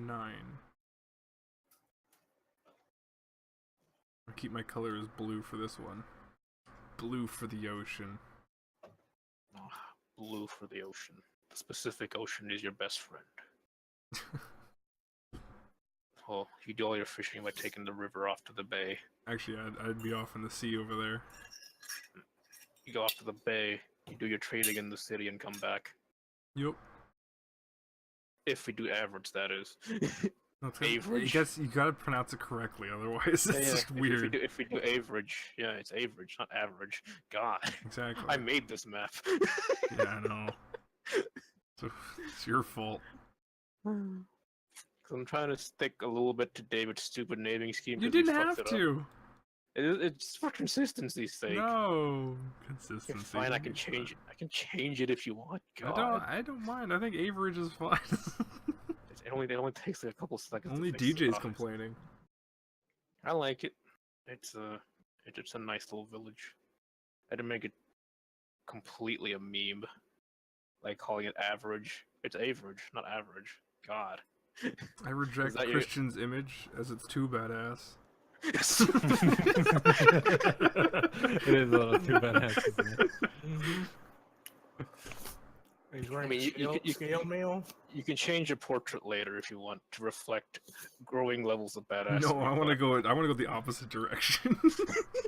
9. I'll keep my color as blue for this one. Blue for the ocean. Oh, blue for the ocean. The Pacific Ocean is your best friend. Oh, you do all your fishing by taking the river off to the bay. Actually, I'd be off in the sea over there. You go off to the bay, you do your trading in the city and come back. Yep. If we do average, that is. No, Average? You gotta pronounce it correctly, otherwise it's just weird. If we do average, yeah, it's average, not average. God. Exactly. I made this map. Yeah, I know. So, it's your fault. I'm trying to stick a little bit to David's stupid naming scheme. You didn't have to. It's for consistency's sake. No consistency. Okay, fine, I can change it. I can change it if you want. God. I don't mind. I think average is fine. It only takes like a couple seconds. Only to fix DJ's complaining. I like it. It's a nice little village. I had to make it completely a meme, like calling it average. It's average, not average. God. I reject Christian's image as it's too badass. It is a little too badass, isn't it? He's wearing scale mail. You can change your portrait later if you want to reflect growing levels of badass. No, I want to go the opposite direction.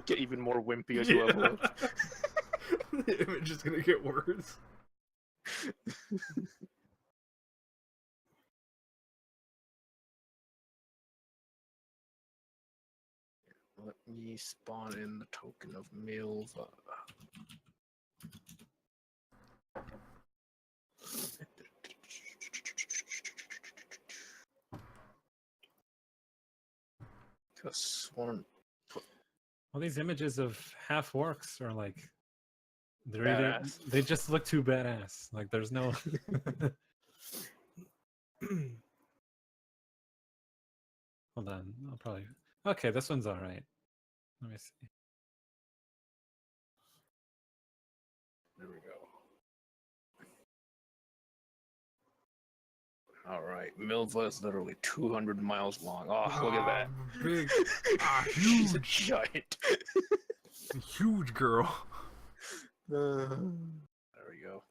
Get even more wimpy as you level up. The image is gonna get worse. Let me spawn in the token of Milva. Sworn. All these images of half orcs are like they just look too badass. Like there's no Hold on, I'll probably okay, this one's alright. Let me see. There we go. Alright, Milva is literally 200 miles long. Oh, look at that. Big. She's Huge. a giant. Huge girl. There we go.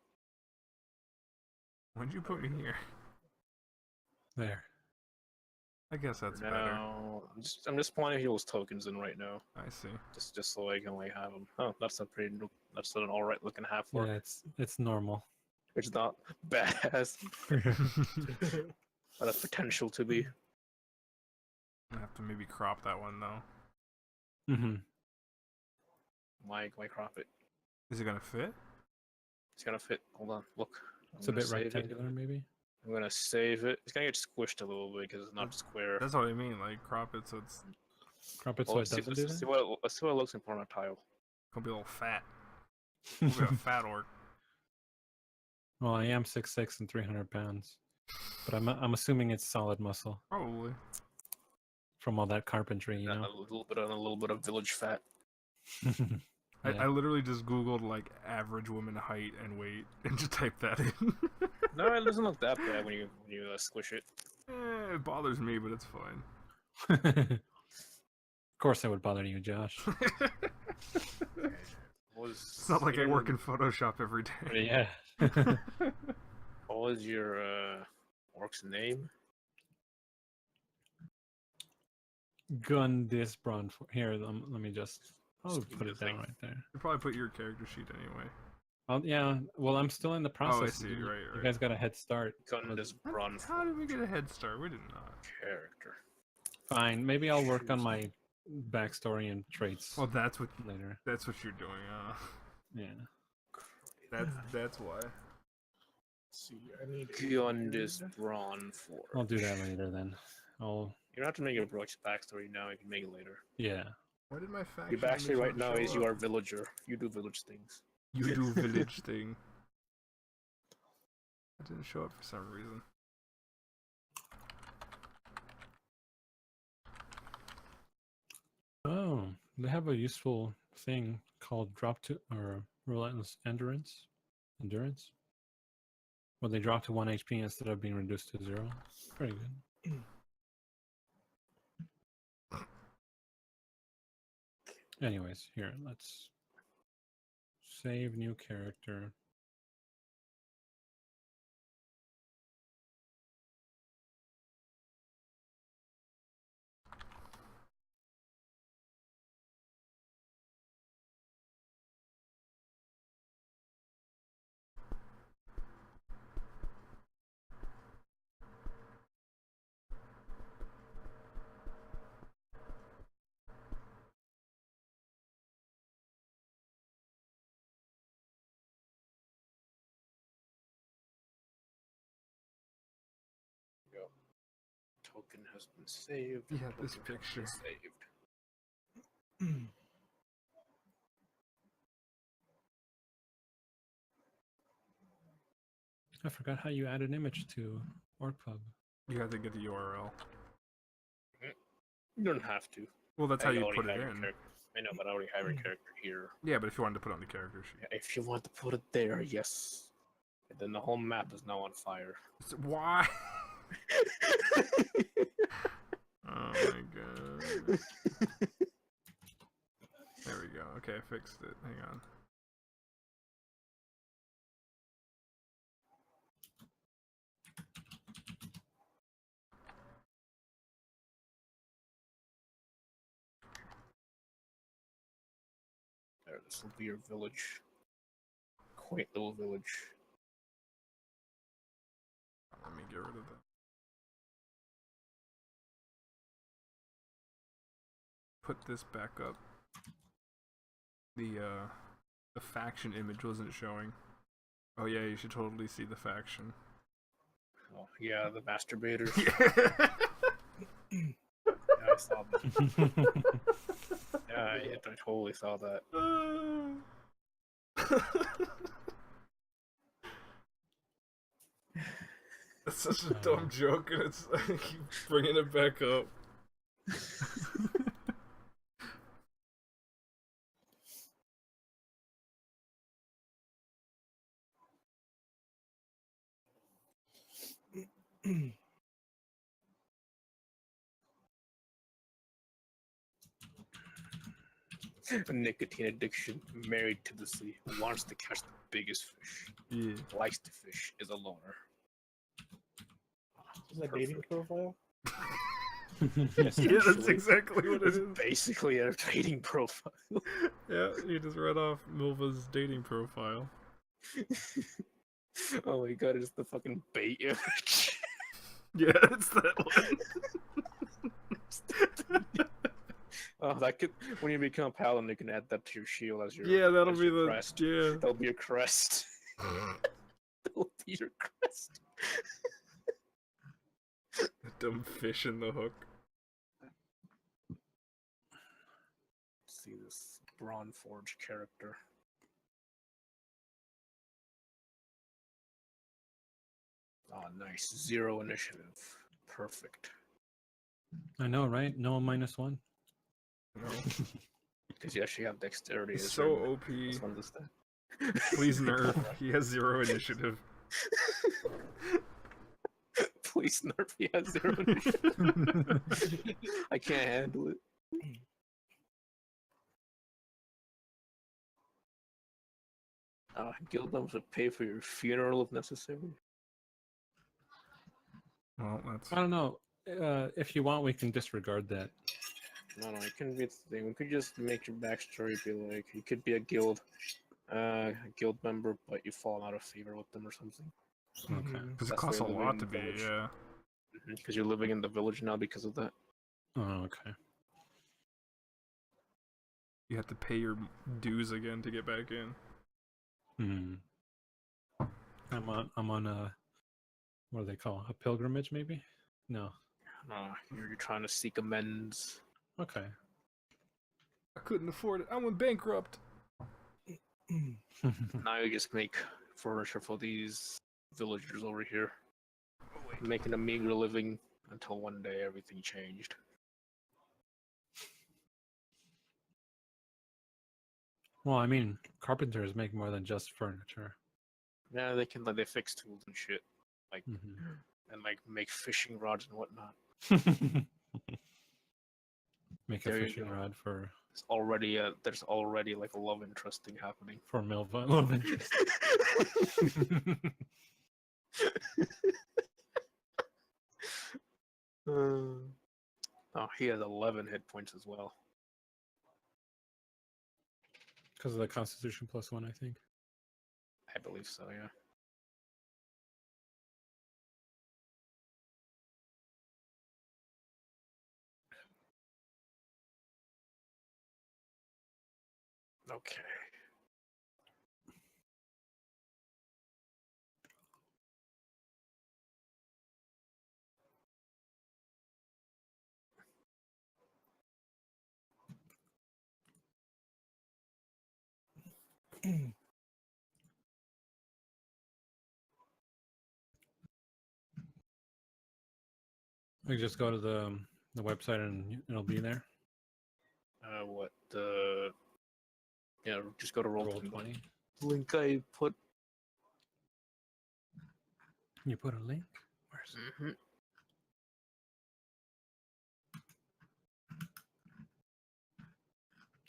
When'd you put me here? There. I guess that's better. No, I'm just spawning people's tokens in right now. I see. Just so I can like have them. Oh, that's an alright looking half orc. Yeah, it's normal. It's not badass, but a potential to be. I have to maybe crop that one though. Mm-hmm. Why crop it? Is it gonna fit? It's gonna fit. Hold on, look. It's a bit rectangular, maybe. I'm gonna save it. It's gonna get squished a little bit because it's not square. That's what I mean. Like crop it so it's Crop it so it doesn't do let's see what it looks like on a tile. gonna be a little fat. We'll be a fat orc. Well, I am 6'6" and 300 pounds, but I'm assuming it's solid muscle Probably. from all that carpentry, you know. A little bit of village fat. Yeah. I literally just googled like average woman height and weight and just typed that in. No, it doesn't look that bad when you squish it. It bothers me, but it's fine. Of course, that would bother you, Josh. It's not like I work in Photoshop every day. Yeah. What was your orc's name? Gundisbrand. Here, let me just. I'll put it down right there. You probably put your character sheet anyway. Yeah. Well, I'm still in the process. Oh, I see. Right. You guys got a head start. Gundisbrand. How did we get a head start? We did not. Character. Fine. Maybe I'll work on my backstory and traits. Well, that's what later. That's what you're doing. Yeah. That's why. Let's see, I need Gundisbrand 4. I'll do that later then. You don't have to make your Brooks backstory now. You can make it later. Yeah. Why did my faction? Your backstory right now is you are are villager. You do village things. You do village thing. It didn't show up for some reason. Oh, they have a useful thing called drop to or relentless endurance. Endurance. Well, they drop to 1 HP instead of being reduced to 0. Pretty good. Anyways, here, let's save new character. Token has been saved. Yeah, this Token has been picture. saved. I forgot how you add an image to OrgPub. You have to get the URL. You don't have to. Well, that's how I you already put it have your in. character. I know, but I already have your character here. Yeah, but if you wanted to put it on the character sheet. Yeah, if you want to put it there, yes. And then the whole map is now on fire. Why? Oh my god. There we go. Okay, I fixed it. Hang on. There, this will be your village. Quaint little village. Let me get rid of that. Put this back up. The faction image wasn't showing. Oh yeah, you should totally see the faction. Oh, yeah, the masturbators. Yeah. Yeah, I saw that. Yeah, I totally saw that. That's such a dumb joke, and it's like keep bringing it back up. Nicotine addiction, married to the sea, wants to catch the biggest fish, Yeah. likes to fish, is a loner. Is that dating profile? Yes, Yeah, that's actually. exactly what it It's is. basically a dating profile. Yeah, you just read off Milva's dating profile. Oh my god, it's the fucking bait image. Yeah, it's that one. Oh, that could, when you become a paladin, you can add that to your shield as your Yeah, that'll as be your the crest. yeah. That'll be your crest. That'll be your crest. The dumb fish in the hook. See this Brawn Forge character. Oh, nice. 0 initiative. Perfect. I know, right? No -1. No. Because you actually have dexterity. He's as so your- OP. as one of the stat. Please nerf. He has 0 initiative. Please nerf. He has 0 initiative. I can't handle it. Guild members will pay for your funeral if necessary. Well, that's I don't know. If you want, we can disregard that. No, it can be the thing. We could just make your backstory be like you could be a guild member, but you fall out of favor with them or something. Okay. because it That's costs a why you're lot living to in be. the village. Yeah. Because you're living in the village now because of that. Oh, okay. You have to pay your dues again to get back in. I'm on a, what do they call, a pilgrimage maybe? No. You're trying to seek amends. Okay. I couldn't afford it. I went bankrupt. Now you just make furniture for these villagers over here. Making a meager living until one day everything changed. Well, I mean, carpenters make more than just furniture. Yeah, they fix tools and shit. Like Mhm. and like make fishing rods and whatnot. Make a There you fishing go. rod for There's already like a love interest thing happening. Milva. Love interest. Oh, he has 11 hit points as well. Because of the Constitution +1, I think. I believe so, yeah. Okay. We just go to the website and it'll be there. What the? Yeah, just go to roll Roll 20. 20. Link I put. You put a link? Where's it? Mhm.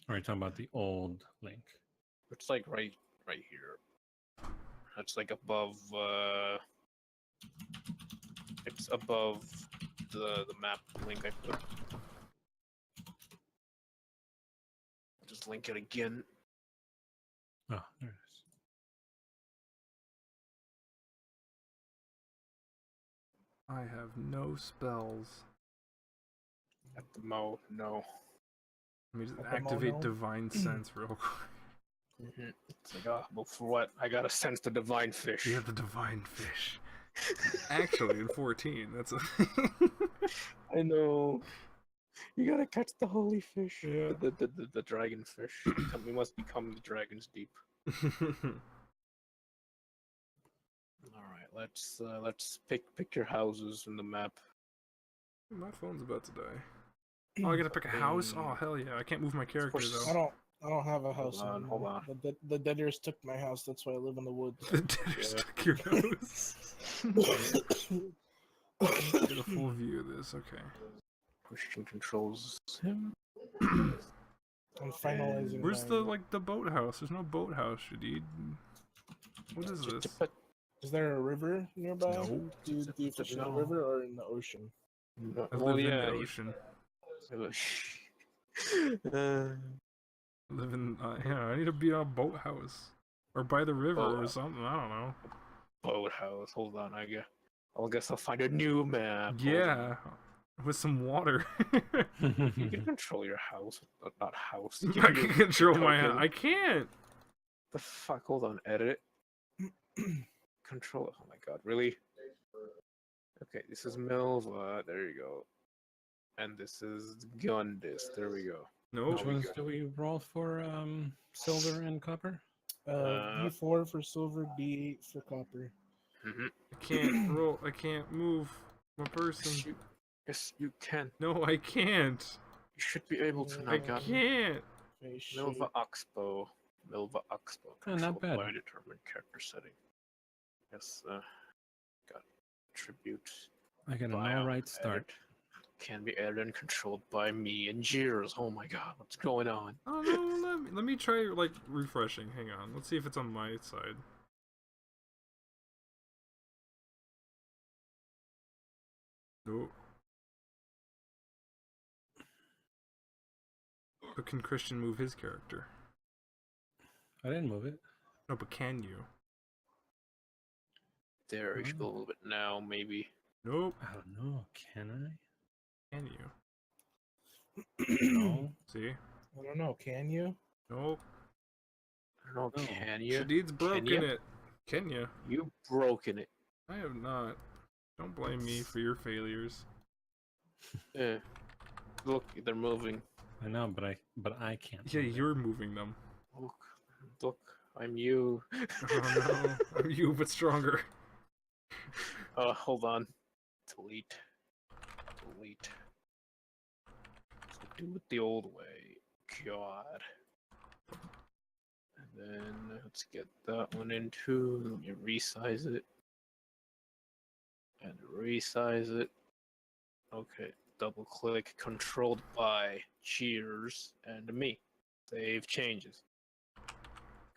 Or are you talking about the old link? It's like right here. It's like above. It's above the map link I put. Just link it again. Oh, there it is. I have no spells. At the mo, no. Let me just At the activate mono? Divine Sense real quick. It's like, oh, but for what? I gotta sense the divine fish. You have the Divine Fish. Actually, in 14, that's a I know. You gotta catch the holy fish. Yeah. The dragon fish. We must become the dragon's deep. Alright, let's pick your houses in the map. My phone's about to die. Oh, I gotta pick a house? Oh, hell yeah. I can't move my character, course. though. I don't have a house. on, hold anymore. on. The Deaders took my house. That's why I live in the woods. The debtors Yeah. took your house. Get a full view of this, okay. Christian controls him. I'm finalizing. Where's my- the boathouse? There's no boathouse, Shadid. What is this? Is there a river nearby? No. Do you fish in the No. river or in the ocean? I Well, live in yeah. the ocean. I live in, yeah, I need to be on a boathouse. Or by the river or Boathouse. something, I don't know. Boathouse. Hold on, I guess I'll find a new map. Hold Yeah, with some water. on. You can control your house, not house. I can control my house. token. I can't. The fuck? Hold on, edit. Control. Oh my god, really? Okay, this is Milva. There you go. And this is Gundis. There we go. No. Which ones do we roll for silver and copper? D4 for silver, D8 for copper. Mm-hmm. I can't roll. I can't move my person. Yes, you can. No, I can't. You should be able to. I Now, God. can't. Face Milva shape. Oxbow. Milva Oxbow. Oh, not Controlled bad. by determined character setting. Yes, got tribute. I got an Biome alright start. edit. Can be edited and controlled by me and Jyrz. Oh my god, what's going on? Oh no, let me try like refreshing. Hang on. Let's see if it's on my side. Nope. But can Christian move his character? I didn't move it. No, but can you? There, we should go a little bit now, maybe. Nope. I don't know. Can Can you? I? No. See? I don't know. Can you? Nope. I don't know, No. can you? Shadid's broken ya? it. Can you? You broken it. I have not. Don't blame me for your failures. Yeah. Look, they're moving. I know, but I can't. Yeah, move it. you're moving them. Look, I'm you. Oh no, I'm you but stronger. Hold on. Delete. So do it the old way. God. And then let's get that one in too. Let me resize it. and resize it. Okay, double click, controlled by Jyrz and me. Save changes.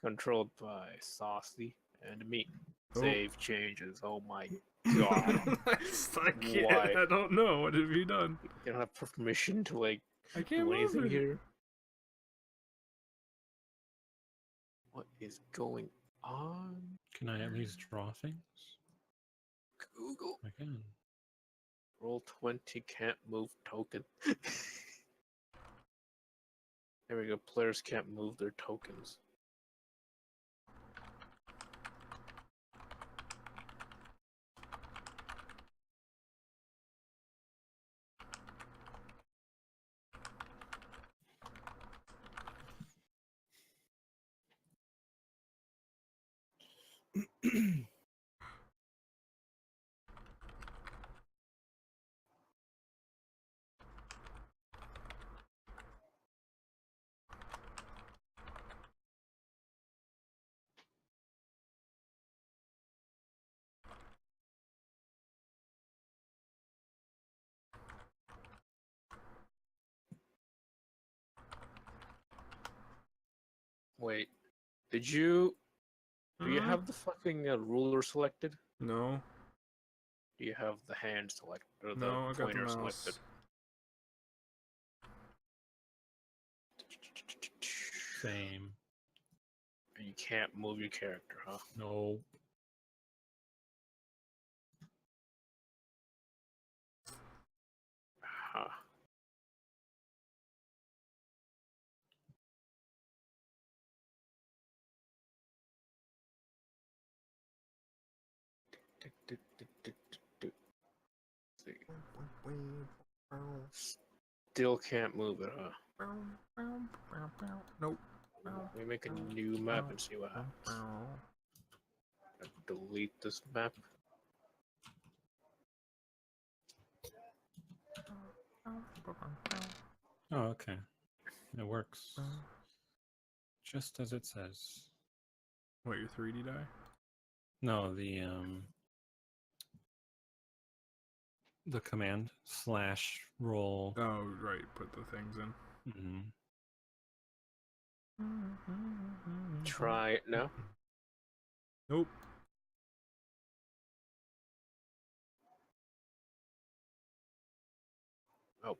Controlled by Saucy and me. Oh. Save changes. Oh my god. I can't. Why? I don't know. What have you done? You don't have permission to like I can't do move anything it. here. What is going on? Can I at least draw things? Google. I can. Roll 20 can't move token. There we go. Players can't move their tokens. Wait, do you have the fucking ruler selected? No. Do you have the hand selected or the No, I got the pointer mouse. selected? Same. And you can't move your character, huh? No. Huh. Still can't move it, huh? Nope. Let me make a new map and see what happens. Delete this map. Oh, okay. It works. Just as it says. What, your 3D die? No, the command / roll. Oh, right. Put the things in. Try it now. Nope. Oh,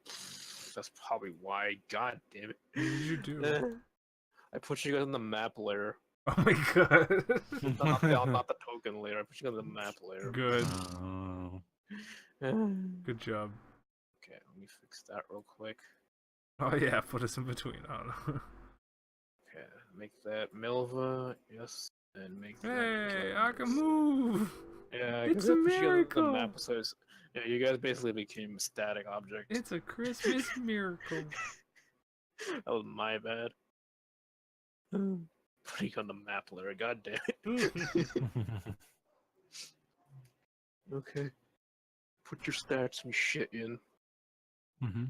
that's probably why. God damn it. What did you do? I put you guys on the map layer. Oh my god. Not the token layer. I put you guys on the map layer. Good. Oh. Good job. Okay, let me fix that real quick. Oh yeah, put us in between. Oh, Okay, make that Milva, yes, and make that. hey, I can Jyrz. move. Yeah, It's 'cause I a put you guys on miracle. the map, so you guys basically became static objects. It's a Christmas miracle. That was my bad. Putting you on the map layer, god damn it. Okay. Put your stats and shit in. Mm-hmm.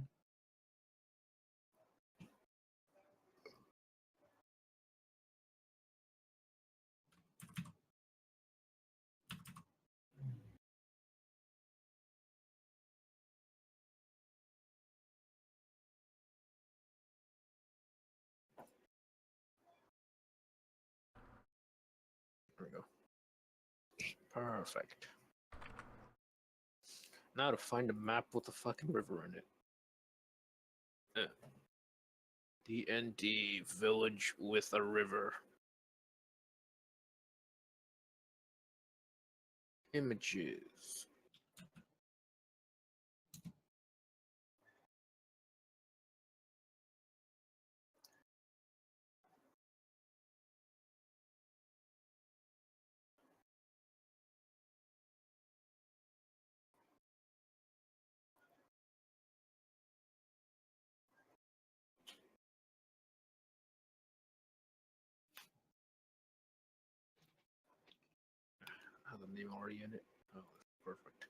There we go. Perfect. Now to find a map with a fucking river in it. D&D village with a river. Images. Has a name already in it. Oh, perfect.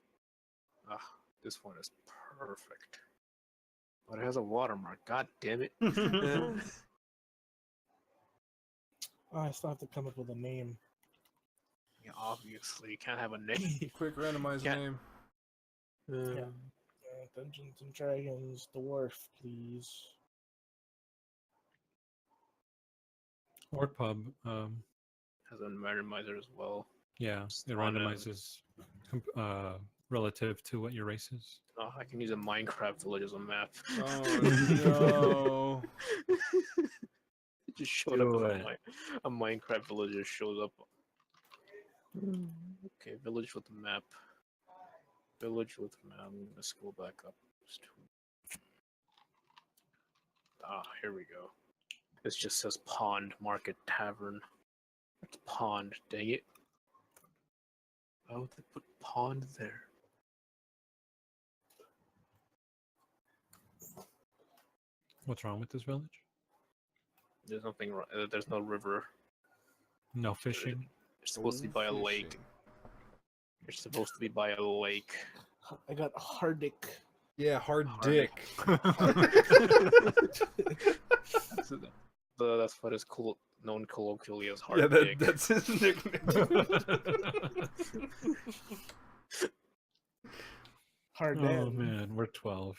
Ah, this one is perfect. But it has a watermark. God damn it. Oh, I still have to come up with a name. Yeah, obviously, you can't have a name. Quick randomize Can't- name. Yeah. Dungeons and Dragons dwarf, please. Orc pub. Has a randomizer as well. Yeah, it On a- randomizes relative to what your race is. Oh, I can use a Minecraft village as a map. Oh no! It just showed Do up it. as a Minecraft village just shows up. Okay, village with the map. Village with map. I'm gonna scroll back up. Ah, here we go. This just says Pond Market Tavern. It's Pond, dang it. Why would they put Pond there? What's wrong with this village? There's nothing wrong. There's no river. No fishing. You're supposed to be by a lake. Fishing. You're supposed to be by a lake. I got Hardic. Yeah, hard Hard dick. That's what is known colloquially as hard Yeah, dick. that's his nickname. Hard Oh Dan. man, we're 12.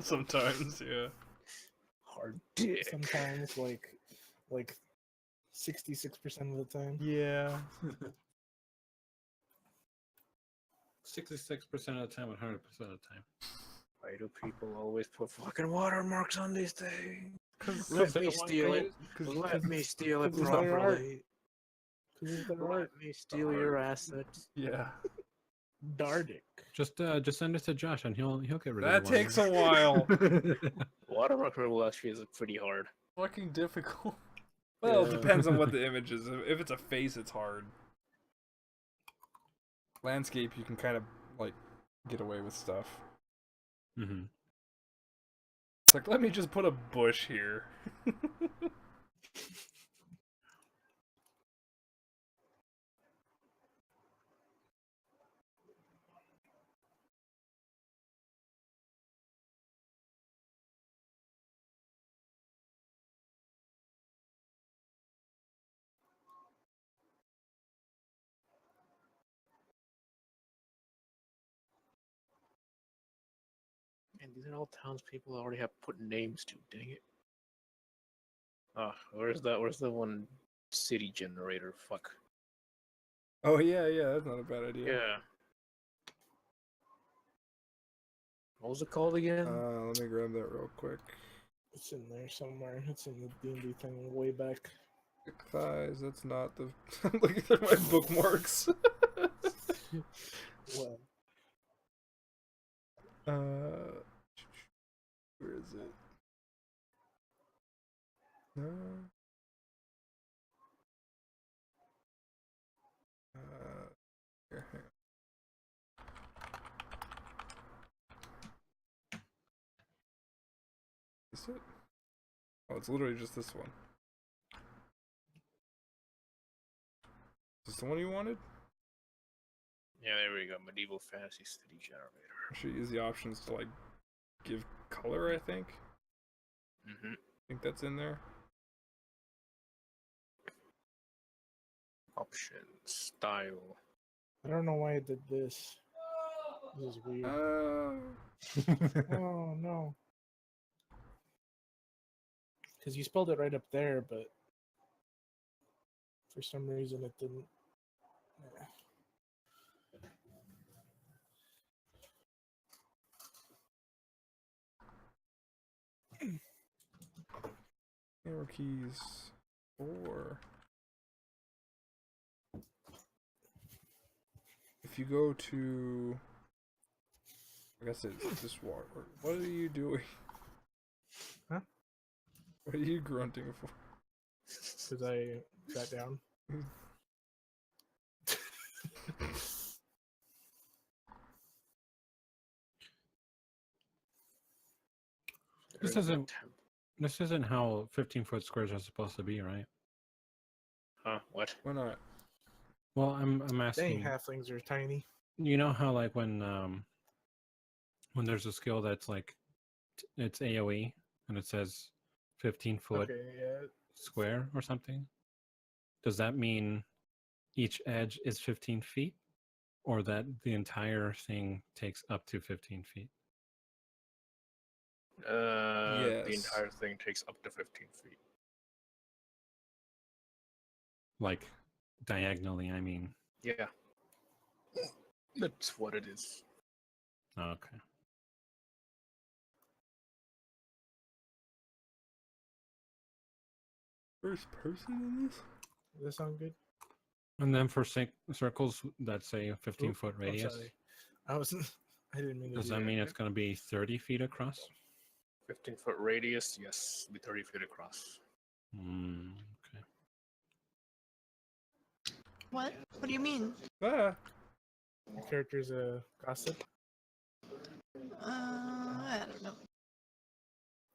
Sometimes, yeah. Hard dick. Sometimes like 66% of the time. Yeah. 66% of the time, 100% of the time. Why do people always put fucking watermarks on these things? Because Let me steal it. Let me steal it 'cause it's their art. properly. 'Cause it's the Let right me steal your assets. yeah, Dardic. Just send it to Josh and he'll get rid that of the takes a while. Watermark removal actually is pretty hard. Fucking difficult. Well, it Yeah. depends on what the image is. If it's a face, it's hard. Landscape, you can kind of like get away with stuff. Mm-hmm. It's like, let me just put a bush here. And these are all townspeople I already have put names to. Dang it. Oh, where's the one city generator? Fuck. Oh yeah, that's not a bad idea. Yeah. What was it called again? Let me grab that real quick. It's in there somewhere. It's in the D&D thing way back. Thick thighs. That's not the. I'm looking at my bookmarks. What? Where is it? No. Here, hang on. Is it? Oh, it's literally just this one. Is this the one you wanted? Yeah, there we go. Medieval fantasy city generator. I should use the options to like give color, I think. Mm-hmm. I think that's in there. Options, style. I don't know why I did this. This is weird. Oh no. Because you spelled it right up there, but for some reason it didn't. Yeah. Arrow keys 4. If you go to, I guess it's just water. What are you doing? Huh? What are you grunting for? Because I sat down. This isn't how 15-foot squares are supposed to be, right? Huh? What? Why not? Well, I'm Dang, asking. halflings are tiny. You know how like when there's a skill that's like it's AOE and it says 15-foot Okay, yeah. square or something? Does that mean each edge is 15 feet? or that the entire thing takes up to 15 feet? The Yes. entire thing takes up to 15 feet. Like diagonally, I mean. Yeah. That's what it is. Okay. First person in this? Does that sound good? And then for circles that say a 15-foot I'm radius, sorry. I wasn't. I didn't mean to does do that that. mean it's going to be 30 feet across? 15-foot radius, yes, be 30 feet across. Okay. What? What do you mean? Ah. The character's a gossip. I don't know.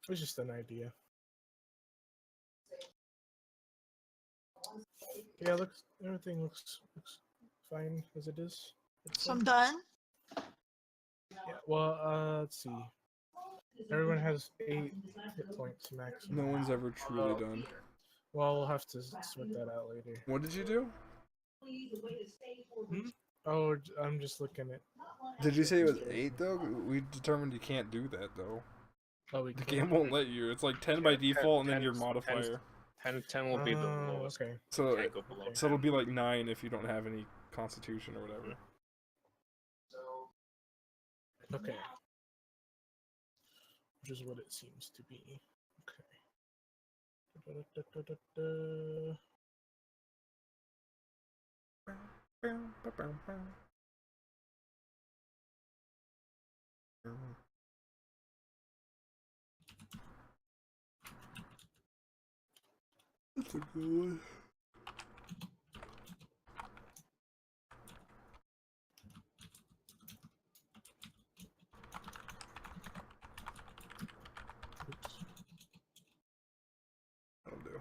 It was just an idea. Yeah, everything looks fine as it is. So I'm done? Yeah. Well, let's see. Everyone has 8 hit points max. No one's ever truly done. Well, we'll have to sort that out later. What did you do? Oh, I'm just looking at. Did you say it was 8 though? We determined you can't do that though. Oh, we The can't. game won't let you. It's like 10 by default and then 10 your is- modifier. 10 will be the Oh, lowest. okay. So, Can't go below so it'll 10. be like 9 if you don't have any constitution or whatever. Okay. Which is what it seems to be. Okay. Da-da-da-da-da-da. That's a good one. Oops. That'll do.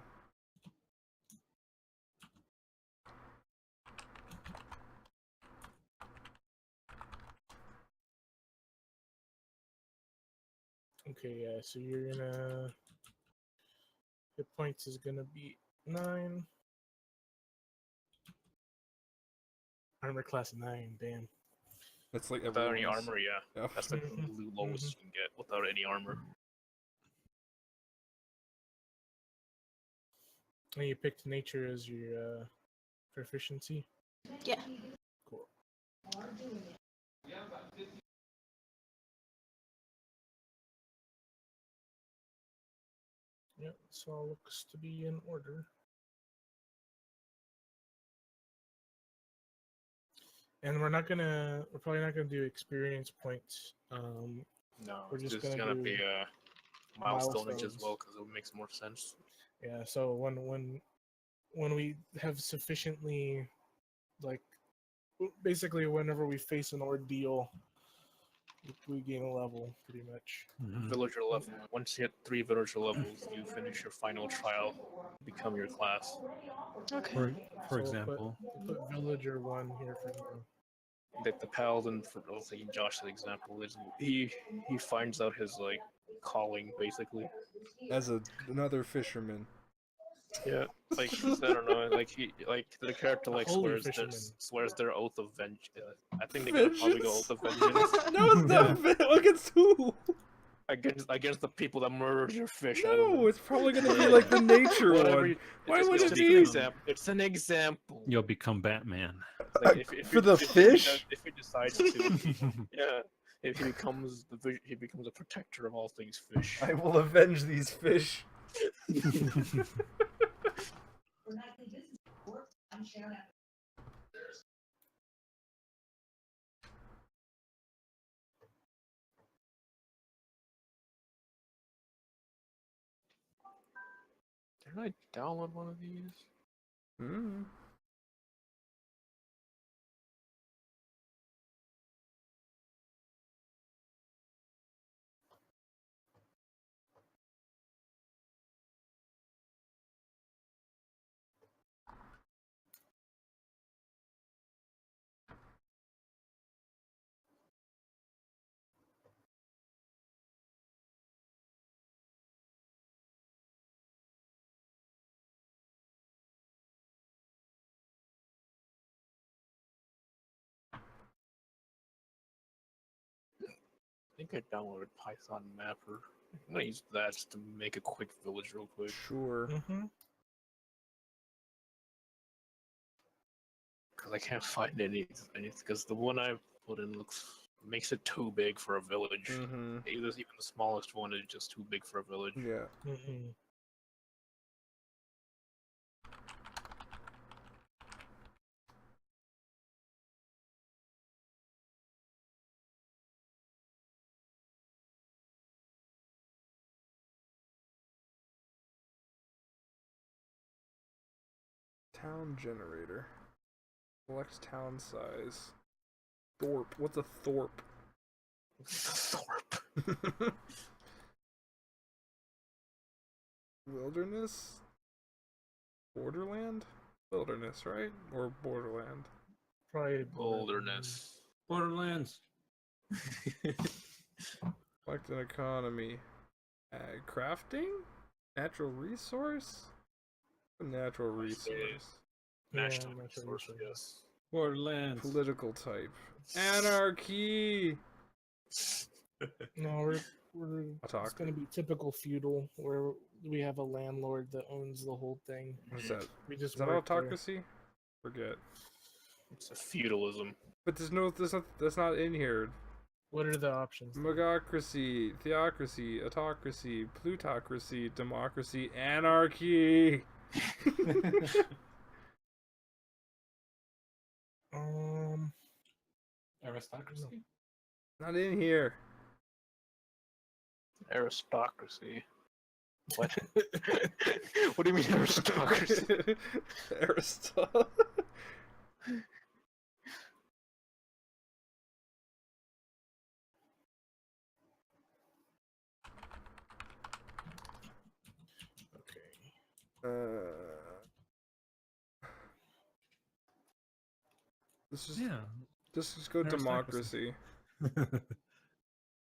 Okay, yeah, so you're gonna. Hit points is gonna be 9. Armor class 9, damn. That's like Without any everyone's. armor, yeah. Yeah. That's the Mhm, lowest you can get without any armor. And you picked nature as your proficiency. Yeah. Cool. Yep, this all looks to be in order. And we're probably not gonna do experience points. No, We're just this is gonna gonna be do a milestonage as milestones. well because it makes more sense. Yeah, so when we have sufficiently, like, basically whenever we face an ordeal, we gain a level pretty much. Villager level. Once you hit 3 villager levels, you finish your final trial, become your class. Okay. For So example, we'll put villager 1 here for now. Like the paladin, for I'll take Josh's example, is he finds out his like calling basically. As another fisherman. Yeah, like I don't know, like the character like Holy swears their oath of vengeance. I think they're gonna probably go oath of vengeance No, it's not. Against who? against the people that murdered your fish. I No, don't know. it's probably gonna be like the nature Whatever. one. Why It's would just it an be? example. It's an example. you'll become Batman. Like, For the fish? If he decides to, yeah. If he becomes he becomes a protector of all things fish. I will avenge these fish. Did I download one of these? Mm. think I downloaded Python Mapper. I'm gonna use that just to make a quick village real quick. Sure. Mm-hmm. Because I can't find any because the one I put in makes it too big for a village. Mm-hmm. Even the smallest one is just too big for a village. Yeah. Mm-hmm. Town generator. Select town size. Thorpe. What's a thorpe? Thorpe. Wilderness? Borderland? Wilderness, right? Or borderland? Probably Wilderness. Borderlands. Select an economy. Ag crafting? Natural resource? A natural resource. National natural resource, resource. yes. Borderlands. Political type. Anarchy! No, we're it's Autocracy. going to be typical feudal, where we have a landlord that owns the whole thing. What is that? We just Is that work there. autocracy? Forget. It's a feudalism. But that's not in here. What are the options? Megocracy, theocracy, autocracy, plutocracy, democracy, anarchy. Aristocracy. Not in here. Aristocracy. What? What do you mean aristocracy? Aristotle. Okay. Let's Yeah. just go Aristocracy. democracy.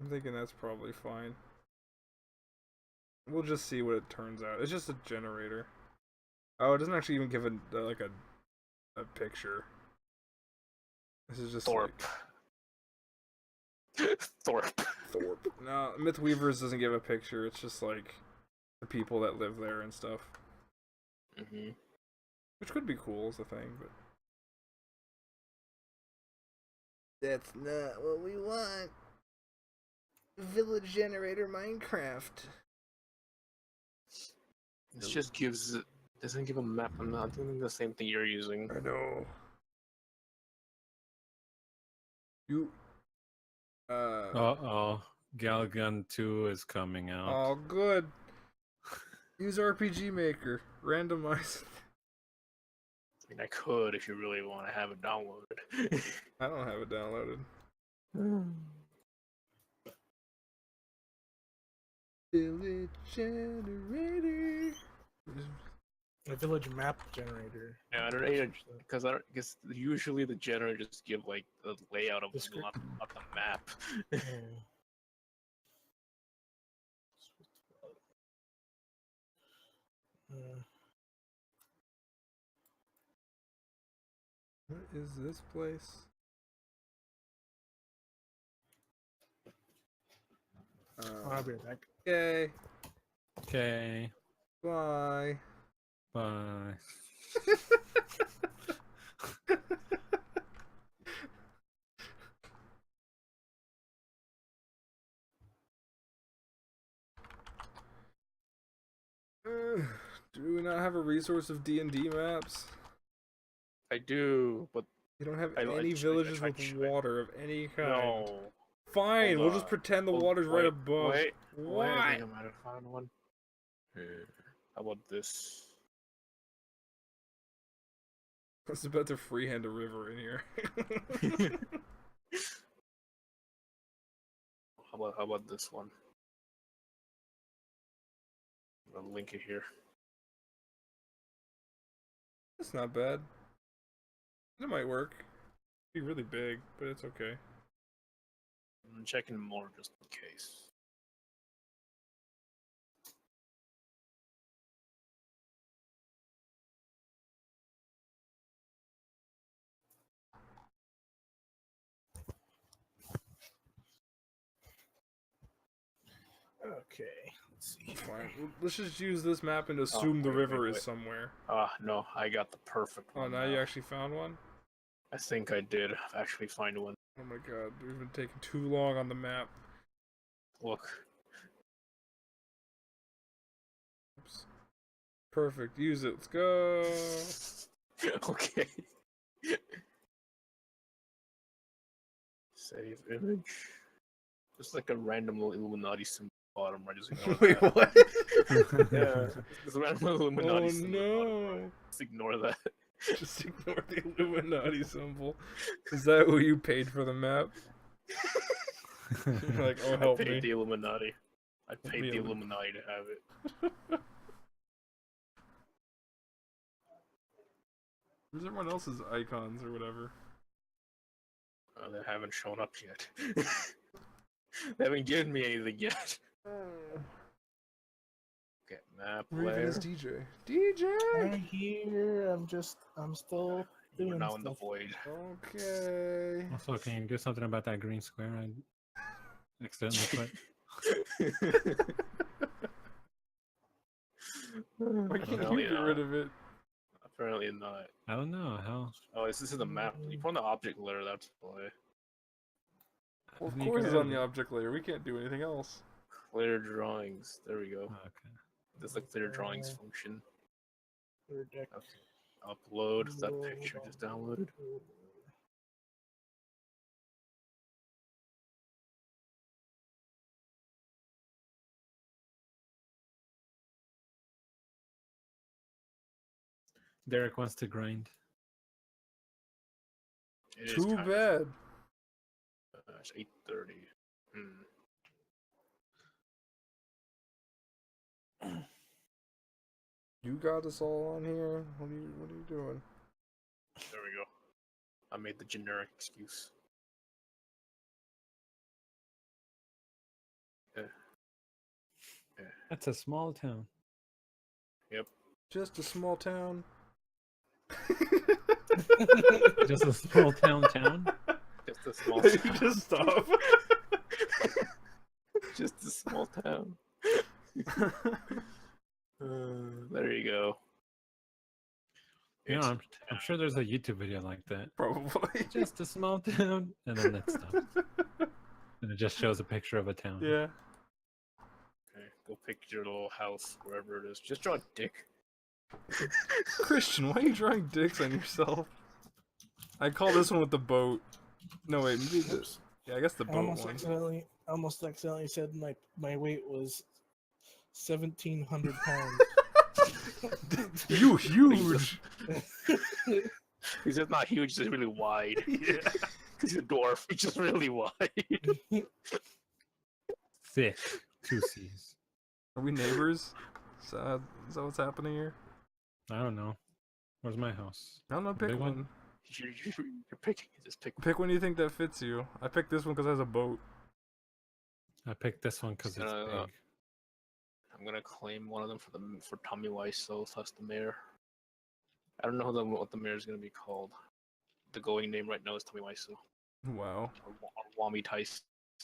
I'm thinking that's probably fine. We'll just see what it turns out. It's just a generator. Oh, it doesn't actually even give a picture. This is just Thorpe. Thorpe. Thorpe. No, Mythweavers doesn't give a picture. It's just like the people that live there and stuff. Mm-hmm. Which could be cool is the thing, but that's not what we want. Village generator Minecraft. This just doesn't give a map. I'm not doing the same thing you're using. I know. You Uh-oh. Galgun 2 is coming out. oh good. Use RPG Maker. Randomize. I mean, I could if you really want to have it downloaded. I don't have it downloaded. Village generator. A village map generator. Yeah, I don't know, because I guess usually the generator just give like the layout of The not the map. Yeah. What is this place? I'll be right back. Okay. Okay. Bye. Bye. Do we not have a resource of D&D maps? I do, but You don't have I any tried- villages I with tried- water of any kind. no. Fine, Hold we'll just on. pretend the Hold- water's right wait, above. Wait, What? I think I might have found one. How about this? I was about to freehand a river in here. How about this one? I'll link it here. That's not bad. It might work. Be really big, but it's okay. I'm checking more just in case. Okay, let's see. Fine. Let's just use this map and assume the wait, river wait, is wait. somewhere. No, I got the perfect Oh, one. now you actually found one? I think I did actually find one. Oh my god, we've been taking too long on the map. Look. Oops. Perfect, use it. Let's go. Okay. Save image. Just like a random little Illuminati symbol bottom right. Just ignore Wait, that. what? Yeah, there's a random Illuminati Oh symbol bottom right. no. Just ignore that. Just ignore the Illuminati symbol. Is that who you paid for the map? You're like, oh, help I paid me. the Illuminati. I paid me the a li- Illuminati to have it. Where's everyone else's icons or whatever? They haven't shown up yet. They haven't given me anything yet. Get map Where even layer. is DJ? DJ! I'm here. I'm still You're doing now in the stuff. void. Okay. Also, can you do something about that green square I accidentally put? Why can't Apparently you get not. rid of it? Apparently not. I don't know how. Oh, this is the map. You put on the object layer, that's why. Well, of How do you course get it's rid on of the it? object layer. We can't do anything else. Clear drawings. There we go. Oh, okay. There's the clear drawings function. Clear deck. Okay. Upload that picture just downloaded. Derek wants to grind. It is Too time. bad. It's 8:30. You got us all on here. What are you doing? There we go. I made the generic excuse. That's a small town. Yep. Just a small town. Just a small town. Just a small You town. just stop. Just a small town. There you go. You know, It's I'm sure there's a YouTube video like that. Probably. Just a small town, and then that stops. And it just shows a picture of a town. Yeah. okay. Go pick your little house wherever it is. Just draw a dick. Christian, why are you drawing dicks on yourself? I call this one with the boat. No wait, maybe this. Yeah, I guess the I boat one. almost accidentally said my weight was 1,700 pounds. You huge. He's just not huge, he's just really wide. Yeah. He's a dwarf, he's just really wide. Thick. 2 C's. Are we neighbors? Is that what's happening here? I don't know. Where's my house? I don't know. The Pick big one? one. You're picking it, just pick one. Pick one you think that fits you. I picked this one because it has a boat. I picked this one because it's big. I'm gonna claim one of them for Tommy Wiseau, that's the mayor. I don't know what the mayor is gonna be called. The going name right now is Tommy Wiseau. Wow. Or Wami Tice.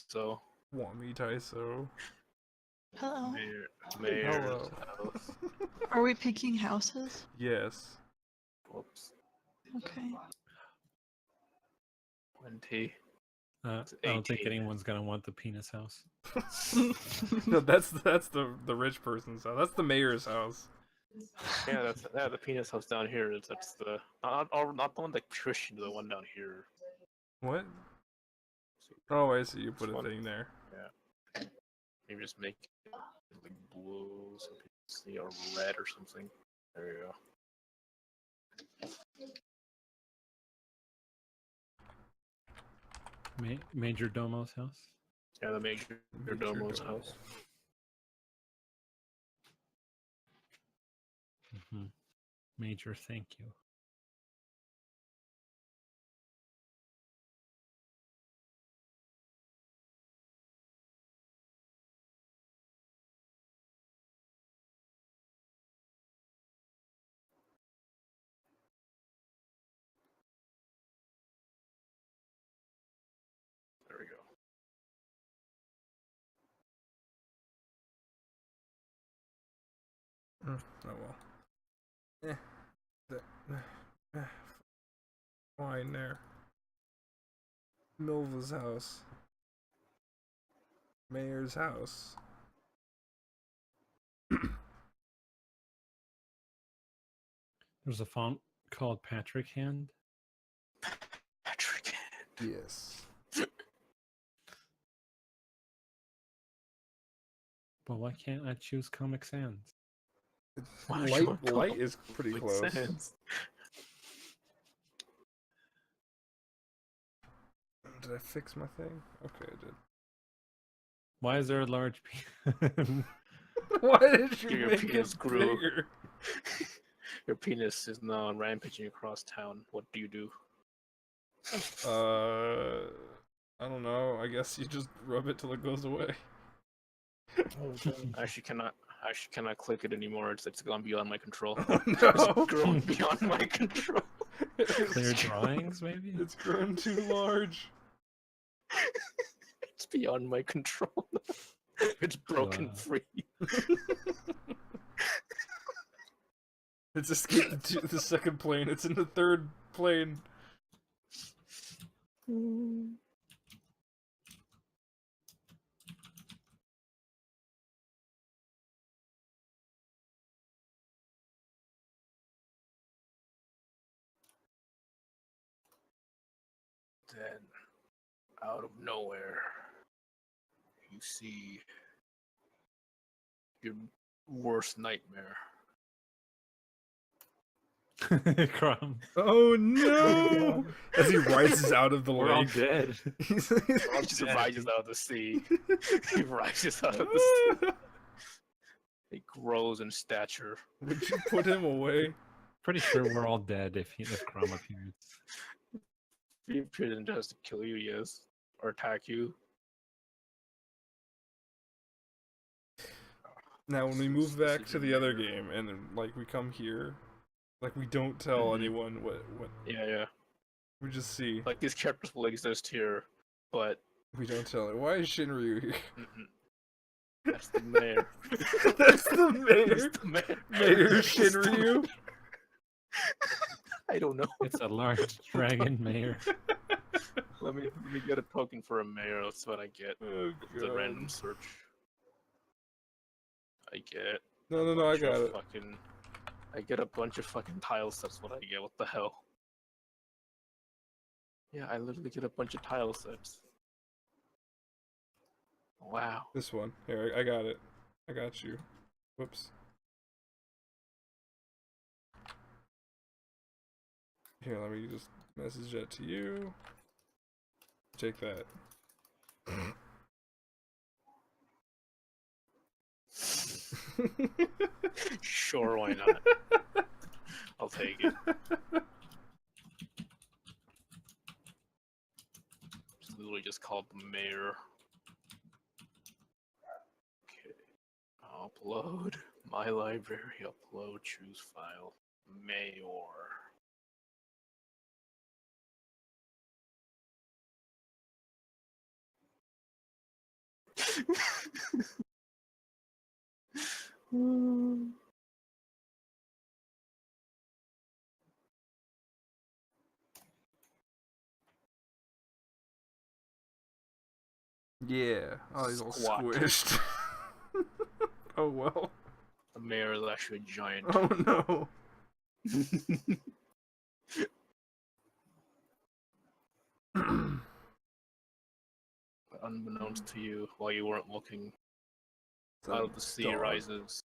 So Wami Taiso. Hello. mayor's Hello. house. Are we picking houses? Yes. Whoops. Okay. 20. I don't think 18. anyone's gonna want the penis house. No, that's the rich person's house. That's the mayor's house. Yeah, that's the penis house down here. That's the not the one that Christian, the one down here. What? Oh, I see. You put a One. thing there. Maybe just make it like blue, so people see, or red or something. There you go. Major Domo's house. Yeah, the Major Domo's house. Major, thank you. There we go. Oh well. Fine there. Milva's house. Mayor's house. There's a font called Patrick Hand. Patrick. Yes. But why can't I choose Comic Sans? Why would you want Light is pretty Comic close. Sans? Did I fix my thing? Okay, I did. Why is there a large Why did you Your make penis it grew. bigger? Your penis is now rampaging across town. What do you do? I don't know. I guess you just rub it till it goes away. Oh, God. I actually cannot click it anymore. It's gone beyond my control. Oh It's no! grown beyond my control. clear drawings, maybe? It's grown too large. It's beyond my control. It's broken Wow. free. It's escaped the second plane. It's in the third plane. Then, out of nowhere, you see your worst nightmare. Crumb. Oh no! As he rises out of the We're all lake. dead. He just rises out of the sea. He rises out of the sea. He grows in stature. Would you put him away? Pretty sure we're all dead if Crumb appears. He appears and tries to kill you, yes, or attack you. Now, when we move back to the other game and then, like, we come here, like, we don't tell anyone what Yeah. we just see. Like these characters will exist here, but We don't tell it. Why is Shinryu here? that's the mayor. That's the mayor. That's the mayor. Mayor That's the Shinryu. mayor. I don't know. It's a large dragon mayor. Let me get a token for a mayor. That's what I get. Oh It's a random god. search. I get. No, I bunch got of it. Fucking, I get a bunch of fucking tiles. That's what I get. What the hell? Yeah, I literally get a bunch of tile sets. Wow. This one. Here, I got it. I got you. Whoops. Here, let me just message that to you. Take that. Sure, why not? I'll take it. It's literally just called the mayor. Okay. Upload. My library. Upload. Choose file. Mayor. Yeah. Oh, he's all Squat. squished. Oh well. The mayor is actually a giant. Oh no. But unbeknownst to you, while you weren't looking, It's a out of the sea dog. rises.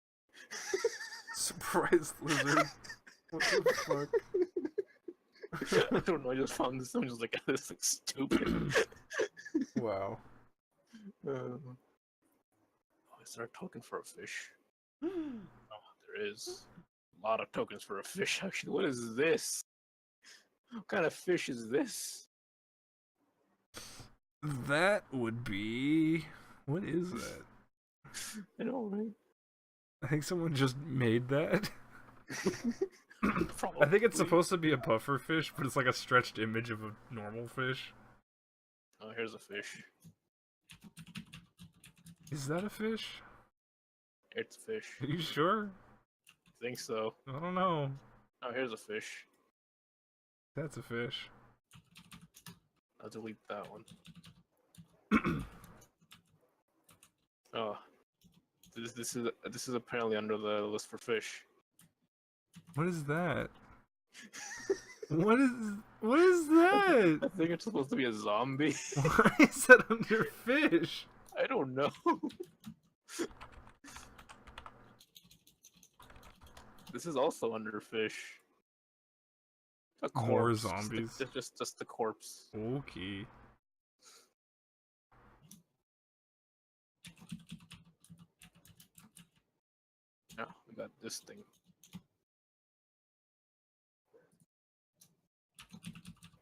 Surprise lizard. What the fuck? I don't know. I just found this. I'm just like, this looks stupid. Wow. Oh, is there a token for a fish? Oh, there is. A lot of tokens for a fish, actually. What is this? What kind of fish is this? That would be. What is that? I know, right? I think someone just made that. Probably. I think it's supposed to be a puffer fish, but it's like a stretched image of a normal fish. Oh, here's a fish. Is that a fish? It's a fish. Are you sure? think so. I don't know. Oh, here's a fish. That's a fish. I'll delete that one. Oh, this is apparently under the list for fish. What is that? What is that? I think it's supposed to be a zombie. Why is that under fish? I don't know. This is also under fish. A corpse. More zombies. Just the corpse. Okay. Now we got this thing.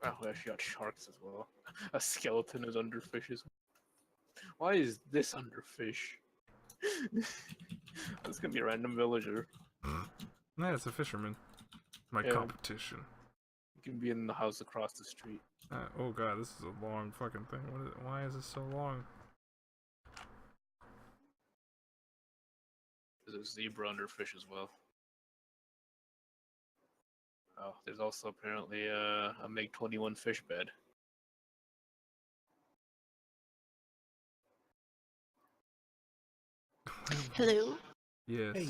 Oh, we actually got sharks as well. A skeleton is under fishes. Why is this under fish? That's gonna be a random villager. Yeah, it's a fisherman. My Yeah. competition. You can be in the house across the street. Oh god, this is a long fucking thing. Why is this so long? There's a zebra under fish as well. Oh, there's also apparently a MiG-21 fish bed. Hello. Yes. Hey.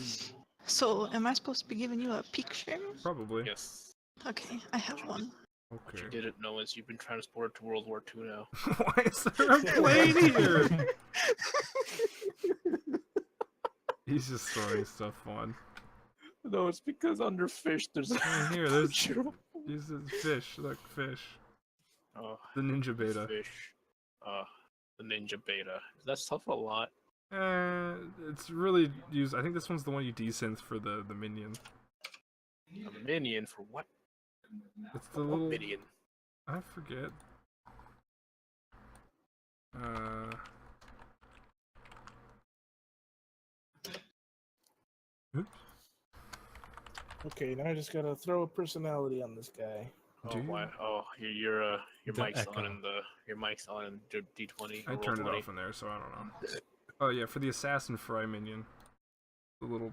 So, am I supposed to be giving you a picture? Probably. Yes. Okay, I have one. Okay. You didn't know as you've been transported to World War II now. Why is there a plane here? He's just throwing stuff on. No, it's because under fish there's Oh, here, there's these is fish. Look, fish. Oh, The ninja beta. fish. The ninja beta. That's tough a lot. It's really used. I think this one's the one you desynth for the minion. A minion for what? It's the What little. minion? I forget. Oops. Okay, now I just gotta throw a personality on this guy. Oh, Do you? why? Oh, your The mic's echo. on in your mic's on in D20. I or turned it Roll20. off in there, so I don't know. Oh yeah, for the assassin fry minion, the little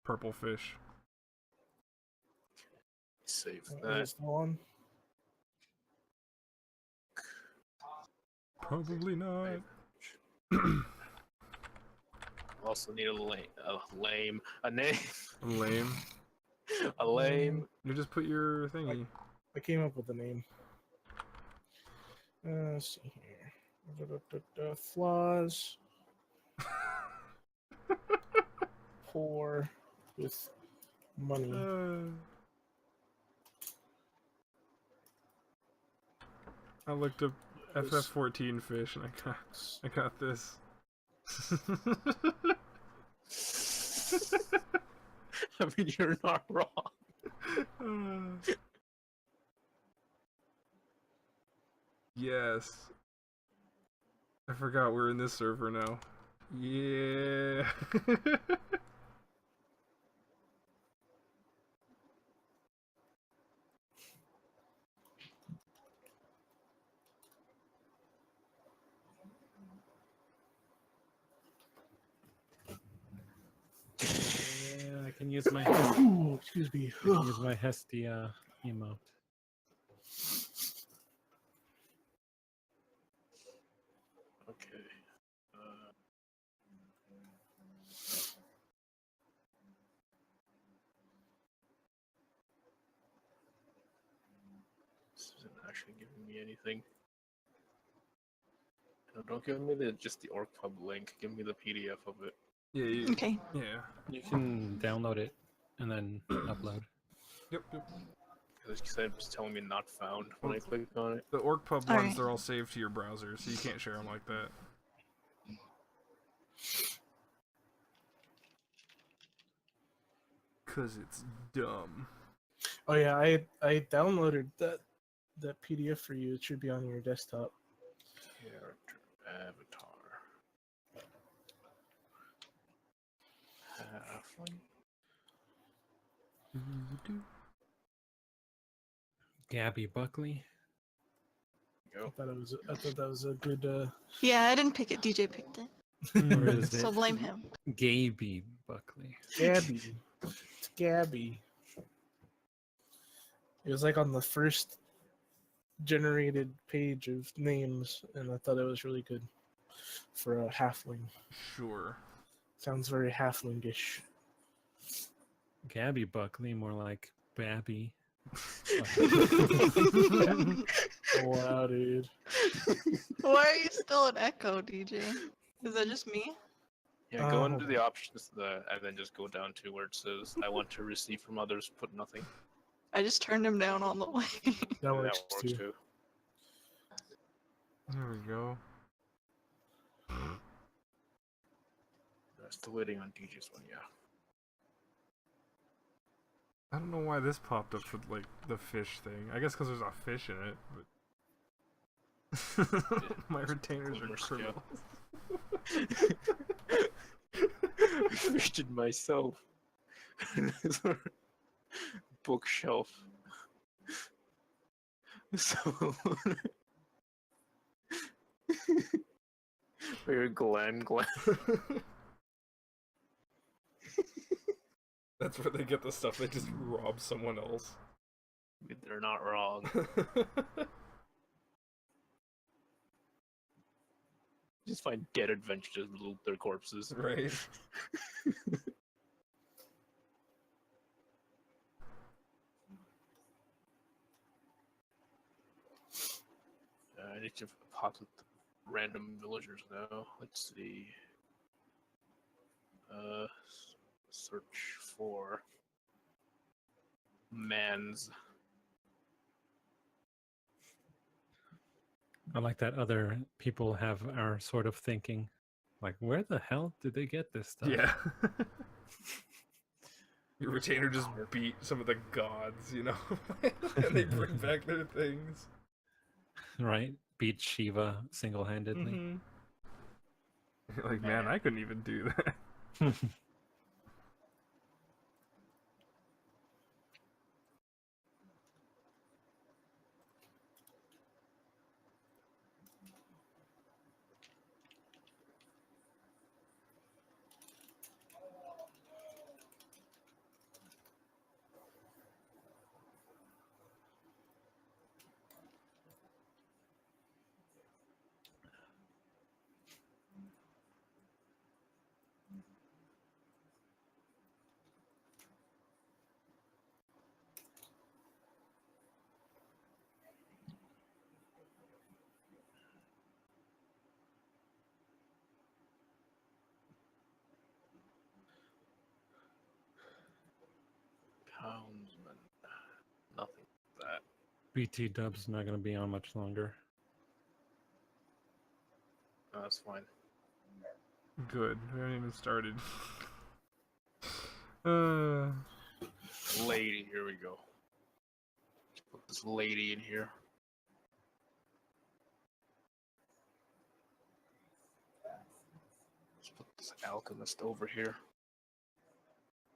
purple fish. Save Is that. it still on? Probably not. Also need a name, Lame. a lame. You just put your thingy. I came up with the name. Let's see here. Flaws. Poor with money. I looked up FF14 fish and I got this. I mean, you're not wrong. Yes. I forgot we're in this server now. Yeah. Yeah, I can use my Ooh, excuse me. I can use my Hestia emote. Okay. This isn't actually giving me anything. No, don't give me just the OrgPub link. Give me the PDF of it. Yeah. Okay. Yeah. You can download it and then upload. Yep. Because it's telling me not found when I click on it. The OrgPub All ones, right. they're all saved to your browser, so you can't share them like that. Cause it's dumb. Oh yeah, I downloaded that PDF for you. It should be on your desktop. Character avatar. Halfling. Gabby Buckley. Go. I thought that was a good. Yeah, I didn't pick it. DJ picked it. Or is So it blame him. Gaby Buckley? Gabby. It's Gabby. It was like on the first generated page of names, and I thought it was really good for a halfling. Sure. Sounds very halflingish. Gabby Buckley, more like Babby. Wow, dude. Why are you still an echo, DJ? Is that just me? Yeah, go hold into on. the options and then just go down to where it says I want to receive from others, put nothing. I just turned him down all the way. That works too. too. There we go. Still waiting on DJ's one, yeah. I don't know why this popped up with like the fish thing. I guess because there's a fish in it, but my retainers are Boomer criminals. Fished it myself. Bookshelf. So very Glenn. That's where they get the stuff. They just rob someone else. They're not wrong. Just find dead adventurers and loot their corpses. Right. I need to pop with random villagers now. Let's see. Search for Mans. I like that other people have our sort of thinking. Like, where the hell did they get this stuff? Yeah. Your retainer just beat some of the gods, you know? And they bring back their things. Right? Beat Shiva single-handedly. Mm-hmm. You're like, man, I couldn't even do that. Houndsman. Nothing like that. BT Dub's not going to be on much longer. No, that's fine. Good. We haven't even started. Lady, here we go. Let's put this lady in here. Let's put this alchemist over here.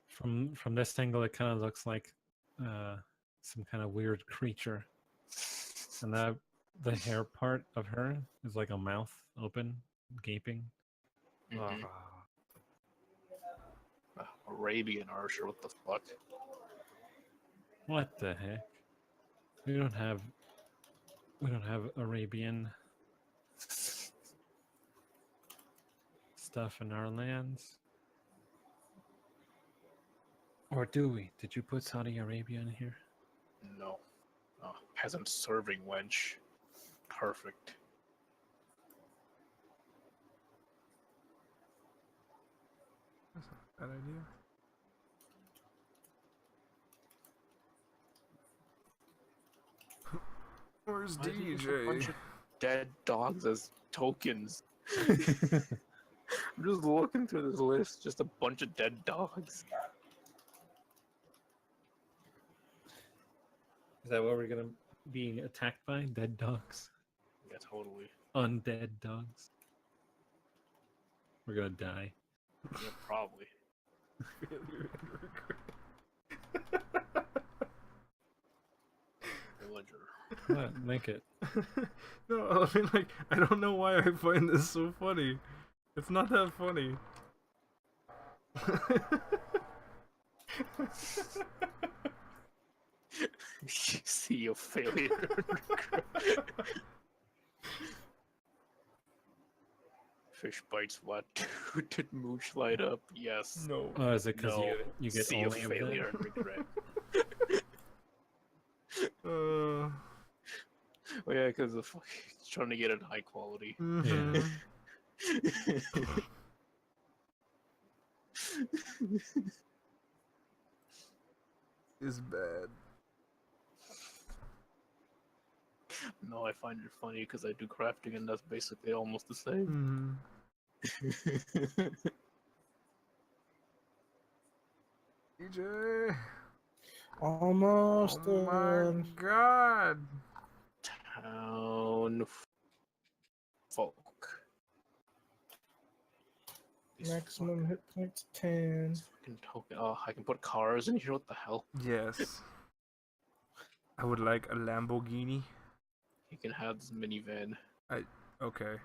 From this angle, it kind of looks like some kind of weird creature. And the hair part of her is like a mouth open, gaping. Mhm. Arabian archer, what the fuck? What the heck? We don't have Arabian stuff in our lands. Or do we? Did you put Saudi Arabia in here? No. Oh, peasant serving wench. Perfect. That's not a bad idea. Where's Why do you use a bunch DJ? of dead dogs as tokens? I'm just looking through this list, just a bunch of dead dogs. Is that what we're gonna be attacked by? Dead dogs? Yeah, totally. Undead dogs? We're gonna die. Yeah, probably. Failure and Villager. What? Make it. regret. No, I mean, like, I don't know why I find this so funny. It's not that funny. See your failure. Fish bites what? Did Mooch light up? Yes. No. Oh, is it because No. you get See only your of that? failure and regret. Uh. Oh yeah, because he's trying to get it high quality. Mhm. Is bad. No, I find it funny because I do crafting and that's basically almost the same. DJ. Almost Oh my done. god. Town folk. These Maximum hit points 10. fucking token. Oh, I can put cars in here. What the hell? Yes. I would like a Lamborghini. You can have this minivan Okay.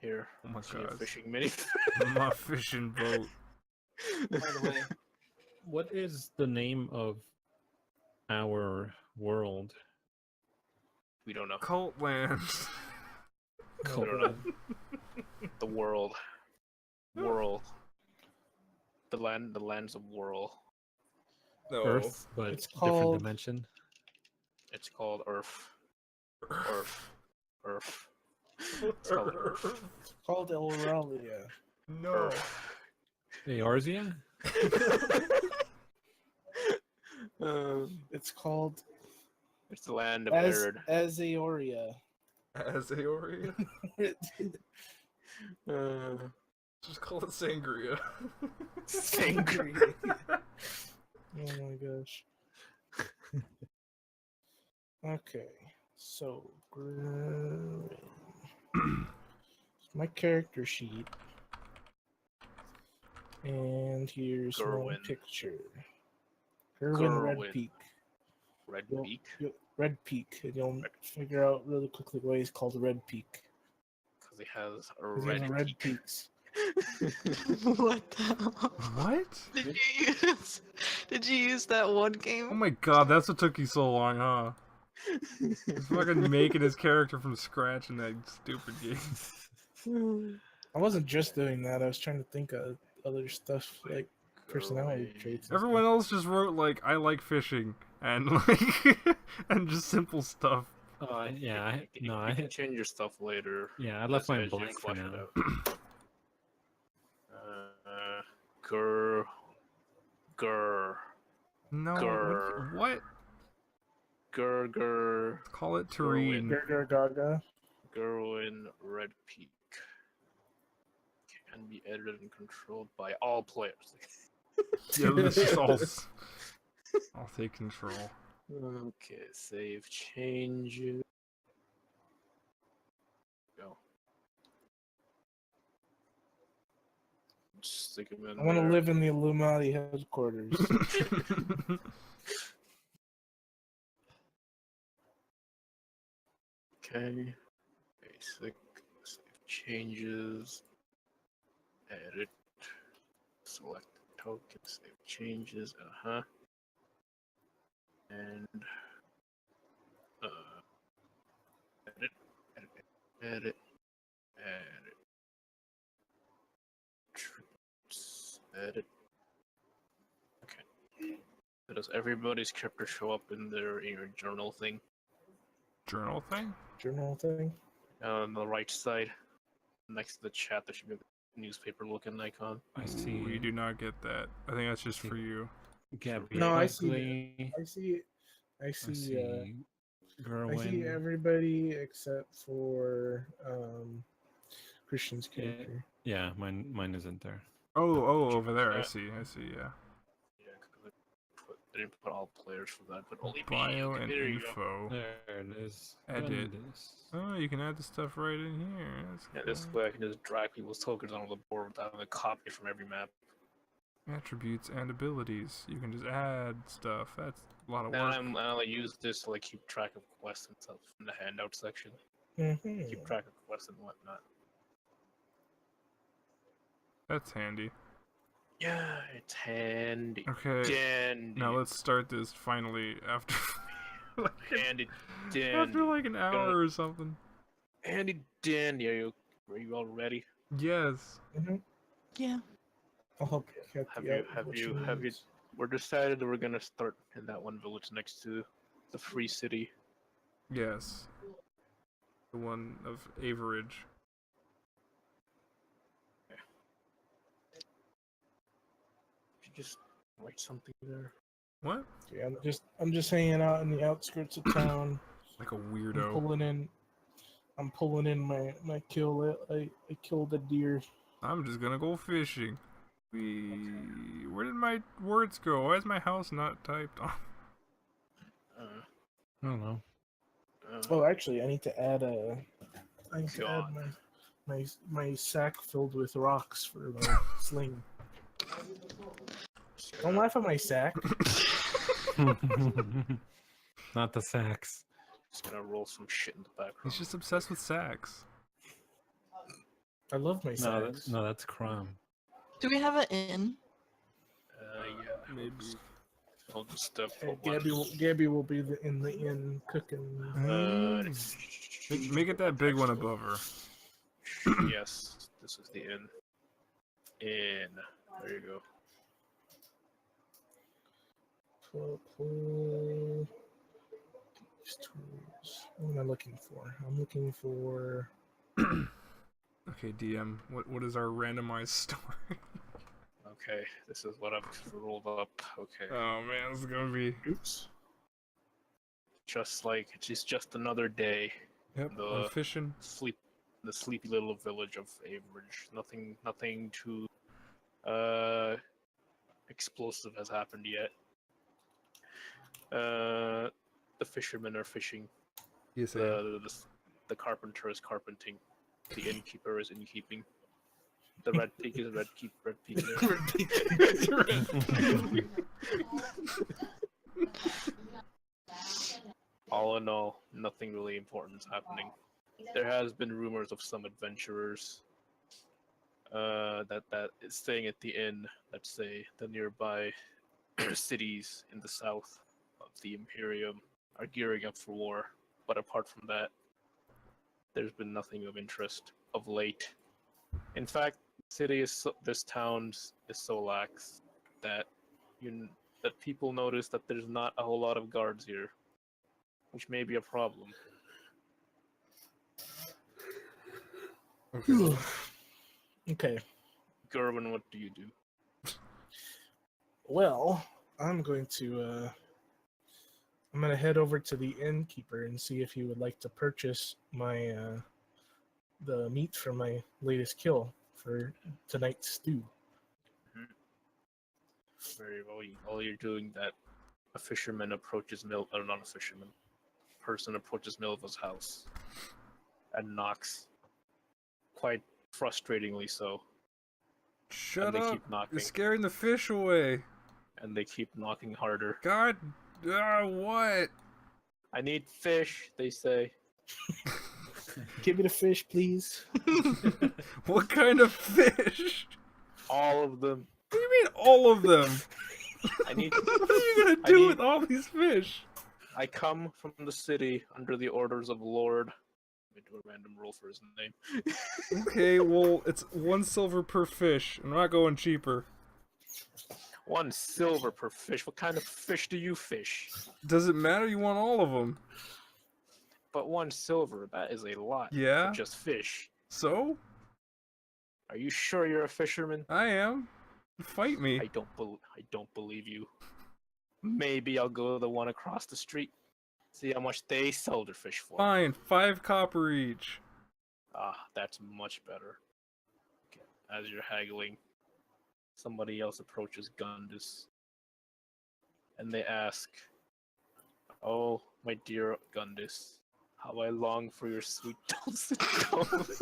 here. Oh my See a god. fishing minivan. My fishing boat. By the way, what is the name of our world? We don't know. Cultlands. I don't know. The world. Whirl. The lands of Whirl. No. Earth, but It's different called- dimension. It's called Earth. Earth. It's called Earth. It's called Elralia. No. Earth. Eorzea? It's called It's the land of Arid. Azeoria. Azeoria? Just call it Sangria. Sangria. Oh my gosh. Okay, so my character sheet, and here's my Gerwin. picture. Gerwin Red Gerwin. Peak. Red You'll- Peak. Red Peak, and you'll figure out really quickly why he's called Red Peak. Because he has a 'Cause he has red red peak. peaks. What the hell? What? Did you use that one game? Oh my god, that's what took you so long, huh? He's fucking making his character from scratch in that stupid game. I wasn't just doing that. I was trying to think of other stuff like personality traits. and Everyone stuff. else just wrote like I like fishing and like and just simple stuff. Oh, yeah. You can change your stuff later. Yeah, I left Just mine as you blank for flesh it now. out. Grr. Grr. No, Grr. what? Grr. Grr. Call it Terrain. Gerger Gaga. Gerwin Red Peak. Can be edited and controlled by all players. Yeah, this is all. I'll take control. Okay, save changes. Go. Just stick him in I want to there. live in the Illuminati headquarters. Okay. Basic. Save changes. Edit. Select token. Save changes. And edit. Edit. Edit. Troops. Edit. Okay. So does everybody's character show up in your journal thing? Journal thing? Journal thing. On the right side, next to the chat, there should be a newspaper-looking icon. I see. Ooh, you do not get that. I think that's just for you. Gabby No, I see Buckley. I see it. I I see. see I see Gerwin. everybody except for Christian's character. Yeah, mine isn't there. Oh, over there. I Yeah. see. Yeah, because I didn't put all players for that, but only Bio me. and There you go. info. There it is. Edit. Goodness. Oh, you can add the stuff right in here. That's Yeah, this cool. way I can just drag people's tokens onto the board without having to copy it from every map. Attributes and abilities. You can just add stuff. That's a lot of And work. I'll use this to like keep track of quests and stuff in the handout section. Mhm. Keep track of quests and whatnot. That's handy. Yeah, it's handy. Okay, Dandy. now let's start this finally after like, Handy dandy. after like an hour Gonna- or something. Handy dandy. Are you all ready? Yes. Mm-hmm. Yeah. I'll help you get Have the you out have what you she have you needs. we're decided that we're gonna start in that one village next to the free city. Yes. The one of Average. Did you just write something there? What? Yeah, I'm just hanging out in the outskirts of town. Like a I'm weirdo. pulling in my kill. I killed a deer. I'm just gonna go fishing. Where did my words go? Why is my house not typed on? Uh, I don't know. Oh, actually, I need to add God. my sack filled with rocks for my sling. Don't laugh at my sack. Not the sacks. Just gonna roll some shit in the background. He's just obsessed with sacks. I love my No, sacks. that's crime. Do we have an inn? Yeah. Maybe. I'll just Hey, put one. Gabby will be in the inn cooking. Make it that big one above her. Yes, this is the inn. Inn. There you go. These tools. What am I looking for? I'm looking for. Okay, DM. What is our randomized story? Okay, this is what I've rolled up. Okay. Oh man, this is gonna be. Oops. It's just another day. Yep. I'm fishing. The sleepy little village of Average. Nothing too explosive has happened yet. The fishermen are fishing. Yes, The carpenter is carpenting. The innkeeper is innkeeping. The red pig is red peeking. All in all, nothing really important is happening. There has been rumors of some adventurers that is staying at the inn that say the nearby cities in the south of the Imperium are gearing up for war. But apart from that, there's been nothing of interest of late. In fact, this town is so lax that that people notice that there's not a whole lot of guards here, which may be a problem. Okay. Okay. Gerwin, what do you do? Well, I'm gonna head over to the innkeeper and see if he would like to purchase my the meat from my latest kill for tonight's stew. Very well. While you're doing that, a fisherman approaches not a fisherman. Person approaches Milva's house and knocks, quite frustratingly so. Shut And they up! keep knocking. You're scaring the fish away. And they keep knocking harder. God, what? I need fish, they say. Give me the fish, please. What kind of fish? All of them. What do you mean all of them? I need. What are you gonna do with all these fish? I come from the city under the orders of Lord. Let me do a random roll for his name. Okay, well, it's 1 silver per fish. I'm not going cheaper. 1 silver per fish. What kind of fish do you fish? Does it matter? You want all of them? But 1 silver, that is a lot Yeah. for just fish. So? Are you sure you're a fisherman? I am. Fight me. I don't believe you. Maybe I'll go to the one across the street, see how much they sell their fish for. Fine, 5 copper each. Ah, that's much better. Okay. As you're haggling, somebody else approaches Gundus, and they ask, "Oh, my dear Gundus, how I long for your sweet dulcet tones."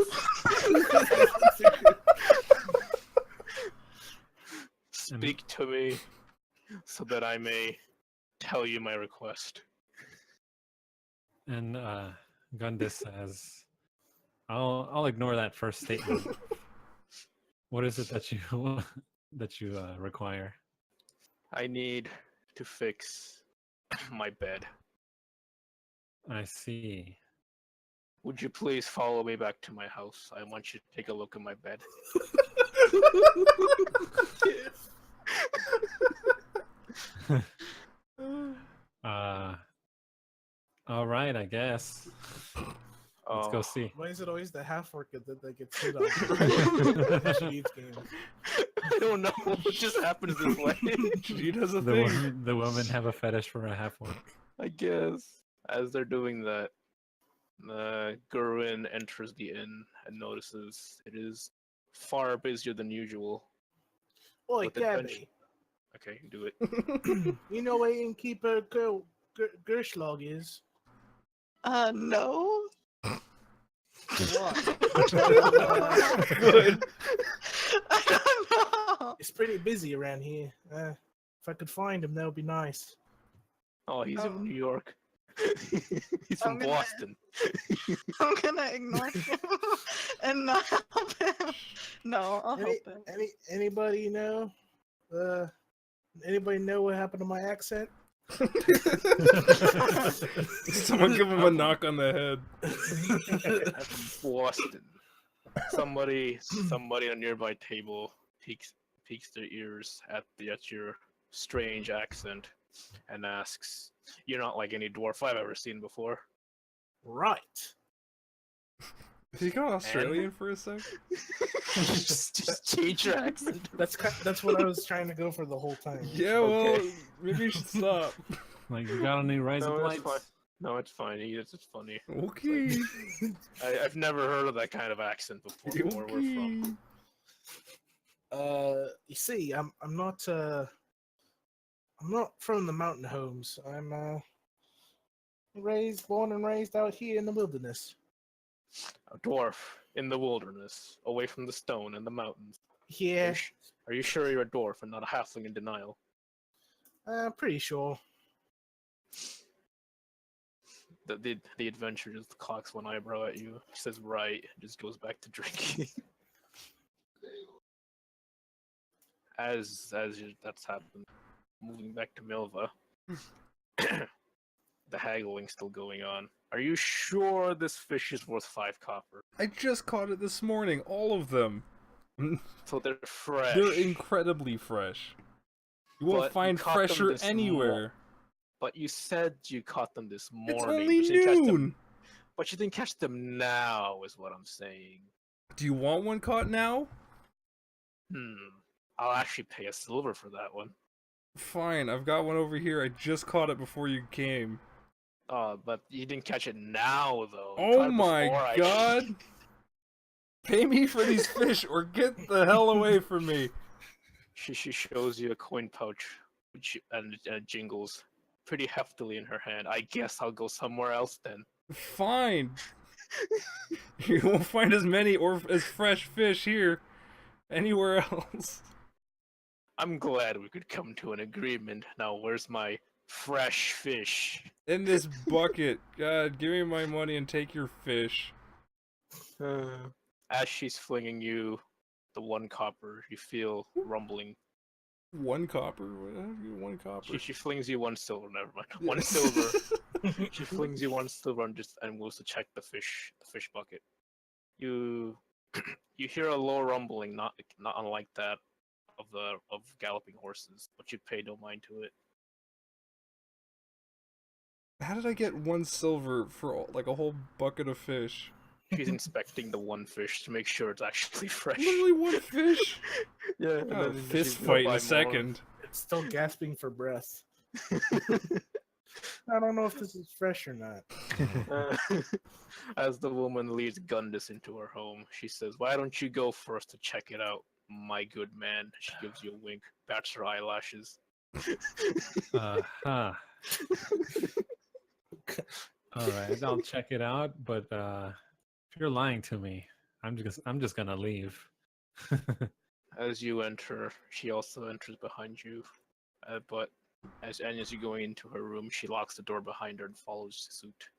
Speak to me, so that I may tell you my request. And Gundis says, I'll ignore that first statement. What is it that you that you require? I need to fix my bed. I see. Would you please follow me back to my house? I want you to take a look at my bed. uh, all right, I guess. Let's go Oh. see. Why is it always the half orc that gets hit on? These games. I don't know what just happens this way. She does a The thing. women have a fetish for a half orc. I guess. As they're doing that, Gurwin enters the inn and notices it is far busier than usual. Oi, With adventure- Gabby. Okay, do it. You know where innkeeper Gerschlog is? No. What? Good. I don't know. It's pretty busy around here. If I could find him, that would be nice. Oh, he's Oh. in New York. He's from I'm gonna- Boston. I'm gonna ignore him and not help him. No, I'll help him. Anybody know? Anybody know what happened to my accent? Someone give him a knock on the head. I'm from Boston. Somebody at a nearby table peeks their ears at your strange accent and asks, "You're not like any dwarf I've ever seen before." Right. Did he go Australian for a sec? just change your accent. That's what I was trying to go for the whole time. Yeah, well, Okay. maybe you should stop. Like, you got any razor No, it's blades? fine. No, it's fine. It's just funny. Okay. I've never heard of that kind of accent before. Where we're from. You see, I'm not from the mountain homes. I'm born and raised out here in the wilderness. A dwarf in the wilderness, away from the stone and the mountains. Yeah, Are you sure you're a dwarf and not a halfling in denial? I'm pretty sure. The adventurer just cocks one eyebrow at you. He says right, and just goes back to drinking. as that's happened, moving back to Milva, the haggling's still going on. Are you sure this fish is worth 5 copper? I just caught it this morning, all of them. So they're fresh. They're incredibly fresh. You won't But you find caught them fresher this anywhere. But you said you caught them this morning. It's only but you didn't catch them- noon. But you didn't catch them now, is what I'm saying. Do you want one caught now? I'll actually pay a silver for that one. Fine, I've got one over here. I just caught it before you came. But you didn't catch it now, though. You Oh caught it my before I- god! Pay me for these fish or get the hell away from me. She shows you a coin pouch, and it jingles pretty heftily in her hand. I guess I'll go somewhere else then. Fine. You won't find as many or as fresh fish here anywhere else. I'm glad we could come to an agreement. Now, where's my fresh fish? In this bucket. God, give me my money and take your fish. As she's flinging you the 1 copper, you feel rumbling. 1 copper? What? How do you get 1 copper? She flings you 1 silver. Never mind. 1 silver. She flings you 1 silver and goes to check the fish bucket. You hear a low rumbling, not unlike that of galloping horses, but you pay no mind to it. How did I get 1 silver for like a whole bucket of fish? She's inspecting the 1 fish to make sure it's actually fresh. Literally 1 fish? Yeah, and Oh, then fist she's gonna fight in buy a more. second. It's still gasping for breath. I don't know if this is fresh or not. As the woman leads Gundus into her home, she says, "Why don't you go first to check it out, my good man?" She gives you a wink, bats her eyelashes. Huh. Alright, I'll check it out, but if you're lying to me, I'm just gonna leave. As you enter, she also enters behind you, but as you're going into her room, she locks the door behind her and follows suit.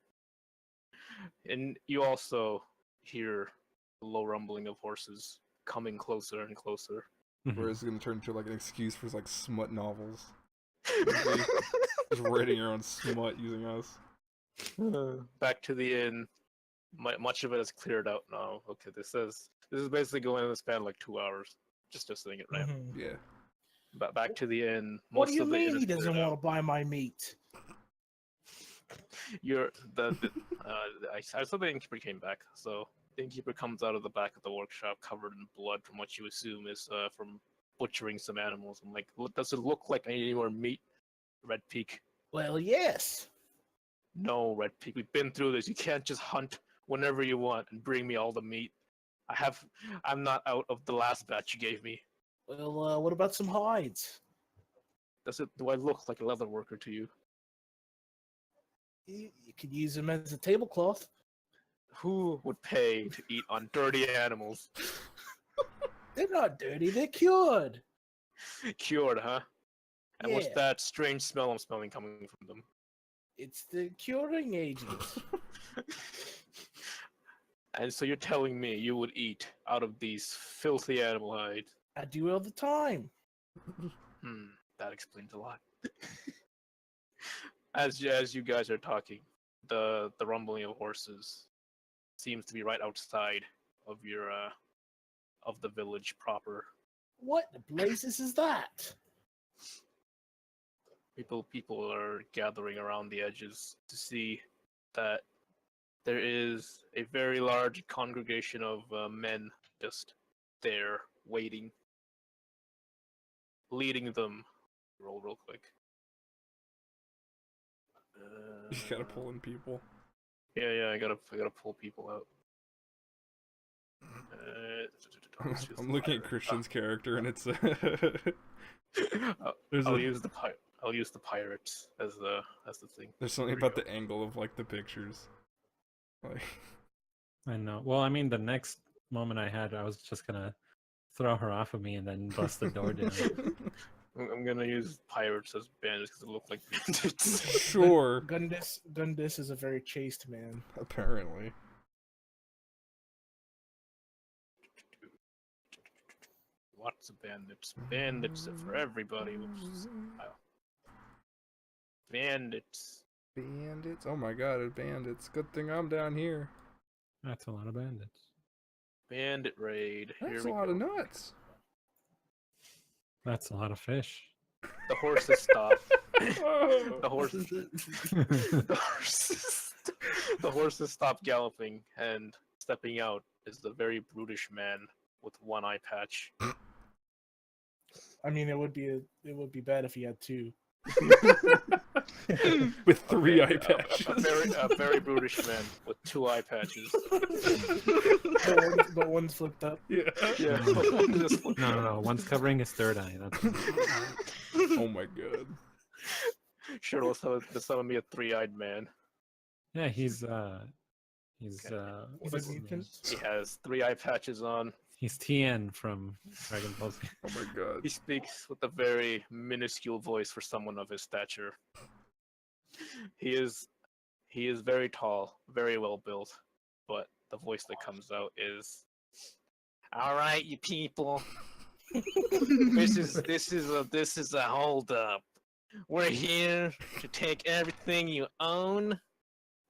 And you also hear the low rumbling of horses coming closer and closer. where it's gonna turn into like an excuse for like smut novels. Just writing your own smut using us. Back to the inn. Much of it is cleared out now. Okay, this is basically going in the span of like 2 hours. Just saying it right. Mhm. Yeah. But back to the inn. What do Most you of the inn mean is he doesn't cleared want out. to buy my meat? I saw the innkeeper came back. So the innkeeper comes out of the back of the workshop covered in blood, from what you assume is from butchering some animals. I'm like, does it look like I need any more meat, Red Peak? Well, yes. No, Red Peak, we've been through this. You can't just hunt whenever you want and bring me all the meat. I'm not out of the last batch you gave me. Well, what about some hides? Do I look like a leather worker to you? You could use them as a tablecloth. Who would pay to eat on dirty animals? They're not dirty. They're cured. Cured, huh? And what's Yeah. that strange smell I'm smelling coming from them? It's the curing agent. And so you're telling me you would eat out of these filthy animal hides? I do it all the time. That explains a lot. As you guys are talking, the rumbling of horses seems to be right outside of your of the village proper. What the blazes is that? People are gathering around the edges to see that there is a very large congregation of men just there waiting, leading them. Roll real quick. You gotta pull in people. Yeah, I gotta pull people out. I'm looking at Christian's character, and it's I'll use the pirates as the thing. there's something about the angle of like the pictures. Like, I know. Well, I mean, the next moment I was just gonna throw her off of me and then bust the door down. I'm gonna use pirates as bandits because they look like bandits. sure. Gundis is a very chaste man. Apparently. Lots of bandits. Bandits are for everybody. Oops. Wow. Bandits. Bandits. Oh my god, bandits. Good thing I'm down here. That's a lot of bandits. Bandit raid. That's Here a we lot go. of nuts. That's a lot of fish. The horses stop. Oh. The horses stop galloping, and stepping out is the very brutish man with one eye patch. I mean, it would be bad if he had two. With three Okay, eye patches. A very brutish man with 2 eye patches. but one's flipped up. Yeah. Yeah. No. One's covering his third eye. That's... Oh my god. Sure, let's summon me a 3-eyed man. Yeah, he's He's what's a his name? mutant. He has 3 eye patches on. He's TN from Dragon Ball Z. Oh my god. He speaks with a very minuscule voice for someone of his stature. He is very tall, very well built, but the voice that comes out is, "All right, you people. this is a hold up. We're here to take everything you own.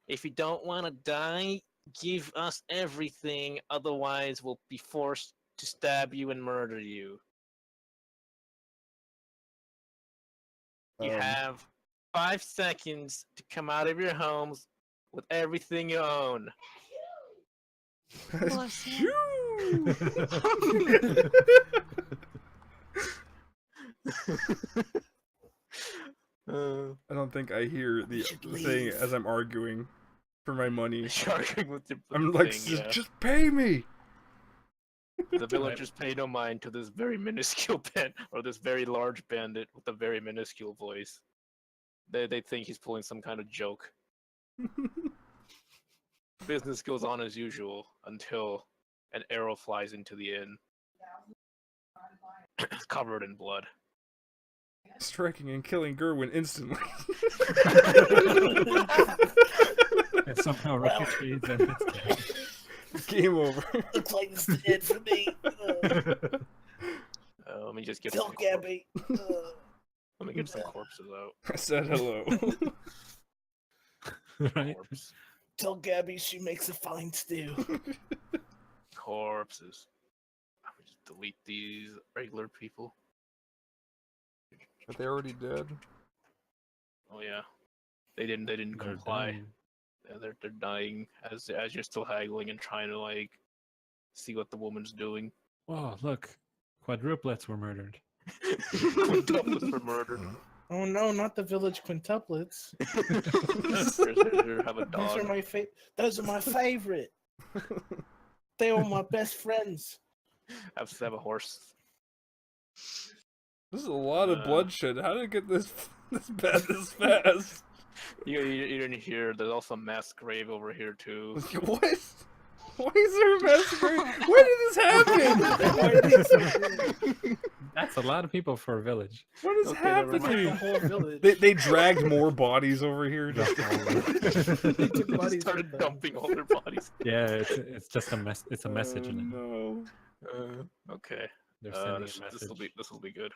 If you don't want to die, give us everything, otherwise we'll be forced to stab you and murder you. You have 5 seconds to come out of your homes with everything you own." Bless you. I don't think I hear the thing as I'm arguing for my money. You're arguing with your I'm like, thing, yeah. just pay me. The villagers pay no mind to this very minuscule or this very large bandit with a very minuscule voice. They think he's pulling some kind of joke. Business goes on as usual until an arrow flies into the inn, covered in blood. Striking and killing Gerwin instantly. It somehow ricochets and hits down. Game over. Looks like it's dead for me. Oh just gets Tell some Gabby. let me get some corpses out. I said hello. Right? Corpse. Tell Gabby she makes a fine stew. Corpses. Let me just delete these regular people. But they already dead. Oh yeah, they didn't They're comply. dying. Yeah, they're dying as you're still haggling and trying to like see what the woman's doing. Oh, look. Quadruplets were murdered. Quintuplets were murdered. Oh no, not the village quintuplets. Here, have a Those dog. are my Those are my favorite. They were my best friends. Have a horse. This is a lot of bloodshed. How did it get this bad this fast? You didn't hear. There's also a mass grave over here too. What? Why is there a massacre? Where did this happen? That's a lot of people for a village. What is Okay, never Like the happening? whole village. They dragged more bodies over here. Just They took They bodies started with them. dumping all their bodies. Yeah, it's just a mess. It's a message in it. No. Okay. They're sending This a message. will be good.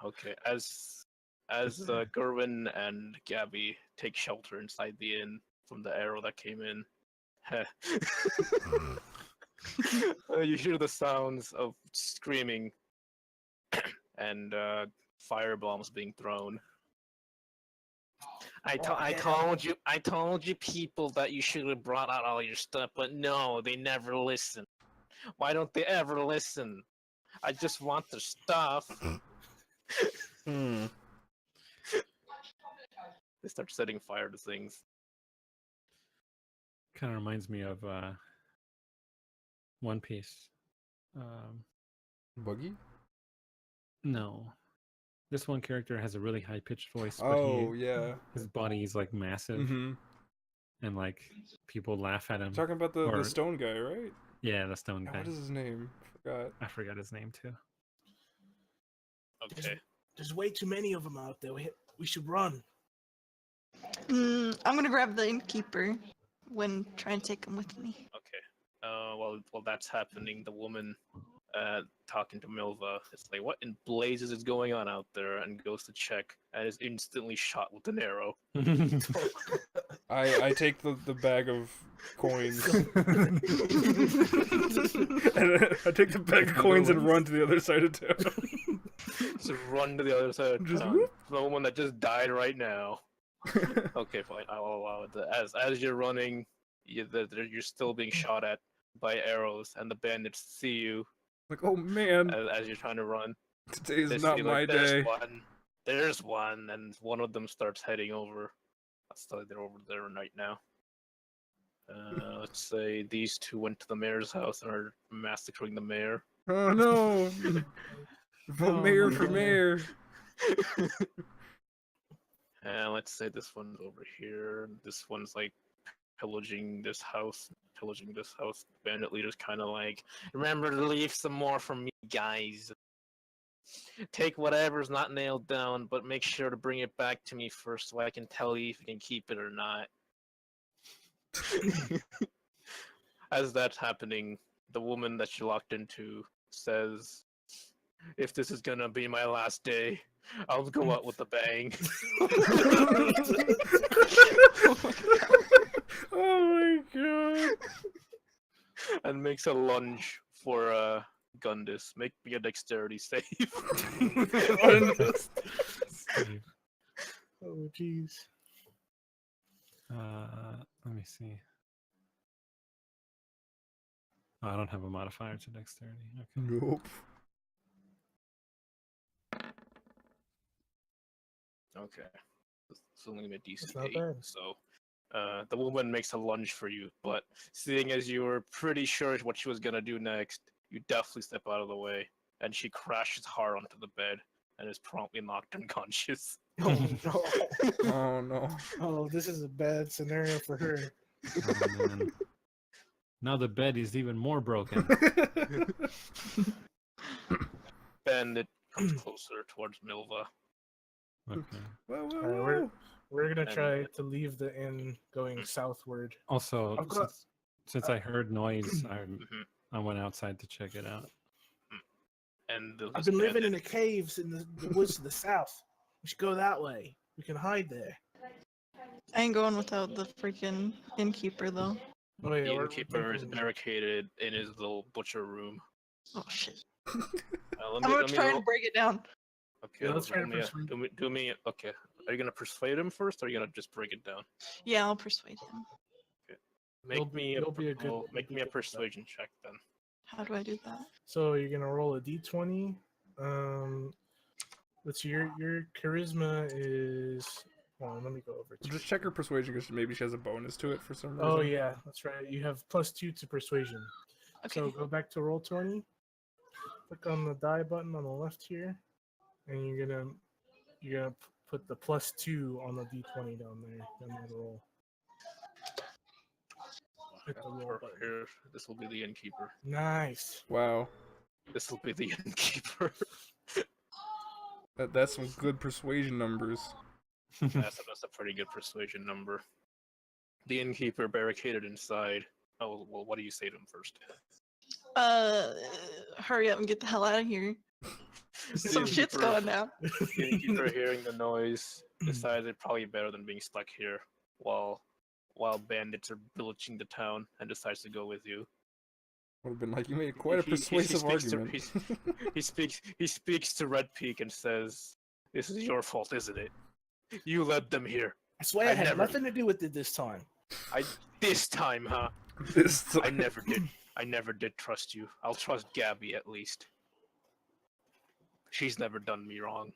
Okay. As Gerwin and Gabby take shelter inside the inn from the arrow that came in, you hear the sounds of screaming and fire bombs being thrown. I told you people that you should have brought out all your stuff, but no, they never listen. Why don't they ever listen? I just want their stuff. Hmm. They start setting fire to things. Kind of reminds me of One Piece. Buggy? No, this one character has a really high pitched voice, but Oh yeah. his body is like massive, Mm-hmm. and like people laugh at him. Talking about the Or- stone guy, right? Yeah, the stone Yeah, guy. what is his name? Forgot. I forgot his name too. Okay. There's way too many of them out there. We should run. I'm gonna grab the innkeeper when trying to take him with me. Okay. While that's happening, the woman talking to Milva is like, "What in blazes is going on out there?" and goes to check and is instantly shot with an arrow. I take the bag of coins. And I take the bag of coins and run to the other side of town. Just run to the other side of Just town. whoop. The woman that just died right now. Okay, fine. I'll allow it. As you're running, you're still being shot at by arrows, and the bandits see you Like, oh man, as you're trying to run. today is They not see, my like, day. There's one, and one of them starts heading over. Let's say they're over there right now. Let's say these two went to the mayor's house and are massacring the mayor. Oh no! Vote mayor for no. mayor. And let's say this one's over here. This one's like pillaging this house. Bandit leader's kind of like, remember to leave some more for me, guys. Take whatever's not nailed down, but make sure to bring it back to me first so I can tell you if you can keep it or not. As that's happening, the woman that she locked into says, if this is gonna be my last day, I'll go out with a bang. Oh my god! And makes a lunge for Gundis. Make me a dexterity save. Oh jeez. Let me see. Oh, I don't have a modifier to dexterity. Okay. Nope. Okay. It's only a DC That's not 8. bad. So the woman makes a lunge for you, but seeing as you were pretty sure what she was gonna do next, you definitely step out of the way, and she crashes hard onto the bed and is promptly knocked unconscious. Oh no. Oh no. Oh, this is a bad scenario for her. Oh, man. Now the bed is even more broken. Bandit comes closer towards Milva. Okay. Whoa, whoa, Alright, whoa. We're gonna And- try to leave the inn going southward. Also, I've got- since I heard noise, Mhm. I went outside to check it out. And the, I've this been living in bandit- the caves in the woods to the south. We should go that way. We can hide there. I ain't going without the freaking innkeeper though. Oh yeah, The we're innkeeper is thinking- barricaded in his little butcher room. Oh shit. Let I'm me, gonna let me try roll. and break it down. Okay, Yeah, let's try roll to me a- persuade- do me. Okay, are you gonna persuade him first, or are you gonna just break it down? Yeah, I'll persuade him. Make You'll- me a you'll be a good- well, make you'll be me a good with that. persuasion check then. How do I do that? So you're gonna roll a d20. Let's see, your charisma is. Hold on, let me go over to. Just check her persuasion because maybe she has a bonus to it for some reason. Oh yeah, that's right. You have +2 to persuasion. Okay. So go back to roll 20. Click on the die button on the left here, and you're gonna put the +2 on the d20 down there. Down that roll. Hit the roll button. Here, this will be the innkeeper. Nice. Wow. This will be the innkeeper. That's some good persuasion numbers. That's a pretty good persuasion number. The innkeeper barricaded inside. Oh well, what do you say to him first? Hurry up and get the hell out of here. Some shit's going down. The innkeeper, hearing the noise, decides it's probably better than being stuck here while bandits are pillaging the town, and decides to go with you. Would have been like, you made quite a He persuasive speaks to- argument. He speaks to Red Peak and says, "This is your fault, isn't it? You led them here. I swear I I had never- nothing to do with it this time. This time, huh? This I never did. I never did trust you. I'll trust Gabby at least. She's never done me wrong."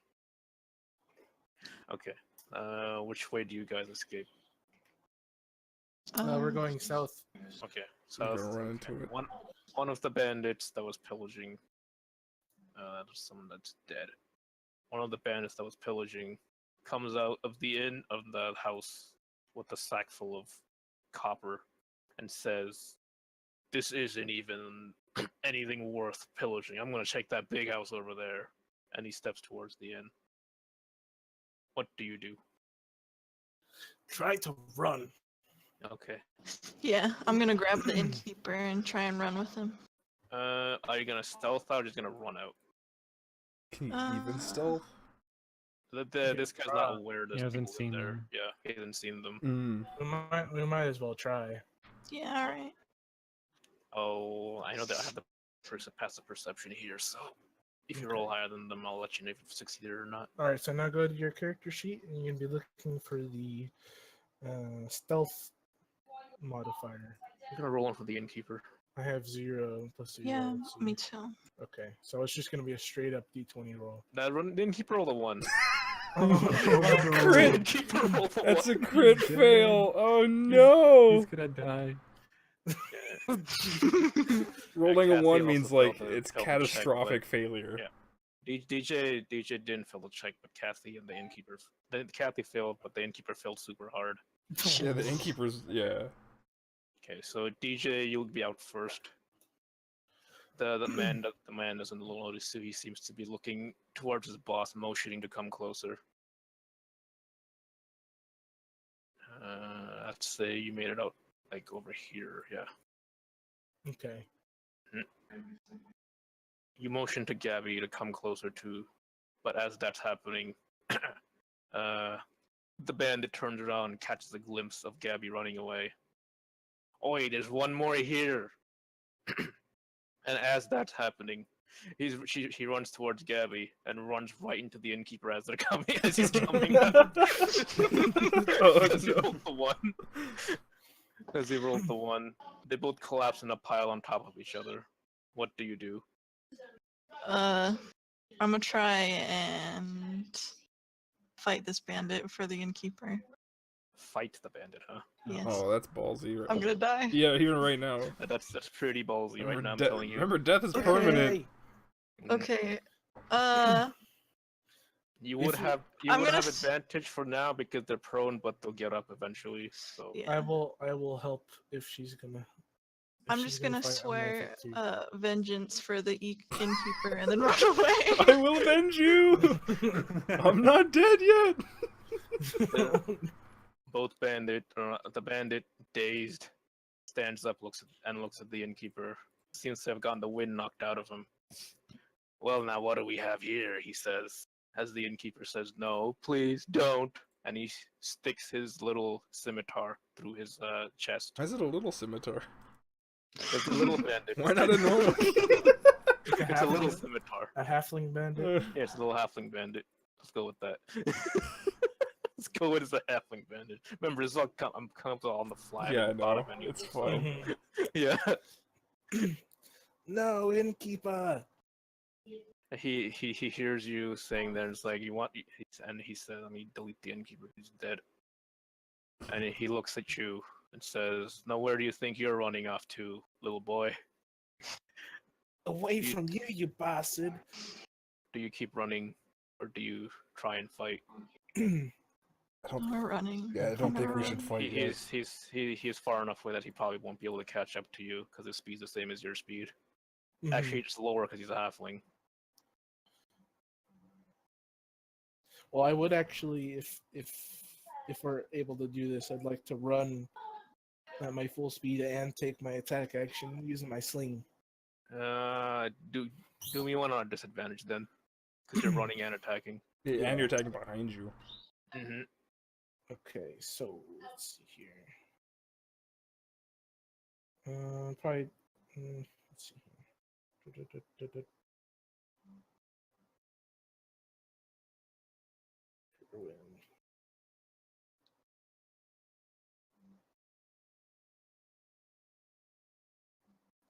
Okay. Which way do you guys escape? We're going south. Okay. I'm So gonna run into it. one of the bandits that was pillaging. There's someone that's dead. One of the bandits that was pillaging comes out of the house with a sack full of copper and says, "This isn't even anything worth pillaging. I'm gonna check that big house over there." And he steps towards the inn. What do you do? Try to run. Okay. Yeah, I'm gonna grab the innkeeper and try and run with him. Are you gonna stealth out or just gonna run out? Can you even stealth? This guy's not aware there's He hasn't people seen in there. them. Yeah, he hasn't seen them. Mm. We might as well try. Yeah, alright. Oh, I know that I have the passive perception here, so if you roll higher than them, I'll let you know if you've succeeded or not. All right, so now go to your character sheet, and you're gonna be looking for the stealth modifier. I'm gonna roll in for the innkeeper. I have 0 plus 0. Yeah, let's see. me too. Okay, so it's just gonna be a straight up d20 roll. The innkeeper rolled a 1. Crit! The innkeeper rolled a That's a 1. crit Damn. fail. Oh no! He's gonna die. Rolling a Kathy 1 also means failed like the- it's failed the check, catastrophic failure. Yeah. DJ didn't fail the check, but Kathy and the innkeeper. Kathy failed, but the innkeeper failed super hard. Yeah, the innkeeper's yeah. Okay, so DJ, you'll be out first. The man doesn't notice, so he seems to be looking towards his boss, motioning to come closer. I'd say you made it out like over here, yeah. Okay. You motion to Gabby to come closer too, but as that's happening, the bandit turns around and catches a glimpse of Gabby running away. Oi, there's one more here! And as that's happening, he runs towards Gabby and runs right into the innkeeper as he's coming out. Oh, As he no. rolled the 1. As he rolled the 1, they both collapse in a pile on top of each other. What do you do? I'm gonna try and fight this bandit for the innkeeper. Fight the bandit, huh? Yes. Oh, that's ballsy. I'm gonna die. Yeah, even right now. That's pretty ballsy right now. I'm de- telling you. remember, death is Okay. permanent. Okay. You would If you- have I'm gonna have s- advantage for now because they're prone, but they'll get up eventually. So Yeah. I will help if she's gonna. if I'm she's just gonna fight, I'm swear fight too. vengeance for the innkeeper and then run away. I will avenge you. I'm not dead yet. both the bandit dazed, stands up, looks at the innkeeper. Seems to have gotten the wind knocked out of him. Well, now what do we have here? He says, as the innkeeper says, no, please don't. And he sticks his little scimitar through his chest. Why is it a little scimitar? It's a little bandit. Why not a normal? It's a little scimitar. A halfling bandit. Yeah, it's a little halfling bandit. Let's go with that. Let's go with a halfling bandit. Remember, this is all I'm coming up on the fly. Yeah, I no, thought of any of it's this. fine. Yeah. No, innkeeper. He hears you saying that. It's like, you want, and he says, "Let me delete the innkeeper. He's dead." And he looks at you and says, "Now, where do you think you're running off to, little boy? Away from you, you bastard. Do you keep running, or do you try and fight?" We're running. Yeah, I don't think we Run. should fight He yet. is far enough away that he probably won't be able to catch up to you because his speed's the same as your speed. Mhm. Actually, just lower because he's a halfling. Well, I would actually, if we're able to do this, I'd like to run at my full speed and take my attack action using my sling. Do me one on a disadvantage then, because you're running and attacking. Yeah, and you're attacking behind you. Mm-hmm. Okay, so let's see here. Probably. Let's see here.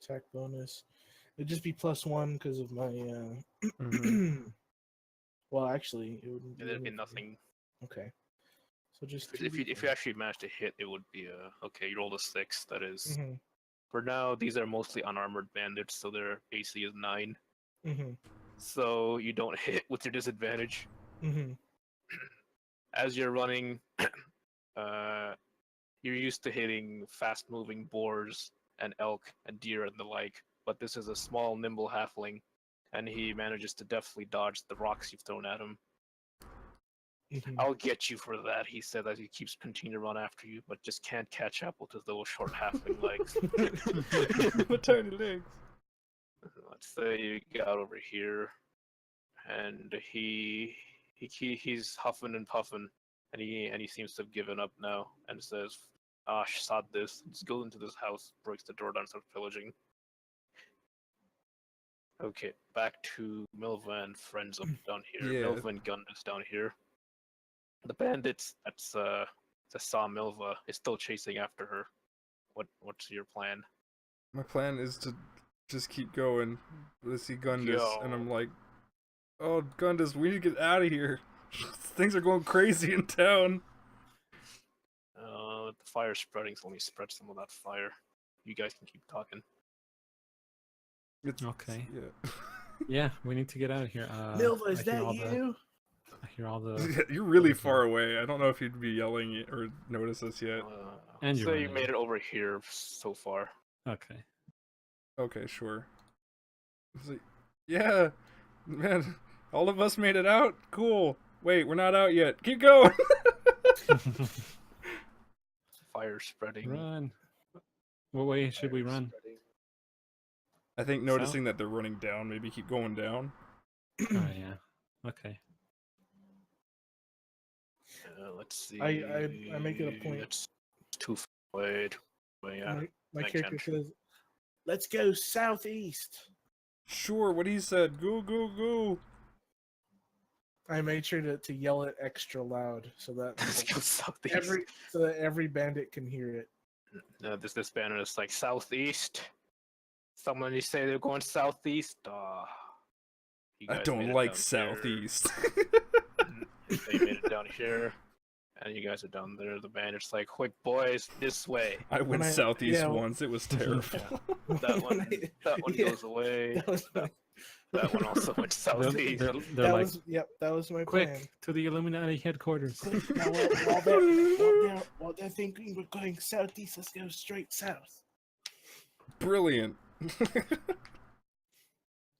Attack bonus. It'd just be +1 because of my. Mhm. Well, actually, it wouldn't. There'd be nothing. Okay. So just If you actually managed to hit, it would be okay. You rolled a 6. That is. hmm For now, these are mostly unarmored bandits, so their AC is 9. hmm So you don't hit with your disadvantage. hmm As you're running, you're used to hitting fast-moving boars and elk and deer and the like, but this is a small, nimble halfling, and he manages to deftly dodge the rocks you've thrown at him. hmm I'll get you for that, he said as he keeps continuing to run after you, but just can't catch up with his little short halfling legs. What tiny legs? Let's say you got over here, and he's huffing and puffing, and he seems to have given up now, and says, "Ah, sod this." Just goes into this house, breaks the door down, and starts pillaging. Okay, back to Milva and friends up down here. Yeah. Milva and Gundus down here. The bandits that saw Milva is still chasing after her. What's your plan? My plan is to just keep going. I see Gundus, and I'm like, "Oh, Gundus, we need to get out of here. Things are going crazy in town." The fire's spreading, so let me spread some of that fire. You guys can keep talking. It's, Okay. Yeah. Yeah, we need to get out of here. Milva, is I hear that all you? I hear all the. You're really far away. I don't know if you'd be yelling it or notice us yet. And So you're you running. made it over here so far. Okay. Okay, sure. It's like, yeah, man, all of us made it out. Cool. Wait, we're not out yet. Keep going. Fire spreading. Run. What way should we run? I think noticing that they're running down, maybe keep going down. Oh yeah. Okay. Let's see. I make it a point. It's too far away. Yeah. My makes character sense. says, "Let's go southeast." Sure, what he said. Go, go, go. I made sure to yell it extra loud so that Let's go southeast. every bandit can hear it. This banner is like southeast. Someone you say they're going southeast. You I guys don't made it like down here. southeast. They made it down here, and you guys are down there. The bandit's like, "Quick, boys, this way." I went When I- southeast yeah. once. It was terrible. That one, I- that one yeah, goes away. That was my, That one also went southeast. They're that like, was that was my quick plan. to the Illuminati headquarters. Now, while they're thinking we're going southeast, let's go straight south. Brilliant.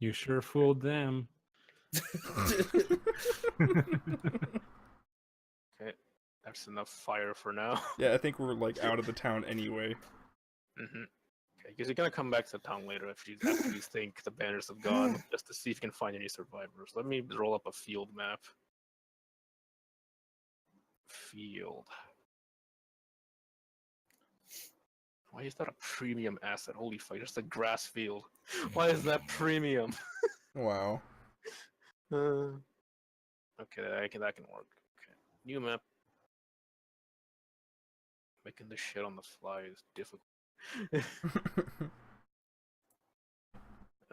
You sure fooled them. Okay, that's enough fire for now. Yeah, I think we're like out of the town anyway. Okay, Because you're gonna come back to town later after you think the banners have gone, just to see if you can find any survivors. Let me roll up a field map. Field. Why is that a premium asset? Holy fuck, just a grass field. Why is that premium? Wow. Okay, that can work. Okay. New map. Making this shit on the fly is difficult.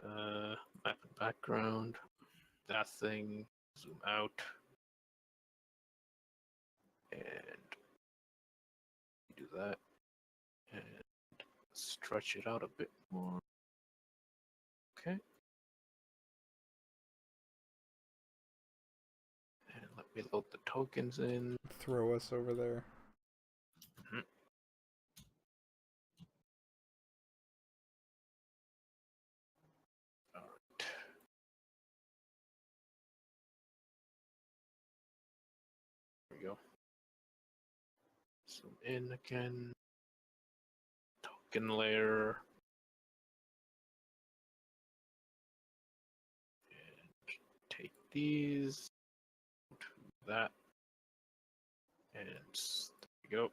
Map and background. That thing. Zoom out. And do that. And stretch it out a bit more. Okay. And let me load the tokens in. Throw us over there. Mhm. Alright. There we go. Zoom in again. Token layer. And take these. To that. And there we go.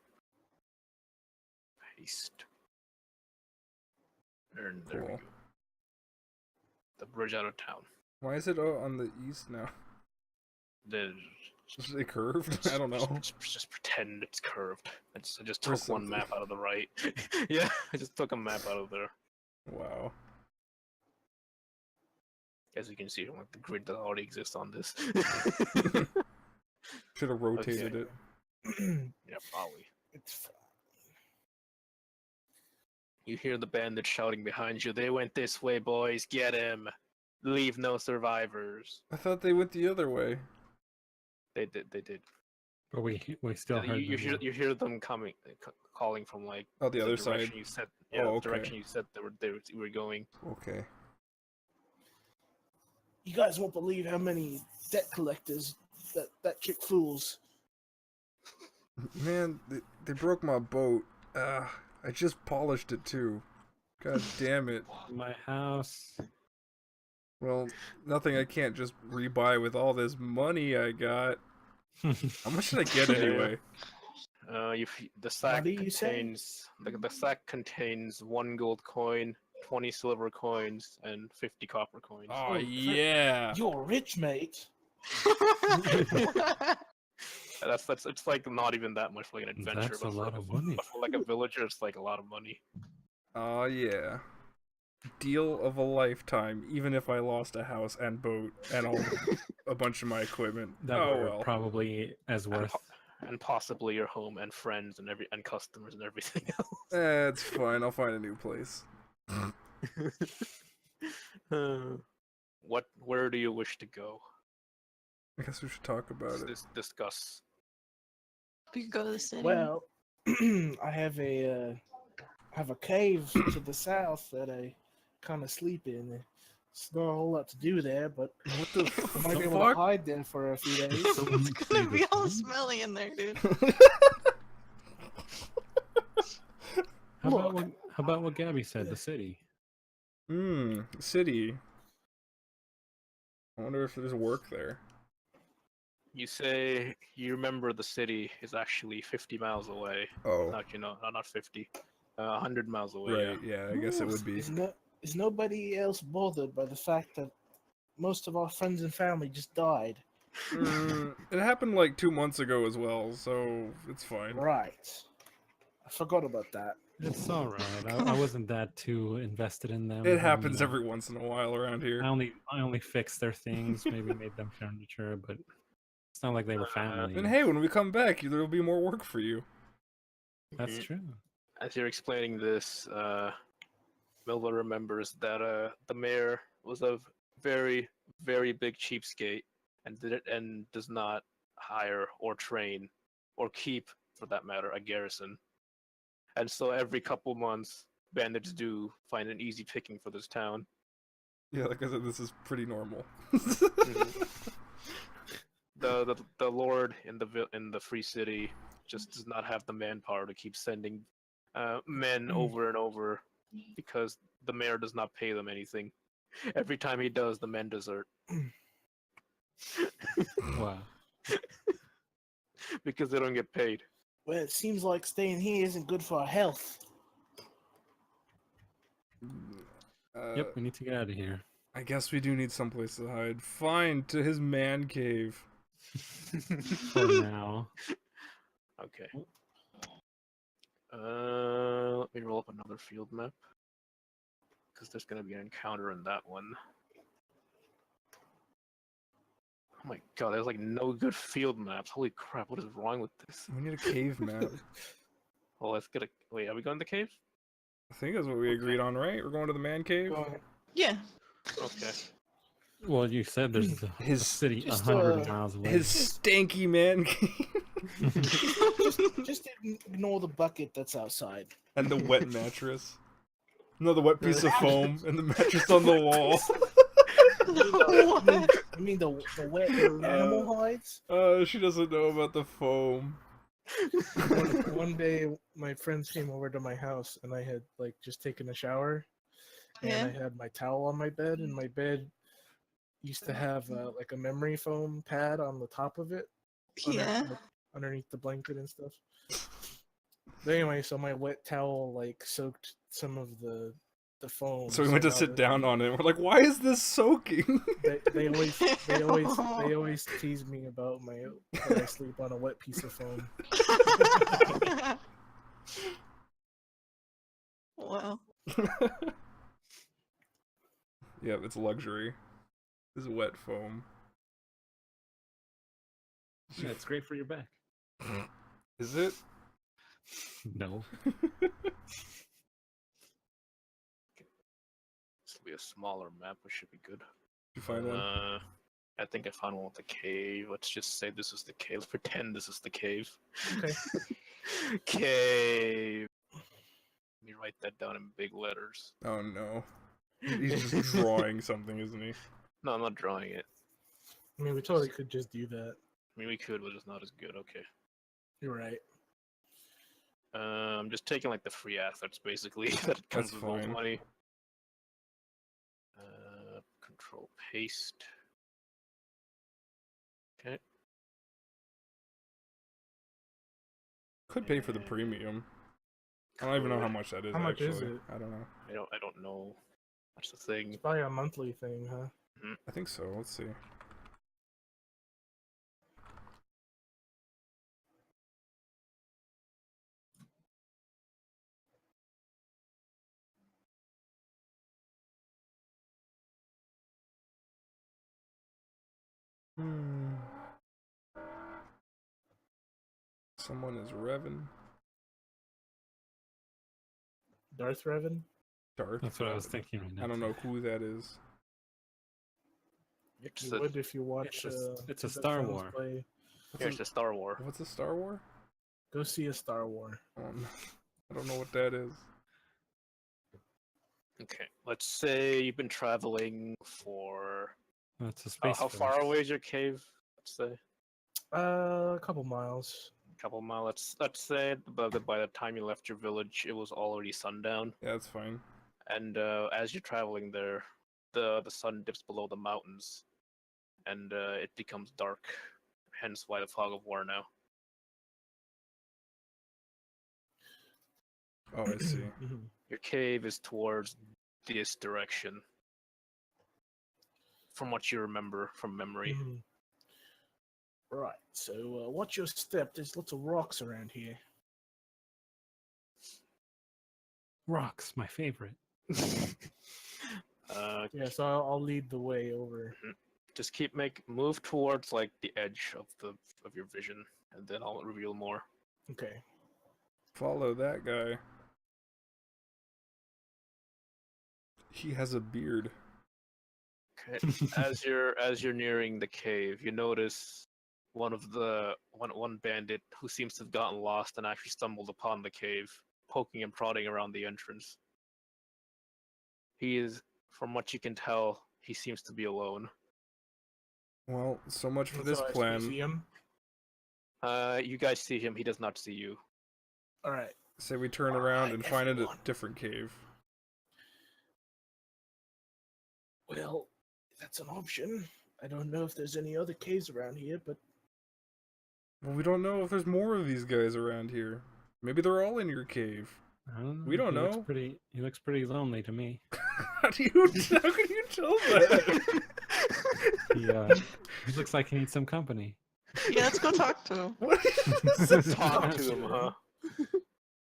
Paste. And there we Cool. go. The bridge out of town. Why is it on the east now? Then Is it curved? I don't know. Just pretend it's curved. I just Or took one something. map out of the right. Yeah, I just took a map out of there. Wow. As you can see, like the grid that already exists on this. Should have rotated it. Yeah, probably. It's fine. You hear the bandit shouting behind you. They went this way, boys. Get him. Leave no survivors. I thought they went the other way. They did. They did. But we still heard them. You hear them coming, calling from like Oh, the other direction side. you said. Yeah, Oh, the okay. direction you said they were going. Okay. You guys won't believe how many debt collectors that chick fools. Man, they broke my boat. I just polished it too. God damn it. My house. Well, nothing I can't just rebuy with all this money I got. How much should I get anyway? The sack do you say? contains the sack contains 1 gold coin, 20 silver coins, and 50 copper coins. Oh yeah. You're rich, mate. It's like not even that much for like an adventure. That's but a for lot like of money. But for like a villager, it's like a lot of money. Oh yeah. Deal of a lifetime, even if I lost a house and boat and a bunch of my equipment. That Oh were well. probably as worth. And possibly your home and friends and customers and everything else. It's fine, I'll find a new place. Where do you wish to go? I guess we should talk about it. Discuss. We could go to the city. Well, I have a cave to the south that I kind of sleep in. There's not a whole lot to do there, but What the I might be able to fuck? hide there for a few days. It's gonna be all smelly in there, dude. How about what Gabby said? The city. City. I wonder if there's work there. You say you remember the city is actually 50 miles away. Oh. Not 50. 100 miles away. Right, yeah, I guess it would be. Is nobody else bothered by the fact that most of our friends and family just died? It happened like 2 months ago as well, so it's fine. Right. I forgot about that. It's all right. I wasn't that too invested in them. It happens every once in a while around here. I only fixed their things, maybe made them furniture, but it's not like they were family. And hey, when we come back, there'll be more work for you. That's true. As you're explaining this, Milva remembers that the mayor was a very, very big cheapskate and does not hire or train or keep, for that matter, a garrison. And so every couple months, bandits do find an easy picking for this town. Yeah, like I said, this is pretty normal. The lord in the free city just does not have the manpower to keep sending men over and over because the mayor does not pay them anything. Every time he does, the men desert Wow. because they don't get paid. Well, it seems like staying here isn't good for our health. Yep, we need to get out of here. I guess we do need someplace to hide. Fine, to his man cave. For now. Okay. Let me roll up another field map because there's gonna be an encounter in that one. Oh my god, there's like no good field maps. Holy crap, what is wrong with this? We need a cave map. Well, let's get a. Wait, are we going to the cave? I think that's what we agreed on, right? We're going to the man cave? Go ahead. Yeah. Okay. Well, you said there's a His- city just, 100 miles away. His stanky man cave. Just ignore the bucket that's outside. And the wet mattress. Another wet piece of foam and the mattress on the wall. No, what? I mean the wet animal hides. She doesn't know about the foam. One day, my friends came over to my house, and I had like just taken a shower, and Yeah. I had my towel on my bed, and my bed used to have like a memory foam pad on the top of it, Yeah. underneath the blanket and stuff. But anyway, so my wet towel like soaked some of the foam. So we went to now sit that- down on it. We're like, why is this soaking? They always tease me about that I sleep on a wet piece of foam. Wow. Yeah, it's luxury. This is wet foam. Yeah, it's great for your back. Is it? No. This will be a smaller map, which should be good. Did you find one? I think I found one with the cave. Let's just say this is the cave. Let's pretend this is the cave. Okay. Cave. Let me write that down in big letters. Oh no. He's just drawing something, isn't he? No, I'm not drawing it. I mean, we totally could just do that. I mean, we could, but it's not as good. Okay. You're right. I'm just taking like the free assets basically that comes That's with gold fine. money. Control paste. Okay. Could pay for the premium. I don't even know how much that is. How much actually. is it? I don't know. I don't know. That's the thing. It's probably a monthly thing, huh? I think so. Let's see. Hmm. Someone is revving. Darth Revan? Darth. That's what I was Revan. thinking right now. I don't know who that is. It's You a, would if you watch. it's a the Star films War. play. here's the Star Wars. What's a Star War? Go see a Star War. I don't know what that is. Okay, let's say you've been traveling for That's a space. how far village. away is your cave? Let's say A couple miles. a couple miles. Let's say by the time you left your village, it was already sundown, Yeah, that's fine. and as you're traveling there, the sun dips below the mountains, and it becomes dark. Hence why the fog of war now. Oh, I see. Mhm. Your cave is towards this direction. From what you remember from memory. Mhm. Right. So watch your step. There's lots of rocks around here. Rocks, my favorite. Yeah. So I'll lead the way over. Just move towards like the edge of your vision, and then I'll reveal more. Okay. Follow that guy. He has a beard. Okay. as you're nearing the cave, you notice one bandit who seems to have gotten lost and actually stumbled upon the cave, poking and prodding around the entrance. He is, from what you can tell, he seems to be alone. Well, so much for And this so I plan. see him. You guys see him. He does not see you. All right. Say we turn around Alright, and find a everyone. different cave. Well, that's an option. I don't know if there's any other caves around here, but Well, we don't know if there's more of these guys around here. Maybe they're all in your cave. I don't know. We don't he know. He looks pretty lonely to me. How can you tell that? He looks like he needs some company. Yeah, let's go talk to him. What? Talk to him, huh?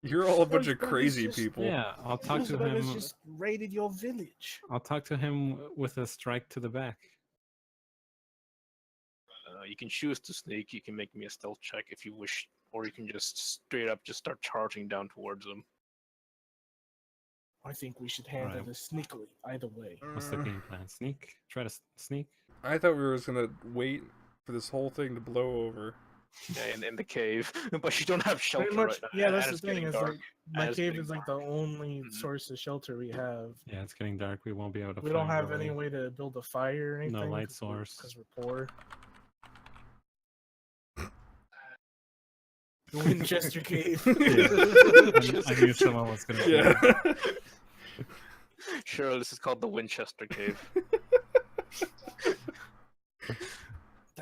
You're all a bunch of SpongeBob is crazy just- people. Yeah, I'll talk to SpongeBob has him. just raided your village. I'll talk to him with a strike to the back. You can choose to sneak. You can make me a stealth check if you wish, or you can just straight up just start charging down towards him. I think we should handle Alright. this sneakily. Either way. What's the game plan? Sneak? Try to sneak? I thought we were just gonna wait for this whole thing to blow over. Yeah, in the cave, but you don't have shelter Pretty much. right now. Yeah, and that's the it's thing. getting Is dark. like my and it's cave getting is like dark. the only Mhm. source of shelter we have. Yeah, it's getting dark. We won't be able to We don't find have really- any way to build a fire or anything. light source. because we're poor. The Winchester Cave. I knew someone was gonna. say that. Yeah. Sure, this is called the Winchester Cave.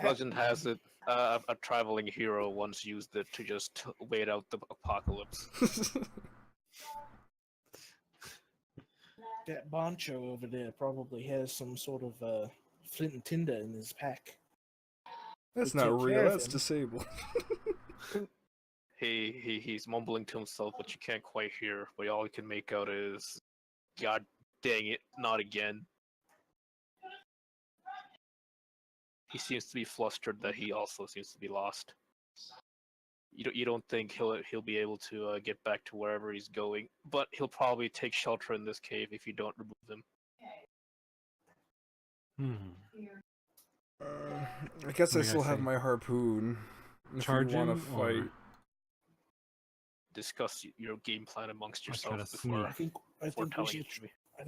Legend has it, a traveling hero once used it to just wait out the apocalypse. That Boncho over there probably has some sort of flint and tinder in his pack. That's We not took care real. of That's him. disabled. He's mumbling to himself, but you can't quite hear. But all you can make out is, "God dang it, not again." He seems to be flustered that he also seems to be lost. You don't think he'll be able to get back to wherever he's going, but he'll probably take shelter in this cave if you don't remove him. I guess What I do you still guys have say? my harpoon. If Charge you want him, to or- fight. Discuss your game plan amongst Or try yourselves to before, sneak. I before think we telling should. it to me. I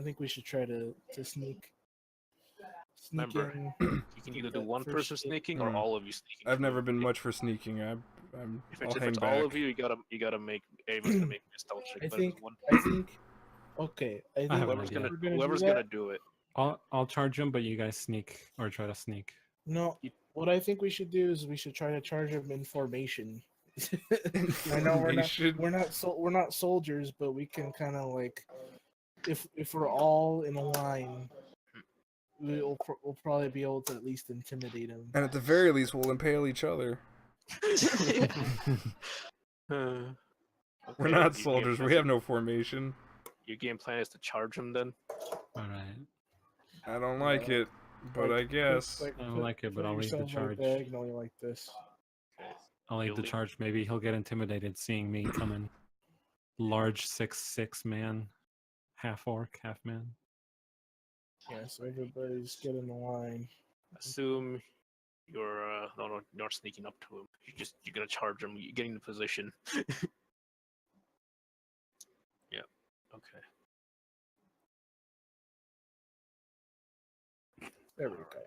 think we should try to sneak. Sneak Remember, in. You can either do that one first person hit. sneaking or Hmm. all of you sneaking. I've never together. been much for sneaking. I'll If it's hang back. all of you, you gotta make Ava's gonna make me a stealth check. I but if it's think. one, I think. Okay. I think have an whoever's idea. gonna we're gonna whoever's do gonna that. do it. I'll charge him, but you guys sneak or try to sneak. No. What I think we should do is we should try to charge him in formation. I know Formation? we're not soldiers, but we can kind of like if we're all in a line, we'll probably be able to at least intimidate him. And at the very least, we'll impale each other. We're Okay, not soldiers. We have no formation. Your game plan is to charge him then. All right. I don't like it, but I guess. I don't like it, but I'll leave the charge. Diagonally like this. I'll leave the You'll- charge. Maybe he'll get intimidated seeing me coming. Large 6'6" man, half orc, half man. Yeah, so everybody's get in the line. Assume you're not sneaking up to him. You're gonna charge him. You're getting the position. Yeah. Okay. There we go.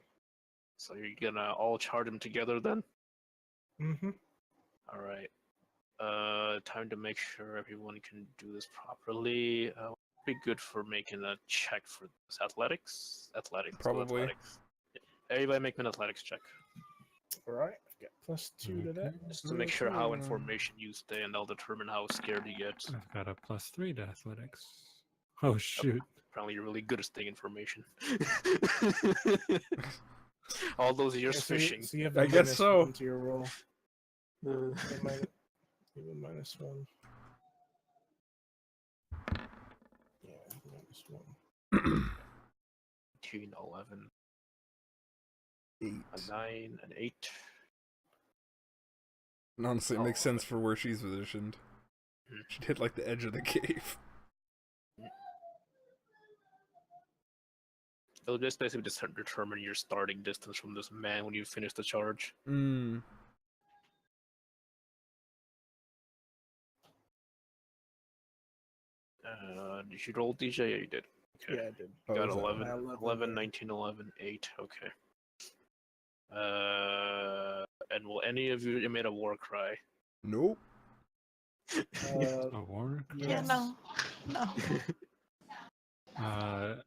So you're gonna all charge him together then. Mm-hmm. All right. Time to make sure everyone can do this properly. Be good for making a check for this. Athletics. Let's go Probably. athletics. Yeah. Everybody make me an athletics check. All right. Got +2 to that. Just to make sure how in Okay. formation you stay, and they'll determine how scared you get. I've got a +3 to athletics. Oh shoot! Apparently, you're really good at staying in formation. All those years Yeah, so you- fishing. so you have I a guess minus so. 1 to your roll. You have -1. Yeah, -1. 18, 11, 8. a 9, an 8. And honestly, it makes Oh. sense for where she's positioned. Hmm. She'd hit like the edge of the cave. It'll just basically just determine your starting distance from this man when you finish the charge. Mm. Did you roll DJ? Yeah, you did. Okay. Yeah, I did. Oh, Got was that- 11, 11, 11, yeah. 19, 11, 8. Okay. And will any of you emit a war cry? Nope. Uh, A war? Yeah, yes. no. No.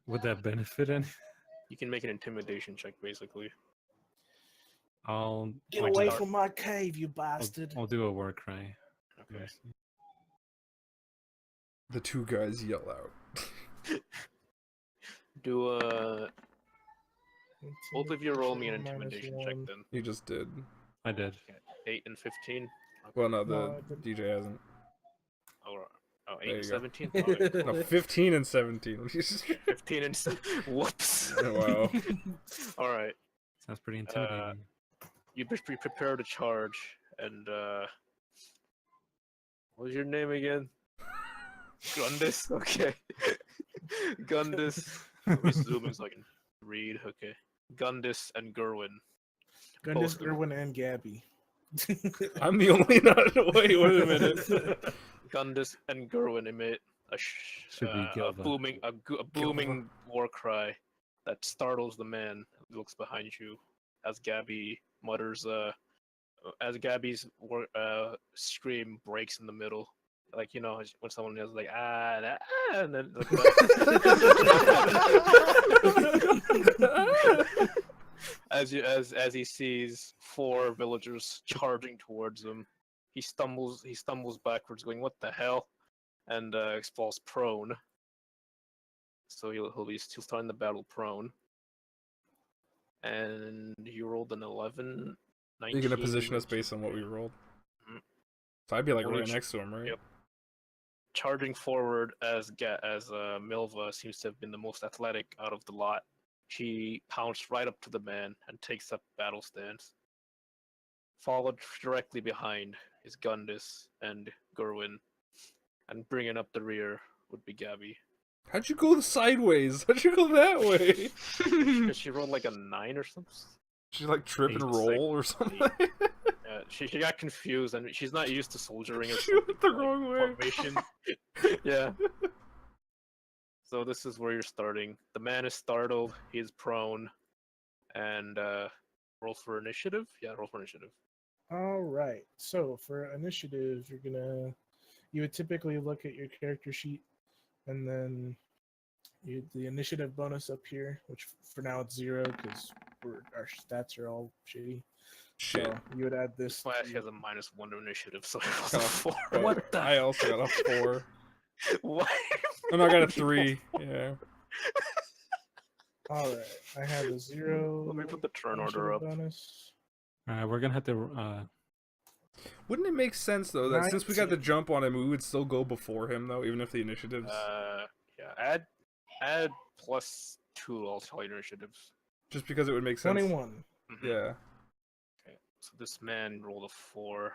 Would that benefit any? You can make an intimidation check, basically. I'll Get like, away start- from my cave, you I'll, bastard! I'll do a war cry. Okay. The two guys yell out. Do both of you roll me an Minus intimidation check one. then. You just did. I did. Okay. 8 and 15. Well, no, No, I the didn't. DJ hasn't. Oh, There 8 and you go. 17. Alright, cool. No, 15 and 17. 15 and whoops. Wow. All right. Sounds pretty intimidating. You best be prepared to charge. And what was your name again? Gundus. Okay. Gundus. Let me zoom in so I can read. Okay. Gundus and Gerwin. Gundus, Both of them. Irwin, and Gabby. I'm the only not. Wait a minute. Gundus and Gerwin emit Should we a give booming war cry that startles the man who looks behind you as Gabby mutters as Gabby's scream breaks in the middle, like when someone is like and then like that. as he sees 4 villagers charging towards him, he stumbles backwards, going, "What the hell?" and falls prone. So he'll start in the battle prone. And you rolled an 11. 19, You're gonna position us based on what we rolled. Mhm. So I'd be like Only right next to him, right? Yep. Charging forward as Milva seems to have been the most athletic out of the lot. She pounced right up to the man and takes up battle stance. Followed directly behind is Gundus and Gerwin, and bringing up the rear would be Gabby. How'd you go sideways? How'd you go that way? Because she rolled like a 9 or something. She like trip and 8, roll or something. She got confused, and she's not used to soldiering or She something. went the like wrong way. formation. Yeah. So this is where you're starting. The man is startled. He is prone, and roll for initiative. Yeah, roll for initiative. All right. So for initiative, you would typically look at your character sheet, and then the initiative bonus up here, which for now it's 0 because our stats are all shitty. Shit. So you would add this. Flash to- has a -1 to initiative, so it was Oh, a 4. but What the I also got a 4. What? Oh no, I got a 3. Yeah. All right. I have a 0. Let me put the turn order up. Bonus. We're gonna have to. Wouldn't it make sense though that since we got the 19. jump on him, we would still go before him though, even if the initiatives? Yeah. Add +2 all to all your initiatives. Just because it would make sense. 21. Mhm. Yeah. Okay. So this man rolled a 4.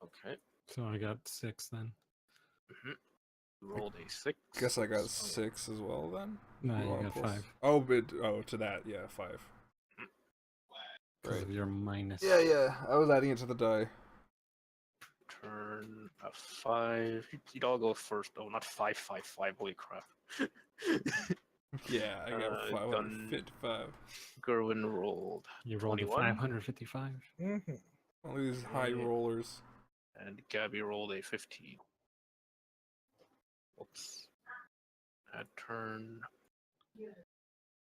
Okay. So I got 6 then. Rolled a 6. Guess I got 6 as well then. No, you Well, got plus- 5 Oh, but to that, yeah, 5. because Right. of your minus. Yeah. I was adding it to the die. Turn a 5. You'd all go first. Oh, not 5, 5, 5. Holy crap. Yeah, I got Gun- 555. Gerwin rolled You rolled a 21. 555. Mm-hmm. All these high Yeah. rollers. and Gabby rolled a 15. Oops. Add turn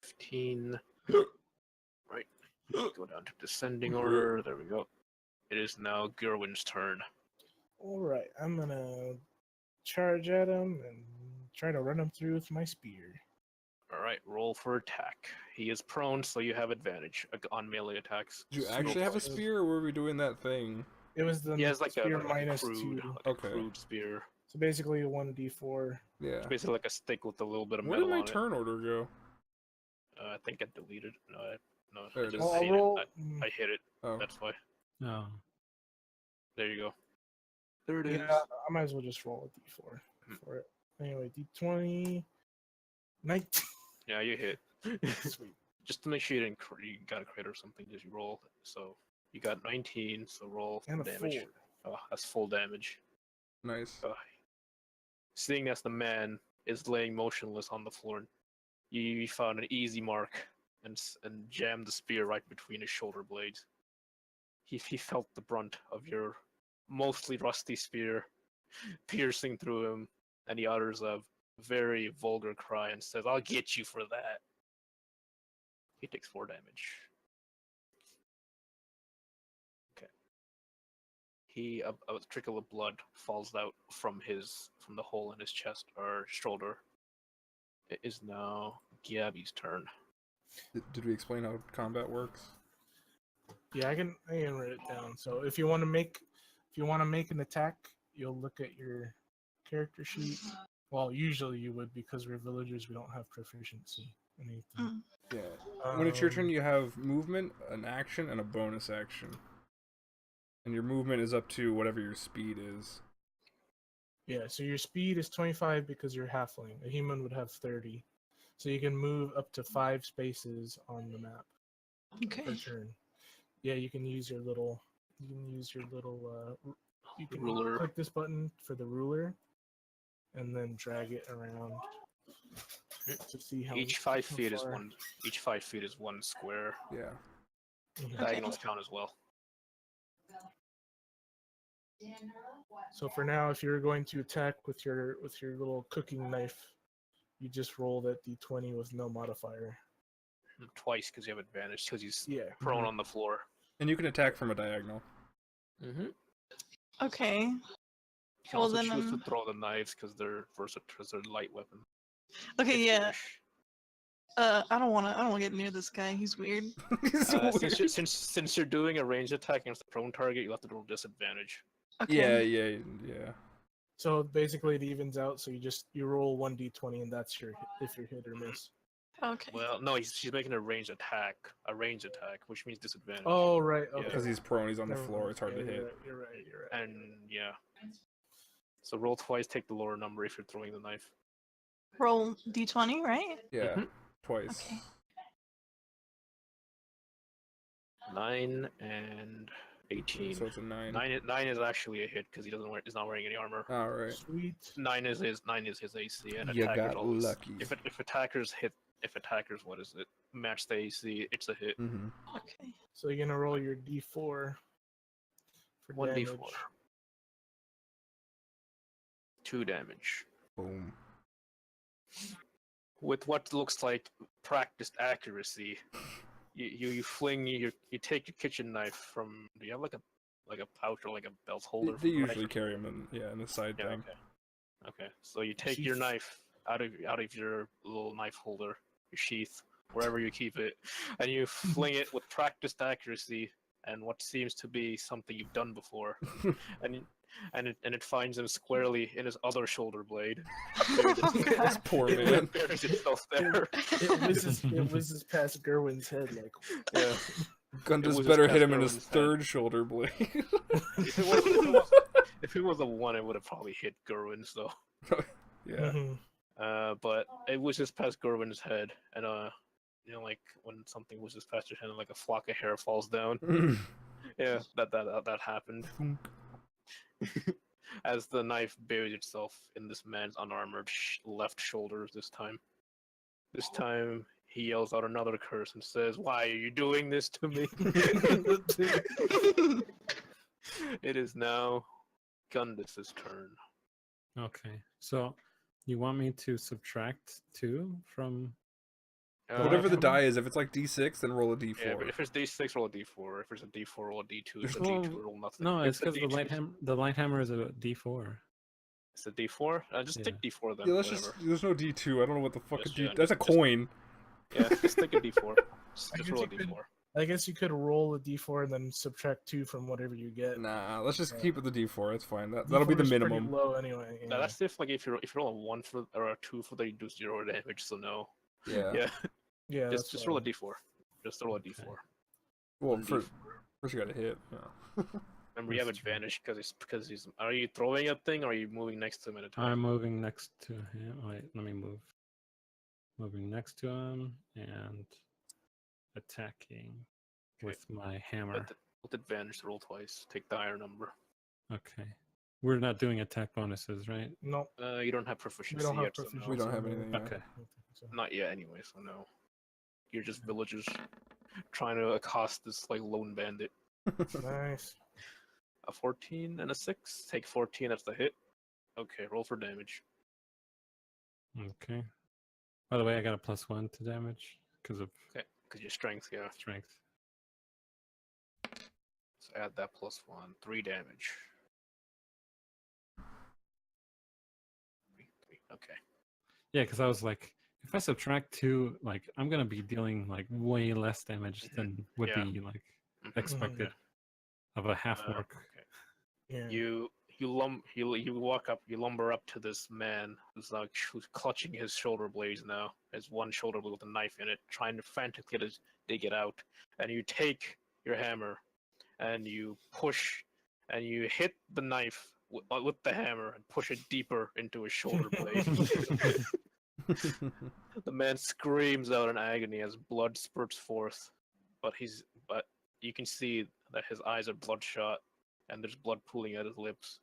15. Right. Go down to descending order. There we go. It is now Gerwin's turn. All right. I'm gonna charge at him and try to run him through with my spear. Alright, roll for attack. He is prone, so you have advantage on melee attacks. Did you So actually roll have a for- spear, or were we doing that thing? It was the He has like spear a minus crude, 2. like a Okay. crude spear. So basically a 1d4. Yeah. Basically like a stick with a little bit of Where did metal my on turn order go? it. I think I deleted. No, There I it just is. I'll hit roll. it. I hit it. Oh. That's why. Oh, There you go. There it is. Yeah, I might as well just roll a d4 Mhm. for it. Anyway, d20. 19. Yeah, you hit. Sweet. Just to make sure you got a crit or something, just you roll. So you got 19, so roll And a damage. 4. Oh, that's full damage. Nice. Seeing as the man is laying motionless on the floor, you found an easy mark and jammed the spear right between his shoulder blades. He felt the brunt of your mostly rusty spear piercing through him, and he utters a very vulgar cry and says, "I'll get you for that." He takes 4 damage. Okay. A trickle of blood falls out from the hole in his chest or shoulder. It is now Gabby's turn. Did we explain how combat works? Yeah, I can write it down. So if you want to make an attack, you'll look at your character sheet. Well, usually you would, because we're villagers. We don't have proficiency in anything. Yeah. When it's your turn, you have movement, an action, and a bonus action. And your movement is up to whatever your speed is. Yeah, so your speed is 25 because you're halfling. A human would have 30. So you can move up to 5 spaces on the map per Okay. turn. Yeah, you can use your little. You can Ruler. click this button for the ruler, and then drag it around to see how. Each 5 how feet is far- one. Each 5 feet is 1 square. Yeah. Mhm. Diagonals count as well. So for now, if you're going to attack with your little cooking knife, you just roll that d20 with no modifier. Twice because you have advantage because he's Yeah. prone on the floor. And you can attack from a diagonal. Mm-hmm. Okay. You can Well, also then, choose to throw the knives because they're light weapon. Okay, yeah. 50-ish. I don't wanna get near this guy. He's weird. It's weird. Since you're doing a ranged attack against a prone target, you have to roll disadvantage. Okay. Yeah. So basically, it evens out. So you roll 1d20, and that's if you're hit or miss. Okay. Well, no, she's making a ranged attack, which means disadvantage. Oh right. Yeah. Okay. Because he's prone, he's on the Never floor, mind. it's hard Yeah, to hit. You're right. And yeah. So roll twice, take the lower number if you're throwing the knife. Roll d20, right? Yeah, Mhm. twice. Okay. 9 and 18. So it's a 9. 9 is actually a hit because he's not wearing any armor. Alright. Sweet. 9 is his AC, and You attackers got always, lucky. if attackers match the AC, it's a hit. Mm-hmm. Okay. So you're gonna roll your d4 for 1d4. damage. 2 damage. Boom. With what looks like practiced accuracy, you take your kitchen knife from. Do you have like a pouch or like a belt holder? They for the knife? usually carry them in the side Yeah, thing. okay. So you take your Sheath. knife out of your little knife holder, your sheath, wherever you keep it, and you fling it with practiced accuracy and what seems to be something you've done before, and it finds him squarely in his other shoulder blade. This poor It man. buries itself there. It whizzes past Gerwin's head like. Yeah. Gundus was better just hit him past in his Gerwin's head. third shoulder blade. If it was a 1, it would have probably hit Gerwin. So, Yeah. Mhm. but it was just past Gerwin's head, and like when something was just past your head, and like a flock of hair falls down. Yeah, that happened. As the knife buried itself in this man's unarmored left shoulder this time. This time, he yells out another curse and says, "Why are you doing this to me?" It is now Gundus's turn. Okay. So you want me to subtract 2 from Whatever the hammer? die is, if it's like D6, then roll a D4. Yeah, but if it's D6, roll a D4. If it's a D4, roll a D2. If it's a Well, D2, roll nothing. No, If it's because a the D2 light hammer is a D4. It's a D4? Just take D4 then. Yeah, let's whatever. there's no D2. I don't know what the fuck Just- a D. yeah, That's a just- coin. Yeah, just take a D4. Just guess roll a you could- D4. I guess you could roll a d4 and then subtract 2 from whatever you get. Nah, let's just Yeah. keep with the D4. That's fine. That'll be D4 the is pretty minimum. low anyway. Now yeah. that's if you roll a 1 or a 2 for that, you do 0 damage. So no. Yeah. Yeah. Yeah, Just that's roll a fine. D4. Just roll a Okay. D4. Well, One first D4. you gotta hit. Yeah. Remember, you have That's true. advantage because he's. Are you throwing a thing, or are you moving next to him at a time? I'm moving next to him. Wait, let me move. Moving next to him and attacking with my hammer. With advantage, roll twice. Take the higher number. Okay. We're not doing attack bonuses, right? No, You don't have proficiency we don't have yet, so no. proficiency. We don't have no. anything. Yeah. Okay. I don't think so. Not yet, anyway. So no. You're just villagers trying to accost this like lone bandit. Nice. A 14 and a 6. Take 14. That's the hit. Okay, roll for damage. Okay. By the way, I got a +1 to damage because of Okay, because your strength, yeah. strength. So add that +1, 3 damage. Three. Okay. Yeah, because I was like, if I subtract 2, like I'm gonna be dealing like way less damage than would Yeah. be like Mhm. expected of a half orc. Okay. Yeah. You walk up, you lumber up to this man who's clutching his shoulder blades now. His one shoulder blade with a knife in it, trying to frantically to dig it out. And you take your hammer, and you push, and you hit the knife with the hammer and push it deeper into his shoulder blade. The man screams out in agony as blood spurts forth, but you can see that his eyes are bloodshot and there's blood pooling out his lips,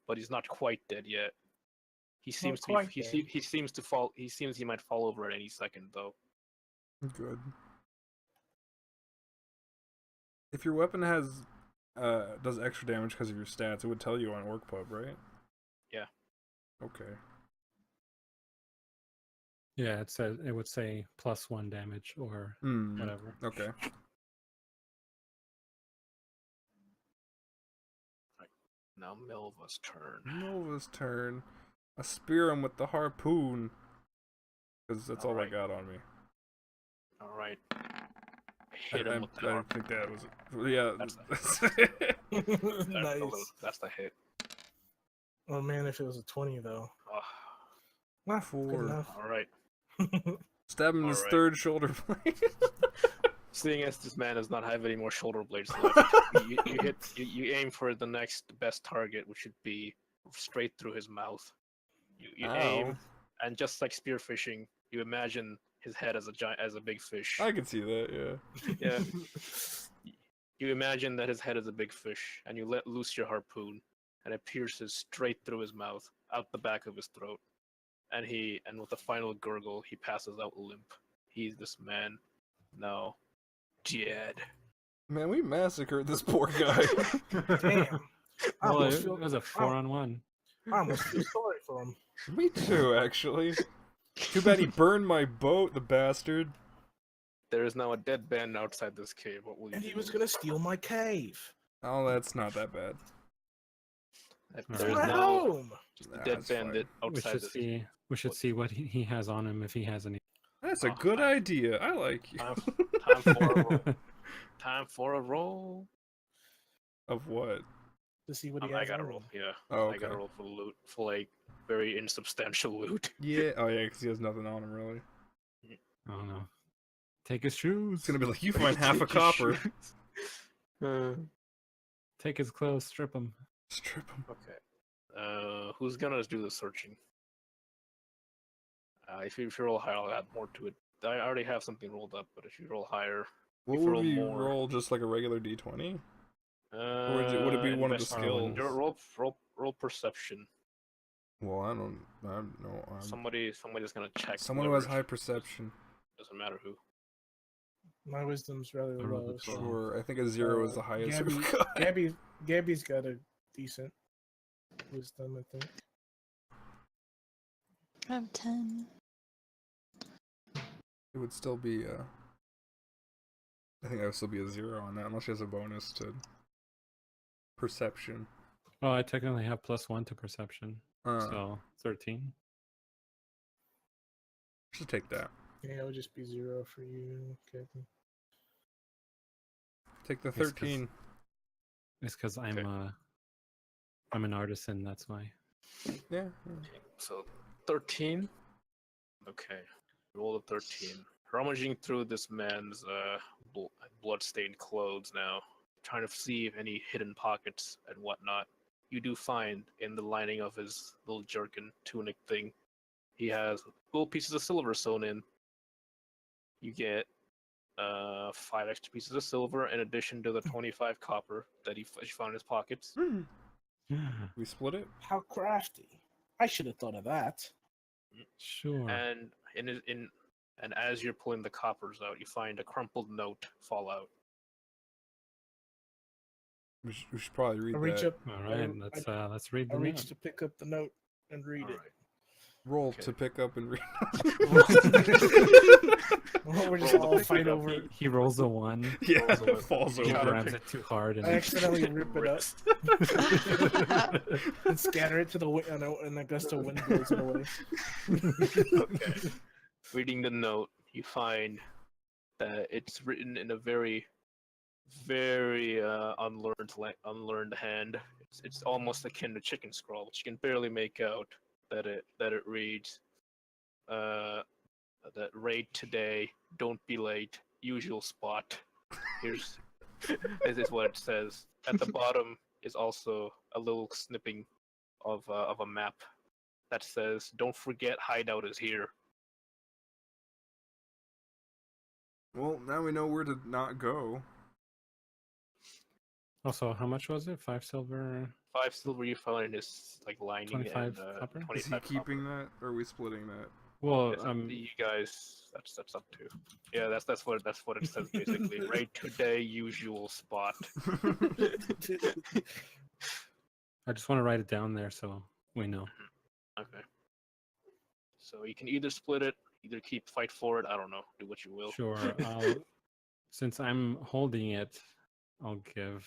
but he's not quite dead yet. He seems to quite be, dead. he seems to fall. He seems he might fall over at any second though. Good. If your weapon has does extra damage because of your stats, it would tell you on Orc Pub, right? Yeah. Okay. Yeah, it would say +1 damage or whatever. Okay. Now Milva's turn. Nova's turn. I spear him with the harpoon. Because that's all I got on me. All right. Hit him with the I harpoon. think that was... Yeah. Nice. That's the hit. Oh man, if it was a 20 though. Oh, Nah, 4. good enough. all right. Stab him in his Alright. third shoulder blade. Seeing as this man does not have any more shoulder blades left, you aim for the next best target, which should be straight through his mouth. You aim, and just like spearfishing, you imagine his head as a big fish. I can see that, yeah. Yeah. You imagine that his head is a big fish, and you let loose your harpoon, and it pierces straight through his mouth, out the back of his throat. And with a final gurgle, he passes out limp. This man now dead. Man, we massacred this poor guy. Damn. I Well, almost it feel, was a 4-on-1. I almost feel sorry for him. Me too, actually. Too bad he burned my boat, the bastard. There is now a dead man outside this cave. What will you And do? he was gonna steal my cave. Oh, that's not that bad. There is We're now home. just a Nah, dead that's bandit We outside should this. see. We should see what he has on him if he has any. That's a good idea. I like you. Time for a roll. Time for a roll. Of what? To see what he I has. gotta on roll. him. Yeah. Oh, I gotta okay. roll for loot, for like very insubstantial loot. Yeah. Oh, yeah, because he has nothing on him, really. I don't know. Take his shoes. It's gonna be like, you find half a copper. Take his clothes. Strip him. Strip him. Okay. Who's gonna do the searching? If you roll higher, I'll add more to it. I already have something rolled up, but if you roll higher, What if you would roll we more, roll? Just like a regular d20? would it be one of the investigation. skills? Roll perception. Well, I don't know. Somebody's gonna check. Someone who has whoever's- high perception. Doesn't matter who. My wisdom's rather I rolled a low. 12. So. Sure, I think a 0 is the highest. Gabby, we've got. Gabby's got a decent wisdom, I think. I have 10. It would still be I think that would still be a 0 on that, unless she has a bonus to perception. Oh, I technically have +1 to perception, so 13. Should take that. Yeah, it would just be 0 for you, Gabby. Take the Yes, 'cause- 13. It's because I'm Okay. I'm an artisan. That's why. Yeah. So 13. Okay. Roll a 13. Rummaging through this man's blood-stained clothes now, trying to see if any hidden pockets and whatnot. You do find in the lining of his little jerkin tunic thing, he has little pieces of silver sewn in. You get 5 extra pieces of silver in addition to the 25 copper that he found in his pockets. We split it? How crafty. I should have thought of that. Sure. And and as you're pulling the coppers out, you find a crumpled note fall out. We should probably read I reach that. up. All right. Let's read I the reach note. to pick up the note and read All it. right. Roll Okay. to pick up and read. We're just Roll all the fight pick up. over. He rolls a 1. Yeah, Falls over. falls He Try to over. grabs pick- it too hard and I accidentally rip it up Rips. and scatter it to the wind, and a gust of wind blows it away. Okay. Reading the note, you find that it's written in a very, very unlearned hand. It's almost akin to chicken scrawl, but you can barely make out that it reads, that raid today, don't be late, usual spot. Here's this is what it says. At the bottom is also a little snipping of a map that says, "Don't forget, hideout is here." Well, now we know where to not go. Also, how much was it? 5 silver. 5 silver you found in his like lining 25 and copper? Is he 25 keeping copper. that, or are we splitting that? Well, It's up to you guys. That's up to. Yeah, that's what it says basically. Raid today, usual spot. I just want to write it down there so we know. Okay. So you can either split it, either fight for it. I don't know. Do what you will. Sure. Since I'm holding it, I'll give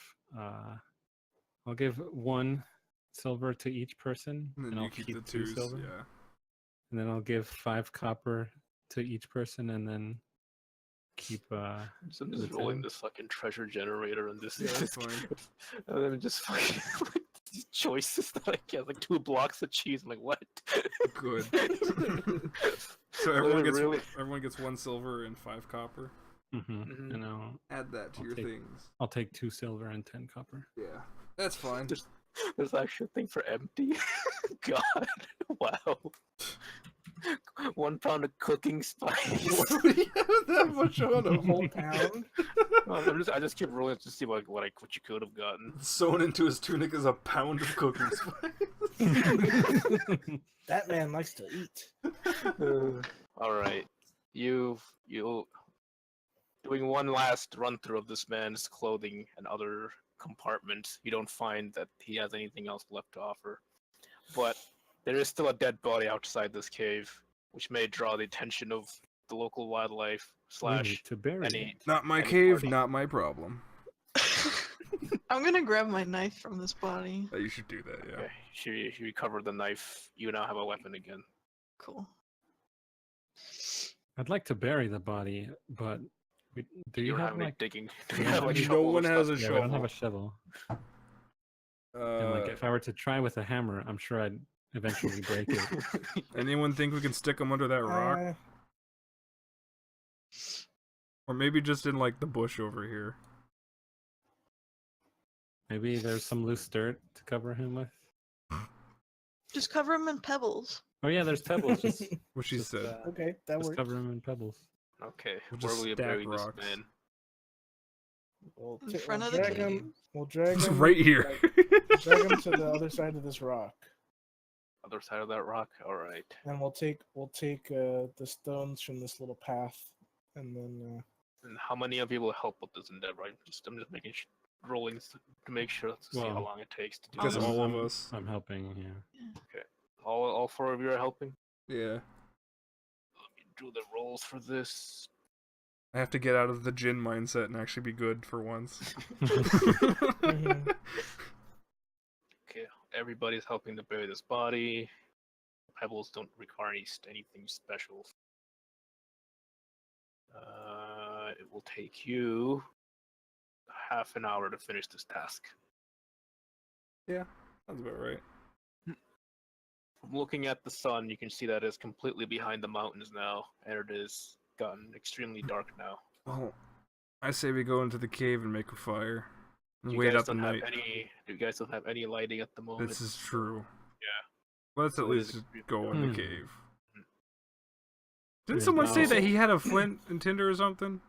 1 silver to each person, And then and you I'll keep keep the 2 twos. silver. Yeah. And then I'll give 5 copper to each person, and then keep. So I'm just the rolling 10. this fucking treasure generator and this. Yeah, that's fine. And then just fucking like, these choices that I get, like 2 blocks of cheese. I'm like, what? Good. So everyone gets Really? 1 silver and 5 copper. Mhm. And I'll Add that to I'll your take- things. I'll take 2 silver and 10 copper. Yeah, that's fine. There's actually a thing for empty. God, wow. 1 pound of cooking spice. What do you have that much on A him? whole pound. I just keep rolling to see what you could have gotten. Sewn into his tunic is a pound of cooking spice. That man likes to eat. All right, you doing one last run through of this man's clothing and other compartments. You don't find that he has anything else left to offer, but there is still a dead body outside this cave, which may draw the attention of the local wildlife We need slash to bury any. it. Not my Any cave, party. not my problem. I'm gonna grab my knife from this body. You should do that, yeah. Okay, she recovered the knife. You now have a weapon again. Cool. I'd like to bury the body, but do you don't have any like? digging? do Do you you have have like any- No shovels one and has stuff? a Yeah, we don't have a shovel. And like, if I were to try with a hammer, I'm sure I'd eventually break it. Anyone think we can stick him under that rock? Uh, Or maybe just in like the bush over here. Maybe there's some loose dirt to cover him with. Just cover him in pebbles. Oh yeah, there's pebbles. Just, What she just, said. okay, that just works. cover him in pebbles. Okay, We'll where just will you stack bury this rocks. man? We'll In ta- front we'll of the drag cave. him. We'll drag It's him right here. drag him to the other side of this rock, Other side of that rock. All right. and we'll take the stones from this little path, and then And how many of you will help with this endeavor? I'm just making rolling to make sure to see how Well, long it takes to do Because this. all of I'm- us. I'm helping. Yeah. All 4 of you are helping. Yeah. Let me do the rolls for this. I have to get out of the Jin mindset and actually be good for once. Mhm. Okay, everybody's helping to bury this body. Pebbles don't require anything special. It will take you half an hour to finish this task. Sounds about right. From looking at the sun, you can see that it's completely behind the mountains now, and it has gotten extremely dark now. Well, I say we go into the cave and make a fire. And You wait guys out the don't have night. you guys don't have any lighting at the moment. This is true. Yeah. Let's at So it is least extremely go in the dark. cave. Hmm. Didn't Yeah, someone say also- that he had a flint and tinder or something?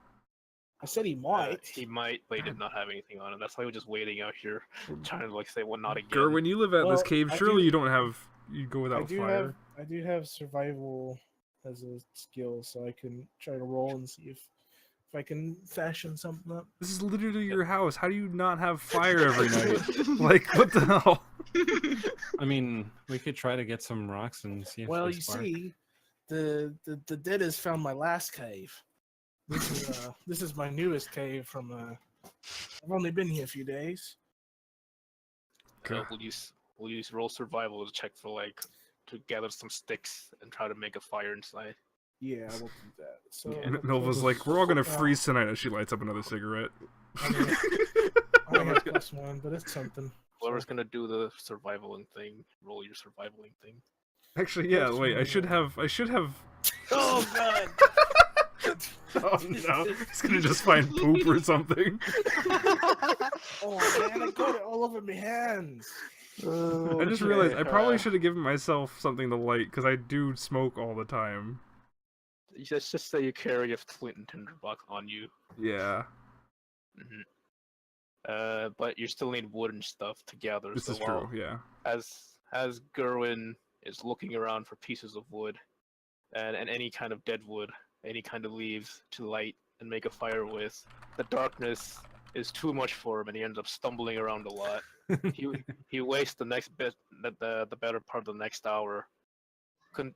I said he might. He might, but he did not have anything on him. That's why we're just waiting out here, trying to like say, "Well, not again." Gerwin, you live at this Well, cave. I Surely do- you don't have. You go I without do fire. have survival as a skill, so I can try to roll and see if if I can fashion something up. This is literally your house. How do you not have fire every night? Like, what the hell? I mean, we could try to get some rocks and see if Well, they you spark. see, the dead has found my last cave. This is my newest cave from. I've only been here a few days. We'll use roll survival to check for to gather some sticks and try to make a fire inside. Yeah, I will do that. So Yeah. Milva's like, we're all gonna freeze tonight as she lights up another cigarette. I mean, I have +1, but it's something. Whoever's gonna do the survivaling thing, roll your survivaling thing. Actually, yeah. Wait, I should have. Oh god. Oh no, he's gonna just find poop or something. Oh man, I got it all over my hands. I just realized I probably should have given myself something to light because I do smoke all the time. Just say you carry a flint and tinderbox on you. Yeah, But you still need wood and stuff to gather. this so is true. Yeah. As Gerwin is looking around for pieces of wood and any kind of dead wood, any kind of leaves to light and make a fire with, the darkness is too much for him and he ends up stumbling around a lot. He wastes the next bit, the better part of the next hour,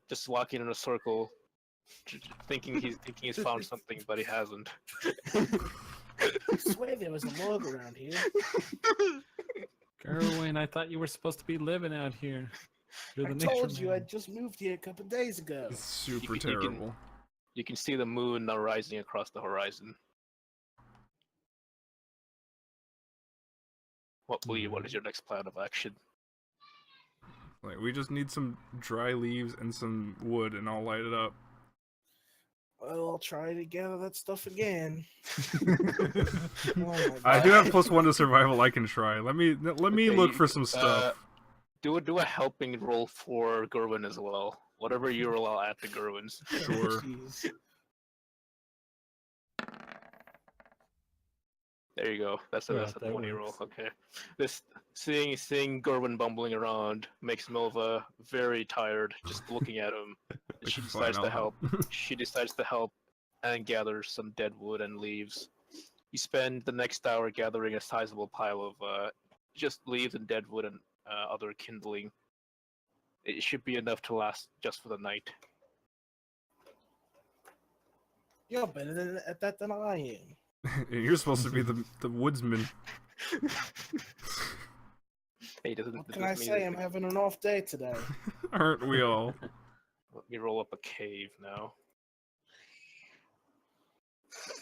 just walking in a circle, thinking he's found something, but he hasn't. I swear there was a log around here. Gerwin, I thought you were supposed to be living out here. You're I the told nature you I man. just moved here a couple days ago. It's super You can- terrible. You can see the moon now rising across the horizon. What is your next plan of action? Like, we just need some dry leaves and some wood, and I'll light it up. Well, I'll try to gather that stuff again. I do have +1 to survival. I can try. Let me Okay, look for some stuff. Do a helping roll for Gerwin as well. Whatever you roll, I'll add to Gerwin's. Sure. Jeez. There you go. That's a Yeah, that 20 roll. works. Okay. This seeing Gerwin bumbling around makes Milva very tired just looking at him. She Fine, decides I'll to help. She decides to help and gather some dead wood and leaves. You spend the next hour gathering a sizable pile of just leaves and dead wood and other kindling. It should be enough to last just for the night. You're better at that than I am. You're supposed to be the woodsman. Hey, doesn't What can I say? I'm having an off day today. Aren't we all? Let me roll up a cave now.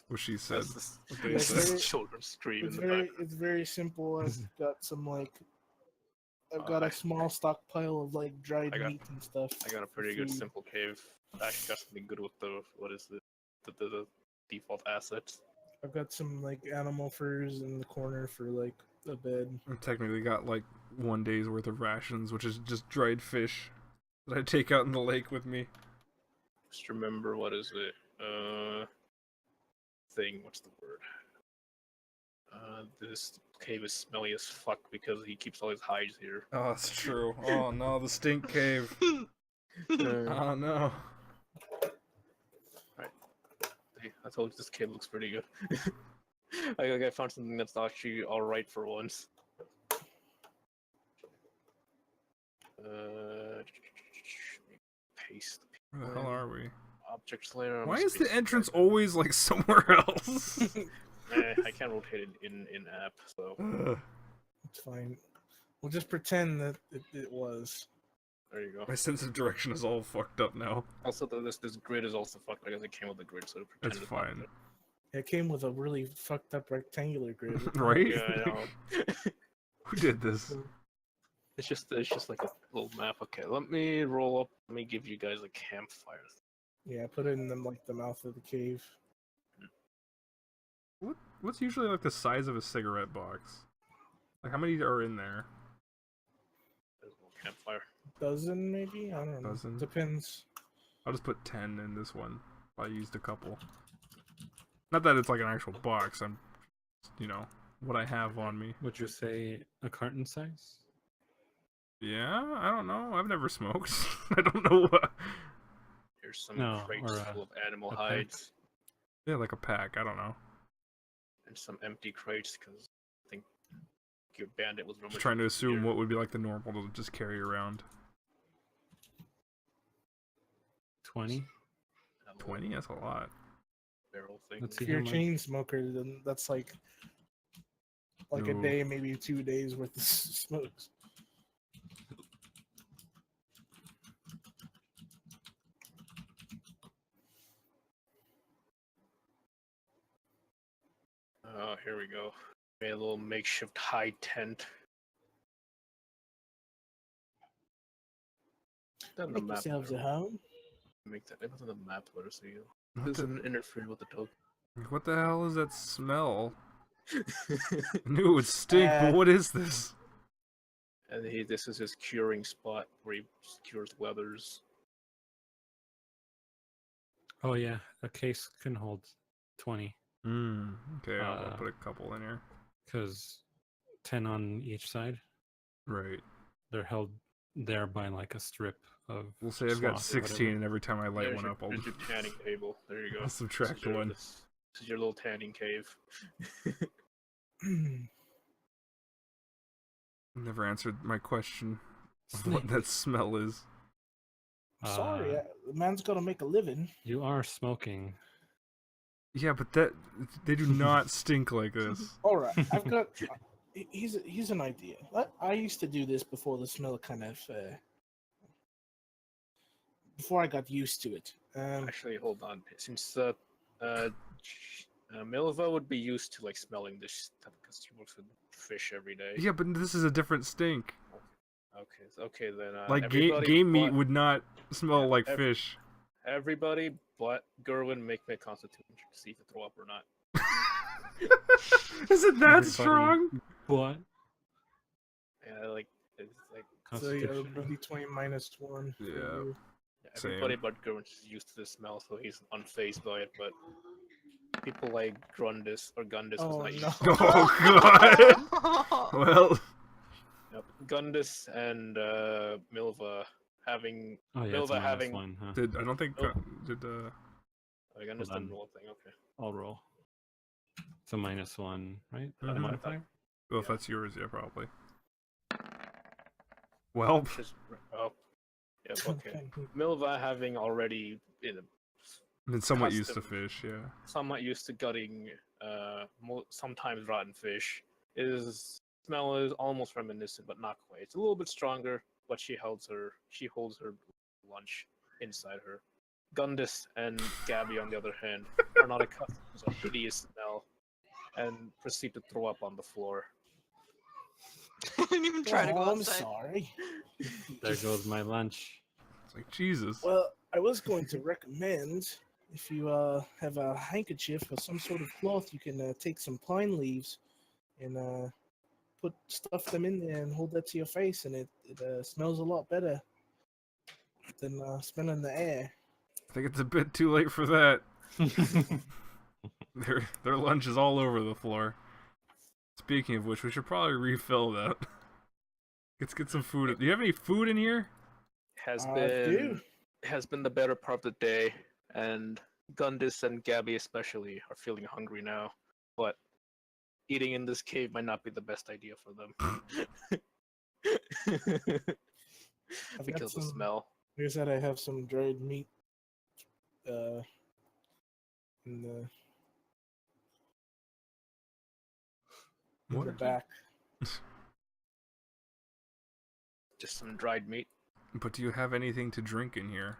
What she said. That's What they Yes, said. very- children scream It's in the very, back. it's very simple. I've got some I've got a small stockpile of dried I got- meat and stuff. I got a pretty good food. simple cave. Actually got something good with the the default assets. I've got some animal furs in the corner for a bed. I've technically got 1 day's worth of rations, which is just dried fish that I take out in the lake with me. Just remember, what is it? What's the word? This cave is smelly as fuck because he keeps all his hides here. Oh, that's true. Oh no, the stink cave. Oh no. Hey, I told you this cave looks pretty good. I found something that's actually alright for once. Paste. Where the hell are we? Objects layer. Why is the entrance always somewhere else? I can't rotate it in app, so Ugh. It's fine. We'll just pretend that it was. there you go. My sense of direction is all fucked up now. Also, this grid is also fucked because it came with the grid, so pretend That's it's not fine. It came with a really fucked up rectangular grid. Right? there. Yeah, I know. Who did this? It's just like a little map. Okay, let me roll up. Let me give you guys a campfire. Yeah, put it in the mouth of the cave. What's usually the size of a cigarette box? How many are in there? There's a little campfire. Dozen maybe? I don't know. Dozen? Depends. I'll just put 10 in this one. I used a couple. Not that it's an actual box. I'm, what I have on me. Would you say a carton size? Yeah, I don't know. I've never smoked. I don't know what. Here's some No, crates or full of animal a pack. hides. Yeah, like a pack. I don't know. And some empty crates because I think your bandit was Just trying to assume what would be like the normal to just carry around. 20. 20? That's a lot. Barrel thing. Let's see If you're how a much. chain smoker, then that's like a No. day, maybe 2 days worth of smokes. Oh, here we go. Made a little makeshift high tent. Then the Make map. yourselves at home. Make that. It wasn't the map letter, so you What doesn't interfere with the token. What the hell is that smell? I knew it would stink, but Uh, what is this? And this is his curing spot where he cures weathers. Oh yeah, a case can hold 20 Okay, I'll put a couple in here. because 10 on each side. Right. They're held there by like a strip of. We'll say I've got sloth or 16, whatever. and every time I light There's one your, up, I'll there's your tanning table. There you go. I'll subtract one. This is your little tanning cave. Never answered my question of what that smell is. Sorry, Uh, the man's got to make a living. You are smoking. Yeah, but they do not stink like this. All right, I've got. Here's an idea. I used to do this before the smell kind of. Before I got used to it. Actually, hold on. Since Milva would be used to like smelling this stuff because she works with fish every day. Yeah, but this is a different stink. Okay then. Like everybody game meat but- would not smell like every- fish. Everybody but Gerwin make me a constitution to see if you throw up or not. Is it that Everybody- strong? What? Yeah, like it's like So you Constitution. got D20 -1. for Yeah. you. everybody Same. but Gerwin's used to the smell, so he's unfazed by it. But people like Grundis or Gundis was Oh not used. no! Oh god. Well, Yep. Gundis and Milva having Oh yeah, it's Milva a having- -1, huh? I don't think Oh. did Gundis Hold on. didn't roll a thing. Okay. I'll roll. It's a -1, right? Mhm. A modifier? well if that's yours, yeah, probably. Well, Just, oh. Yep. Okay. Milva having already been somewhat used to Custom. fish, yeah. somewhat used to gutting sometimes rotten fish. His smell is almost reminiscent, but not quite. It's a little bit stronger, but she holds her lunch inside her. Gundis and Gabby, on the other hand, are not accustomed to a hideous smell and proceed to throw up on the floor. I didn't even try to go Oh, I'm outside. sorry. There goes my lunch. It's like Jesus. Well, I was going to recommend if you have a handkerchief or some sort of cloth, you can take some pine leaves and stuff them in there and hold that to your face, and it smells a lot better than smelling the air. I think it's a bit too late for that. Their lunch is all over the floor. Speaking of which, we should probably refill that. Let's get some food. Do you have any food in here? Has I been do. has been the better part of the day, and Gundis and Gabby especially are feeling hungry now. But eating in this cave might not be the best idea for them. I've got Because of the some- smell. Like I said, I have some dried meat in the What? back. Just some dried meat. But do you have anything to drink in here?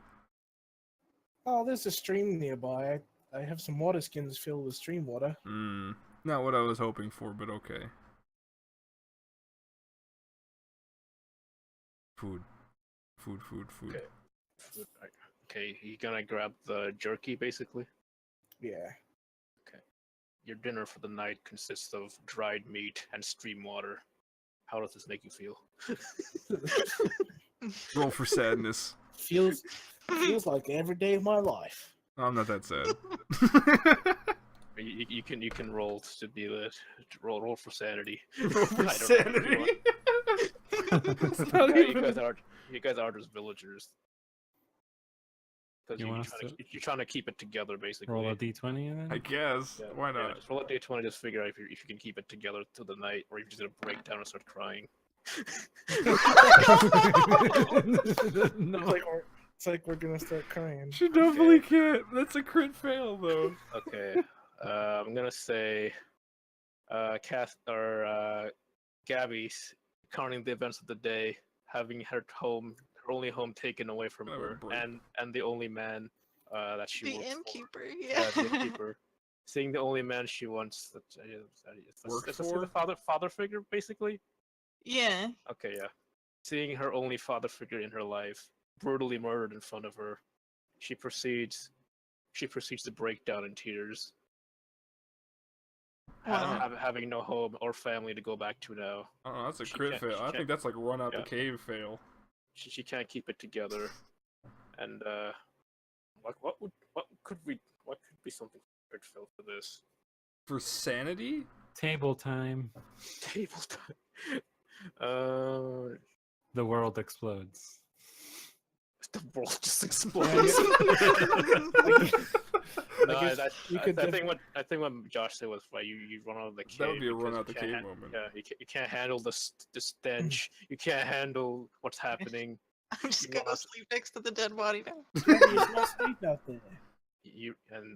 Oh, there's a stream nearby. I have some water skins filled with stream water. Not what I was hoping for, but okay. Food. Food. Okay. Okay, you gonna grab the jerky basically? Yeah. Your dinner for the night consists of dried meat and stream water. How does this make you feel? Roll for sadness. Feels like every day of my life. I'm not that sad. You can roll to be the roll for sanity. Roll for I don't know if you sanity. want- It's not Yeah, even- you guys are just villagers. because You you're want us trying to you're trying to keep it together basically. roll a d20 and I then? guess. Yeah, Why yeah, not? just roll a d20. Just figure out if you can keep it together through the night, or if you're just gonna break down and start crying. No. It's like we're gonna start crying. She definitely can't. That's a crit fail, though. Okay. I'm gonna say, Gabby's counting the events of the day, having her only home taken away from Have a her, break. and the only man that she The works innkeeper, for. yeah. The innkeeper. Seeing the only man she wants. Works It's for? the father figure, basically. Yeah. Okay, yeah. Seeing her only father figure in her life brutally murdered in front of her, she proceeds to break down in tears. Wow. Having no home or family to go back to now. Oh, that's a She crit can't- fail. she I think can't- that's like run out the yeah. cave fail. She can't keep it together. And what could be something crit fail for this? For sanity? Table time. Table time. The world explodes. The world just explodes. No, guess you could I think what Josh said was right. You run out of the cave. That would be a run because out the you can't cave moment. Yeah, you can't handle the stench. You can't handle what's happening. I'm just You gonna want- sleep next to the dead body now. It's not safe out there.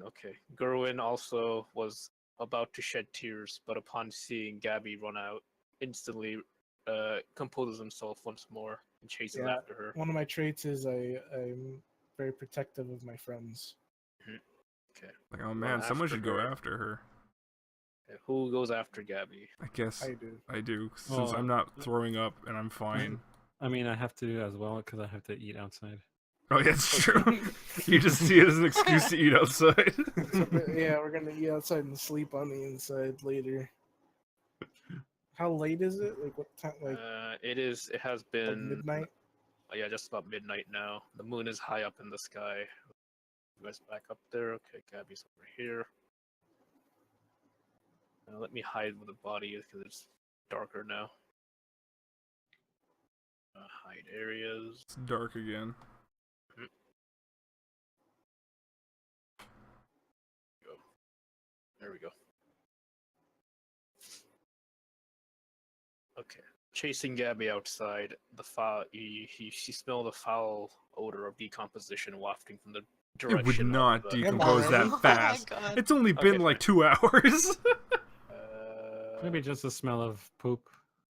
Okay. Gerwin also was about to shed tears, but upon seeing Gabby run out, instantly composes himself once more and chases Yeah. after her. One of my traits is I'm very protective of my friends. Okay. Like, oh man, someone after should go her. after her. Okay, who goes after Gabby? I guess I do. I do, since Oh, I'm not throwing up and I'm fine. I mean, I have to as well because I have to eat outside. Oh, yeah, it's true. You just see it as an excuse to eat outside. Yeah, we're gonna eat outside and sleep on the inside later. How late is it? Like what time? Like, It has like been midnight? Yeah, just about midnight now. The moon is high up in the sky. You guys back up there? Okay, Gabby's over here. Let me hide where the body is because it's darker now. Hide areas. It's dark again. There we go. Okay. Chasing Gabby outside, she smelled the foul odor of decomposition wafting from the direction. It would not of the, decompose already? that fast. Oh my god. It's only been Okay, like 2 hours. Maybe just the smell of poop.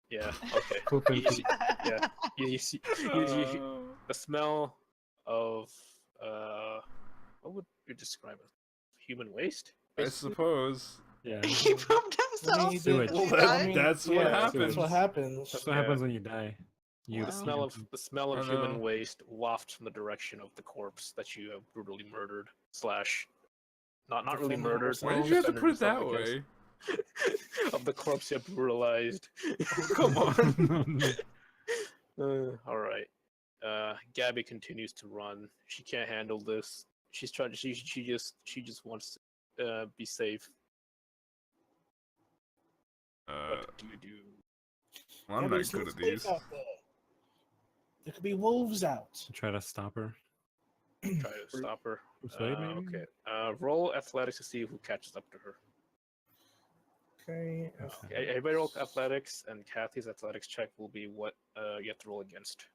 Yeah. Okay. Poop and You pee. see- yeah. You see the smell of what would you describe it? Human waste? I basically? suppose. Yeah. He pooped himself. he Sewage. did- Well, He died? that's what yeah, happens. That's what happens. That's what Yeah. happens when you die. You Wow. The smell of I human know. waste wafts from the direction of the corpse that you have brutally murdered. Slash, not really Defending murdered. Why did you have to defended put it that yourself way? against- of the corpse you have brutalized. Come on. All right. Gabby continues to run. She can't handle this. She's trying. She just wants to be safe. What do you do? Well, I'm Yeah, but not it's good not at safe these. out there. There could be wolves out. Try to stop her. Try to stop her. Persuade, maybe? Okay. Roll athletics to see who catches up to her. Okay. Okay, everybody roll athletics, and Kathy's athletics check will be what you have to roll against.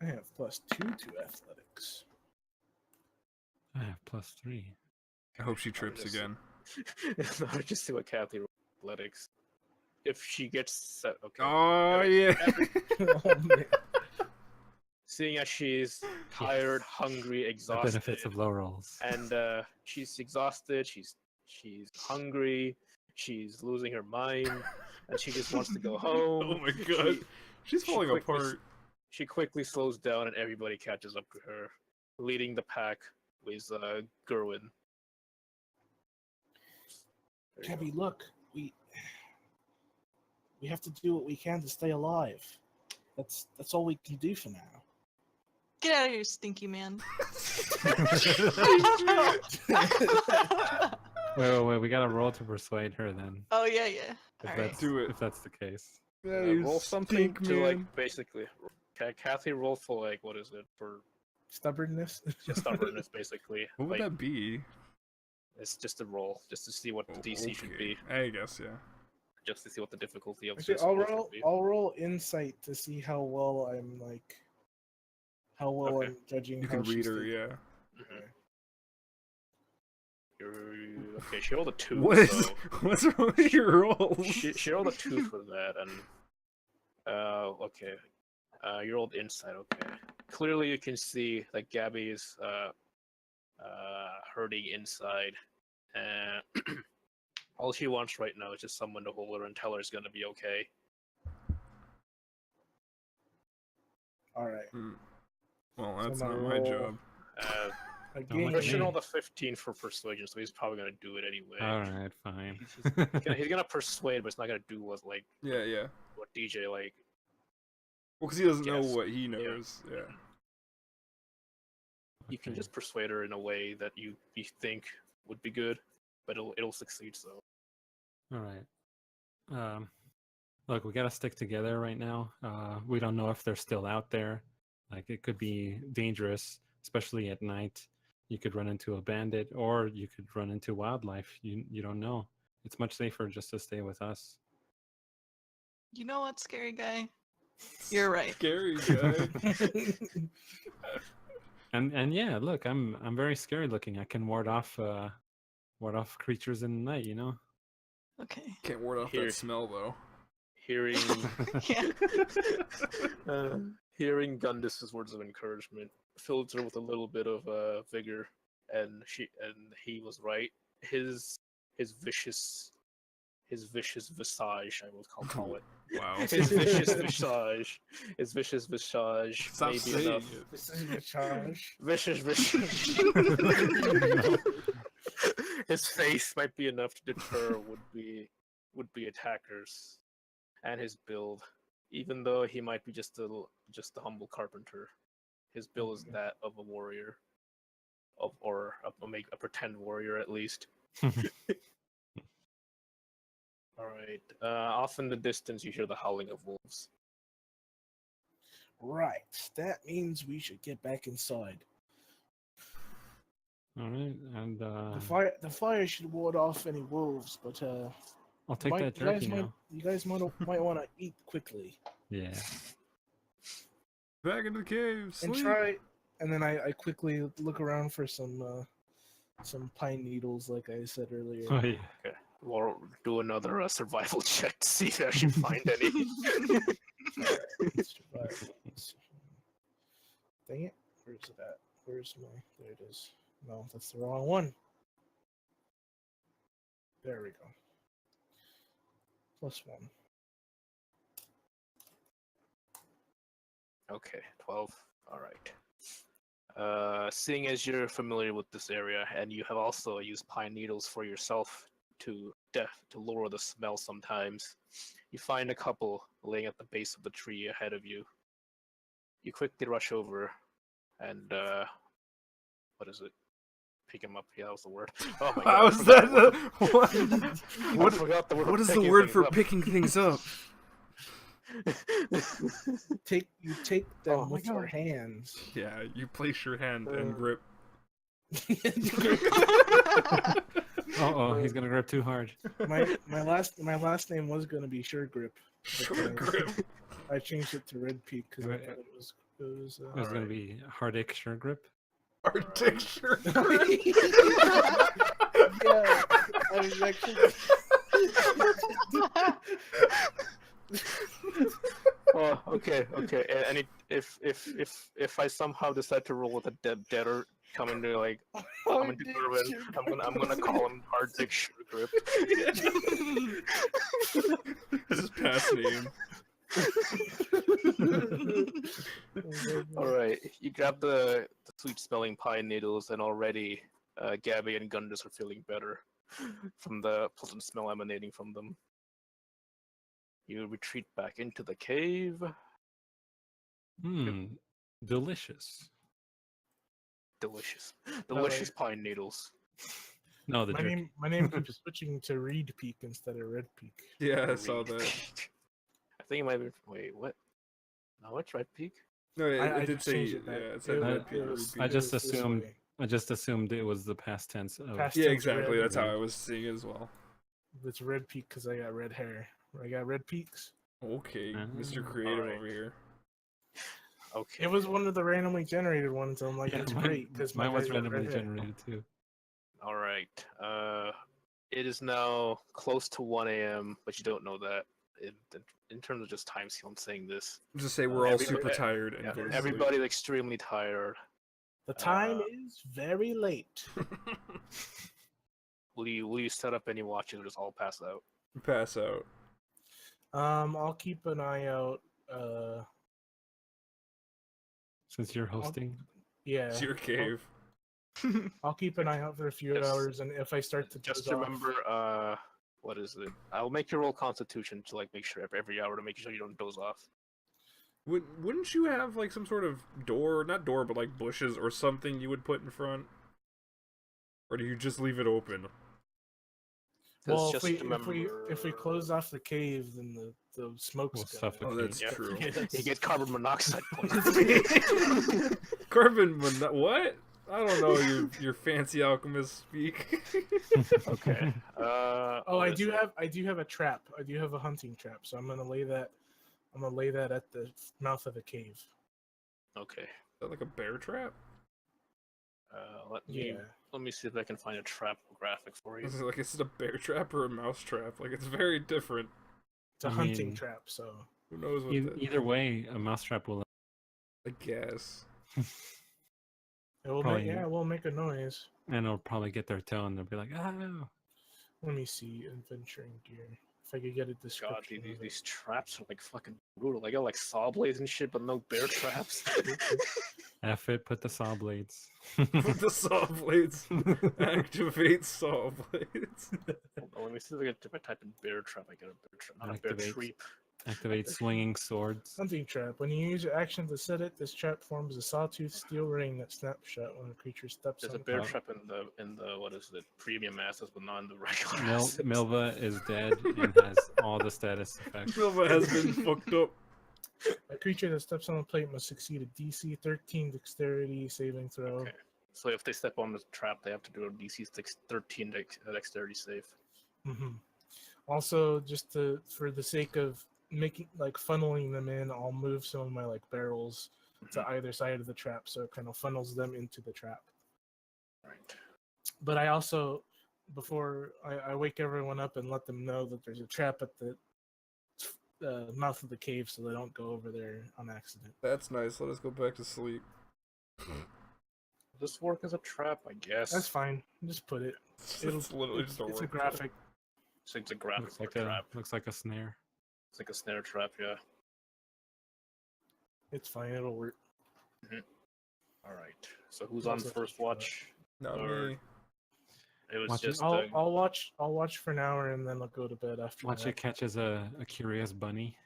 I have +2 to athletics. I have +3. I hope she trips just- again. I'll just see what Kathy rolls athletics. If she gets set, okay. Oh, yeah. Oh, man. Seeing as she's tired, hungry, The exhausted, benefits of low rolls. and she's exhausted, she's hungry, she's losing her mind, and she just wants to go home. Oh my god. She's she falling quickly- apart. She quickly slows down, and everybody catches up to her. Leading the pack was Gerwin. There you Gabby, look, we have to do what we can to stay alive. That's all we can do for now. Get out of here, stinky man. Wait. We gotta roll to persuade her then. Oh yeah. If All that's Do it. if that's the case. Yeah, go. you Roll something stink, to man. like basically Kathy roll for like what is it for Stubbornness. just stubbornness basically. What would Like, that be? it's just a roll, just to see what the DC should be, I guess, yeah. just to see what the difficulty of Actually, this I'll roll roll. should be. I'll roll insight to see how well I'm like. How well Okay. I'm judging. You how can read she's her, thinking. yeah. Mhm. Okay, she rolled a 2. What is, so what's wrong with your rolls? she rolled a 2 for that, and okay. You rolled insight. Okay. Clearly, you can see that Gabby is hurting inside, and all she wants right now is just someone to hold her and tell her it's gonna be okay. All right. Well, So that's my not my roll- job. Again, Look at She me. rolled a 15 for persuasion, so he's probably gonna do it anyway. Alright, fine. He's gonna persuade, but it's not gonna do what Yeah, yeah. what DJ like. Well, because he doesn't know Guess. what he knows. Yeah. You can Okay. just persuade her in a way that you think would be good, but it'll succeed. So Alright. Look, we gotta stick together right now. We don't know if they're still out there. Like, it could be dangerous, especially at night. You could run into a bandit, or you could run into wildlife. You don't know. It's much safer just to stay with us. You know what, scary guy? You're right. Scary guy. And yeah, look, I'm very scary looking. I can ward off creatures in the night. You know. Okay. Can't ward off Here. that smell, though. hearing Yeah. hearing Gundus's words of encouragement fills her with a little bit of vigor, and he was right. His vicious visage, I will call it. Wow. His vicious visage Stop may be saying enough. it. This is your charge. Vicious. His face might be enough to deter would be attackers, and his build, even though he might be just a humble carpenter, his build is that of a warrior, or a pretend warrior at least. All right. Off in the distance, you hear the howling of wolves. Right. That means we should get back inside. All right, and The fire should ward off any wolves, but I'll take that you guys jerky now. you guys might want to eat quickly Yeah. Back into the cave. and Sleep. try. And then I quickly look around for some pine needles, like I said earlier. Oh yeah. Or do another survival check to see if I can find any. Survival. Dang it! Where's it at? Where's my? There it is. No, that's the wrong one. There we go. +1. Okay, 12. All right. Seeing as you're familiar with this area, and you have also used pine needles for yourself to lower the smell sometimes, you find a couple laying at the base of the tree ahead of you. You quickly rush over, and what is it? Pick him up. Yeah, that was the word. Oh my god! How I is forgot that? the What? word. I forgot the word. What for is the picking word things for up. picking things up? You take them Oh my with your God. hands. Yeah, you place your hand and grip. Oh, he's gonna grip too hard. my last name was gonna be Sure Grip. Sure grip. I changed it to Red Peak because I Right. thought it was. It was gonna Alright. be Hardick sure grip. Arctic sure grip. Yeah, I was actually. Oh, okay. And if I somehow decide to roll with a debtor coming to coming to Irvin, I'm gonna call him Hard Dick Sure Grip. This is past name. All right, you grab the sweet smelling pine needles, and already Gabby and Gundus are feeling better from the pleasant smell emanating from them. You retreat back into the cave. Delicious. Delicious Alright. pine needles. No, the jerky. My name keeps switching to Reed Peak instead of Red Peak. Yeah, I saw that. I think it might be. Wait, what? No, it's Red Peak. No, it, I it did just say changed it yeah. back. It said It Red was- Peak. it was- I just it was this assumed. way. I just assumed it was the past tense of. Past Yeah, tense exactly. red. That's how I was seeing it as well. It's red peak because I got red hair. I got red peaks. Okay, Mr. Ah. Creative Alright. over here. Okay. It was one of the randomly generated ones. I'm like, Yeah, it's mine- great because mine was got randomly red hair. generated too. All right. It is now close to 1 a.m., but you don't know that. In terms of just time scale, I'm saying this. Just say we're all Everybody- super tired and Yeah, go to everybody's extremely tired. The time Uh, is very late. sleep. Will you set up any watches or just all pass out? Pass out. I'll keep an eye out. Since you're hosting, Yeah, It's your cave. I'll keep an eye out for a few Yes. hours, and if I start to Just doze off- remember, what is it? I'll make your roll Constitution to like make sure every hour to make sure you don't doze off. Wouldn't you have like some sort of door, not door, but like bushes or something you would put in front? Or do you just leave it open? Well, Just if we close off the cave, then the smoke's We'll gonna. suffocate. Oh, that's Yeah. true. You get carbon monoxide poisoning. What? I don't know your fancy alchemist speak. Okay. Oh, what I is do it? have a trap. I do have a hunting trap, so I'm gonna lay that. I'm gonna lay that at the mouth of the cave. Okay. Is that like a bear trap? Let me see if I can find a trap graphic for you. Is it a bear trap or a mouse trap? Like it's very different. It's a I hunting mean- trap, so Who knows what that? Either way, a mousetrap will. I guess. it will Probably- it will make a noise. And it'll probably get their toe and they'll be like, ah. Let me see adventuring gear. If I could get a God, description. of it. these traps are like fucking brutal. I got like saw blades and shit, but no bear traps. F it, put the saw blades. Put the saw blades. Activate saw blades. Hold on, let me see if I type in bear trap. I get a bear trap, not a bear Activate. treep. Activate swinging swords. Hunting trap. When you use your action to set it, this trap forms a sawtooth steel ring that snaps shut when a creature steps There's on a it. bear Oh. trap in the what is it? Premium assets, but not in the regular Mil- assets. Milva is dead and has all the status effects. Milva has been fucked up. A creature that steps on the plate must succeed a DC 13 dexterity saving throw. Okay. So if they step on the trap, they have to do a DC 13 dexterity save. hmm Also, for the sake of making funneling them in, I'll move some of my barrels to either side of the trap, so it kind of funnels them into the trap. Right. But I also, before I wake everyone up and let them know that there's a trap at the mouth of the cave, so they don't go over there on accident. That's nice. Let us go back to sleep. Does this work as a trap? I guess. That's fine. Just put it. It's literally just a It's a work graphic. So it's a graphic Looks for like a a trap. looks like a snare. It's like a snare trap, yeah. It's fine. It'll work. All right. So who's on That's first what- watch? Not Or- me. It was Watch it. just. I'll watch for an hour and then I'll go to bed after Watch that. it catch as a curious bunny.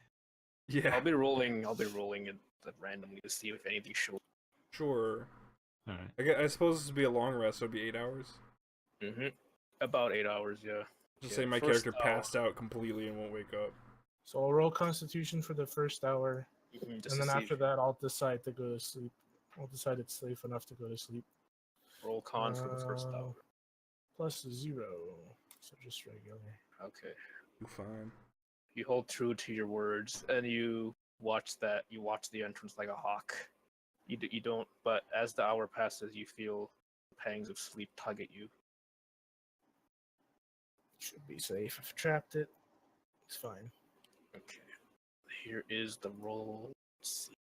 Yeah, I'll be rolling it randomly to see if anything shows. sure. All right. I suppose this would be a long rest, so it'd be 8 hours. Mm-hmm. About 8 hours, yeah. Just Yeah, say my first character hour. passed out completely and won't wake up. So I'll roll Constitution for the first hour, Just and to then see after if- that I'll decide to go to sleep. I'll decide it's safe enough to go to sleep. roll con for the first Uh, hour. Plus 0, so just regular. Okay. You fine. You hold true to your words, and you watch the entrance like a hawk. You don't, but as the hour passes, you feel pangs of sleep tug at you. Should be safe. If I trapped it, it's fine. Okay. Here is the roll. Let's see.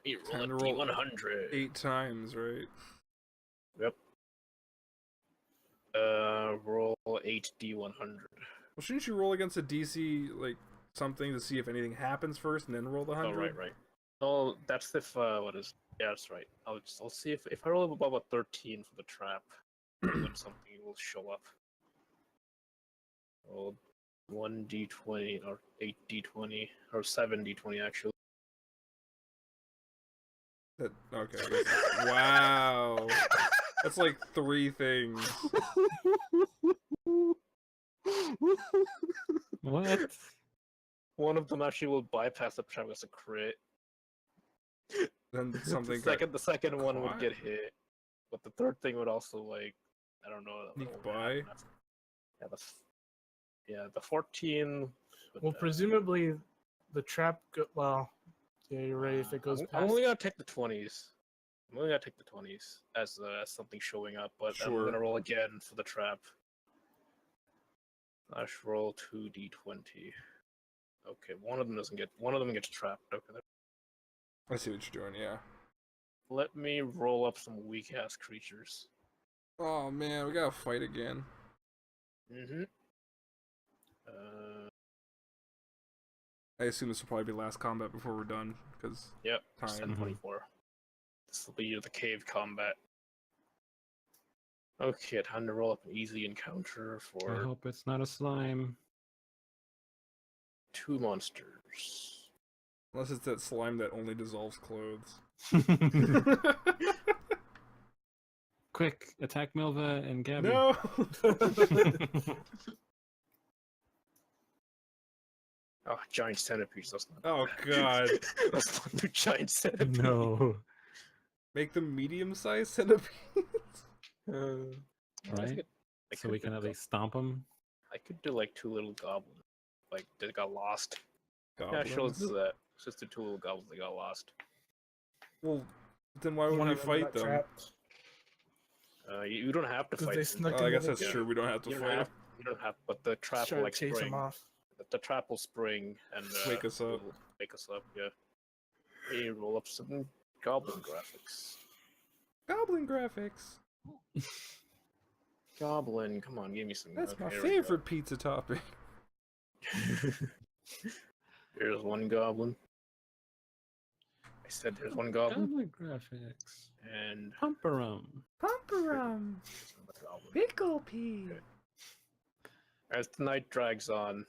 You roll Time a to roll D100. 8 times, right? Yep. Roll 8D100. Well, shouldn't you roll against a DC, something to see if anything happens first and then roll the 100? Oh, right. Oh, that's if, what is... Yeah, that's right. I'll see if I roll above a 13 for the trap, then something will show up. Roll 1D20, or 8D20, or 7D20, actually. Okay. Wow. That's like 3 things. What? One of them actually will bypass the trap as a crit. Then something the second one would caught? get hit, but the third thing would also like I don't know. Sneak what would by? happen after- Yeah, the 14. would, Well, presumably the trap. Well, yeah, you're right. If it goes I'm past, only gonna take the 20s. I'm only gonna take the 20s as something showing up, but I'm Sure. gonna roll again for the trap. Flash roll 2d20. Okay, one of them gets trapped. Okay, I see what you're doing. Yeah. let me roll up some weak ass creatures. Oh man, we gotta fight again. Mm-hmm. I assume this will probably be last combat before we're done, because Yep. time. 1024. This will be the cave combat. Okay, time to roll up an easy encounter I for hope it's not a slime. 2 monsters. Unless it's that slime that only dissolves clothes. Quick, attack Milva and Gabby. No. Oh, giant centipedes. That's not. Oh god. Let's not do giant centipedes. No. Make them medium-sized centipedes. Right? So we can at least stomp them. I could do like 2 little goblins. Like they got lost. Goblins. Yeah, sure, let's do that. It's just the 2 little goblins that got lost. Well, then why would one we of them fight got them? trapped. You don't have to 'Cause fight. they them. snuck Oh, I in guess the that's gate. true. We don't have to You don't fight. have. You don't have. But the trap Try will to like chase spring. him off. The trap will spring and Wake us up. will Wake us up. Yeah. You roll up some goblin graphics. Goblin graphics. Goblin, come on, give me some. That's my here we go. favorite pizza topping. Here's one goblin. I said there's one goblin. Goblin graphics. And Pumperum. Pumperum. there's another goblin. Pickle pea. Okay. As the night drags on,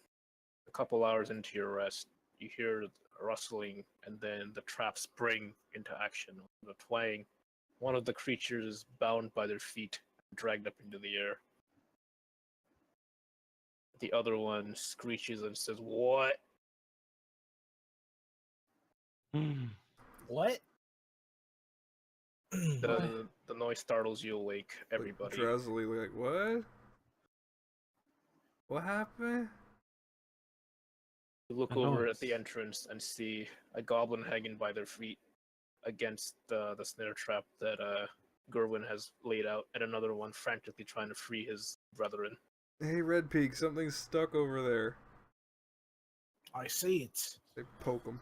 a couple hours into your rest, you hear a rustling, and then the traps spring into action. The twang. One of the creatures is bound by their feet, dragged up into the air. The other one screeches and says, "What?" What? The noise startles you awake, everybody. Drowsily, like, what? What happened? You look I over know. at the entrance and see a goblin hanging by their feet against the snare trap that Gerwin has laid out, and another one frantically trying to free his brethren. Hey, Red Peak, something's stuck over there. I see it. They poke him.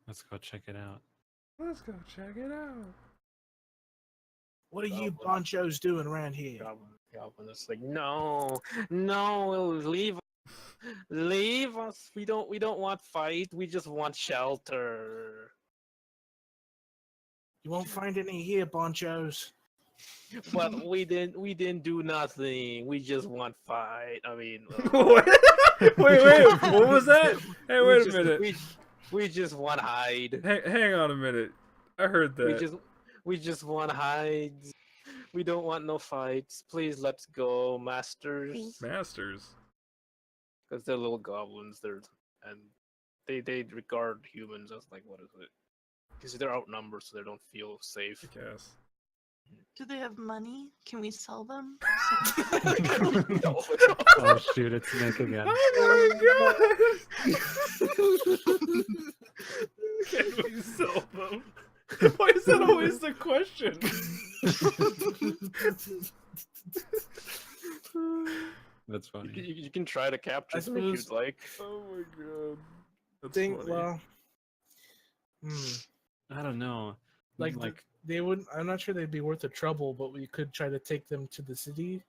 Let's go check it out. Let's go check it out. What are you Goblin. bonchos doing around here? Goblin is like, no, leave us. We don't want fight. We just want shelter. You won't find any here, bonchos. But we didn't do nothing. We just want fight. I mean, What? Wait, what was that? Hey, wait a minute. We just want hide. Hang on a minute. I heard that. We just want hides. We don't want no fights. Please let's go, masters. Masters. Because they're little goblins. They regard humans as like, what is it? Because they're outnumbered, so they don't feel safe. I guess. Do they have money? Can we sell them? No. Oh shoot, it's Nick again. Oh my god! Can we sell them? Why is that always the question? That's funny. You can try to capture I them if suppose- you'd like. Oh my god. That's Think, funny. well, I don't know. like they wouldn't. I'm not sure they'd be worth the trouble, but we could try to take them to the city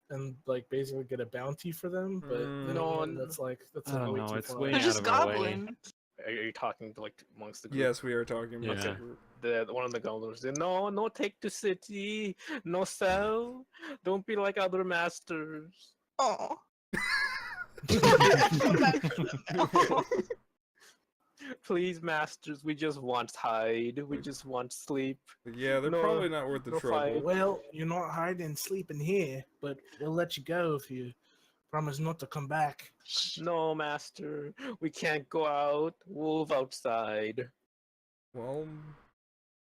and like basically get a bounty for them. But then No, again, that's I don't way know, too it's far. way They're out just of our way. goblins. Are you talking to like amongst the group? Yes, we are talking about Yeah. The one of the goblins said, "No, take to city, no sell. Don't be like other masters." Oh. Please, masters, we just want hide. We just want sleep. Yeah, they're No, probably not worth the no trouble. fight. Well, you're not hiding and sleeping here, but we'll let you go if you Promise not to come back. No, master, we can't go out. Wolf outside. Well,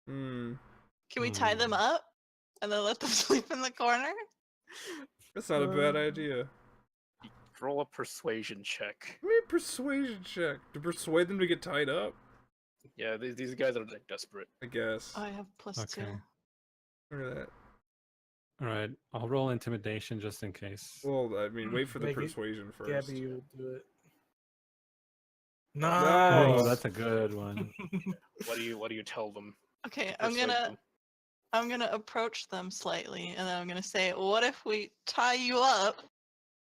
Can we tie them up and then let them sleep in the corner? that's not a bad idea. Roll a persuasion check. Give me a persuasion check to persuade them to get tied up. Yeah, these guys are like desperate. I guess. I have +2. Okay. Look at that. All right, I'll roll intimidation just in case. Well, I mean, wait for the Make it- persuasion first. Gabby will do it. Oh, Nice. that's a good one. What do you tell them? Okay, Persuade them? I'm gonna approach them slightly, and then I'm gonna say, "What if we tie you up,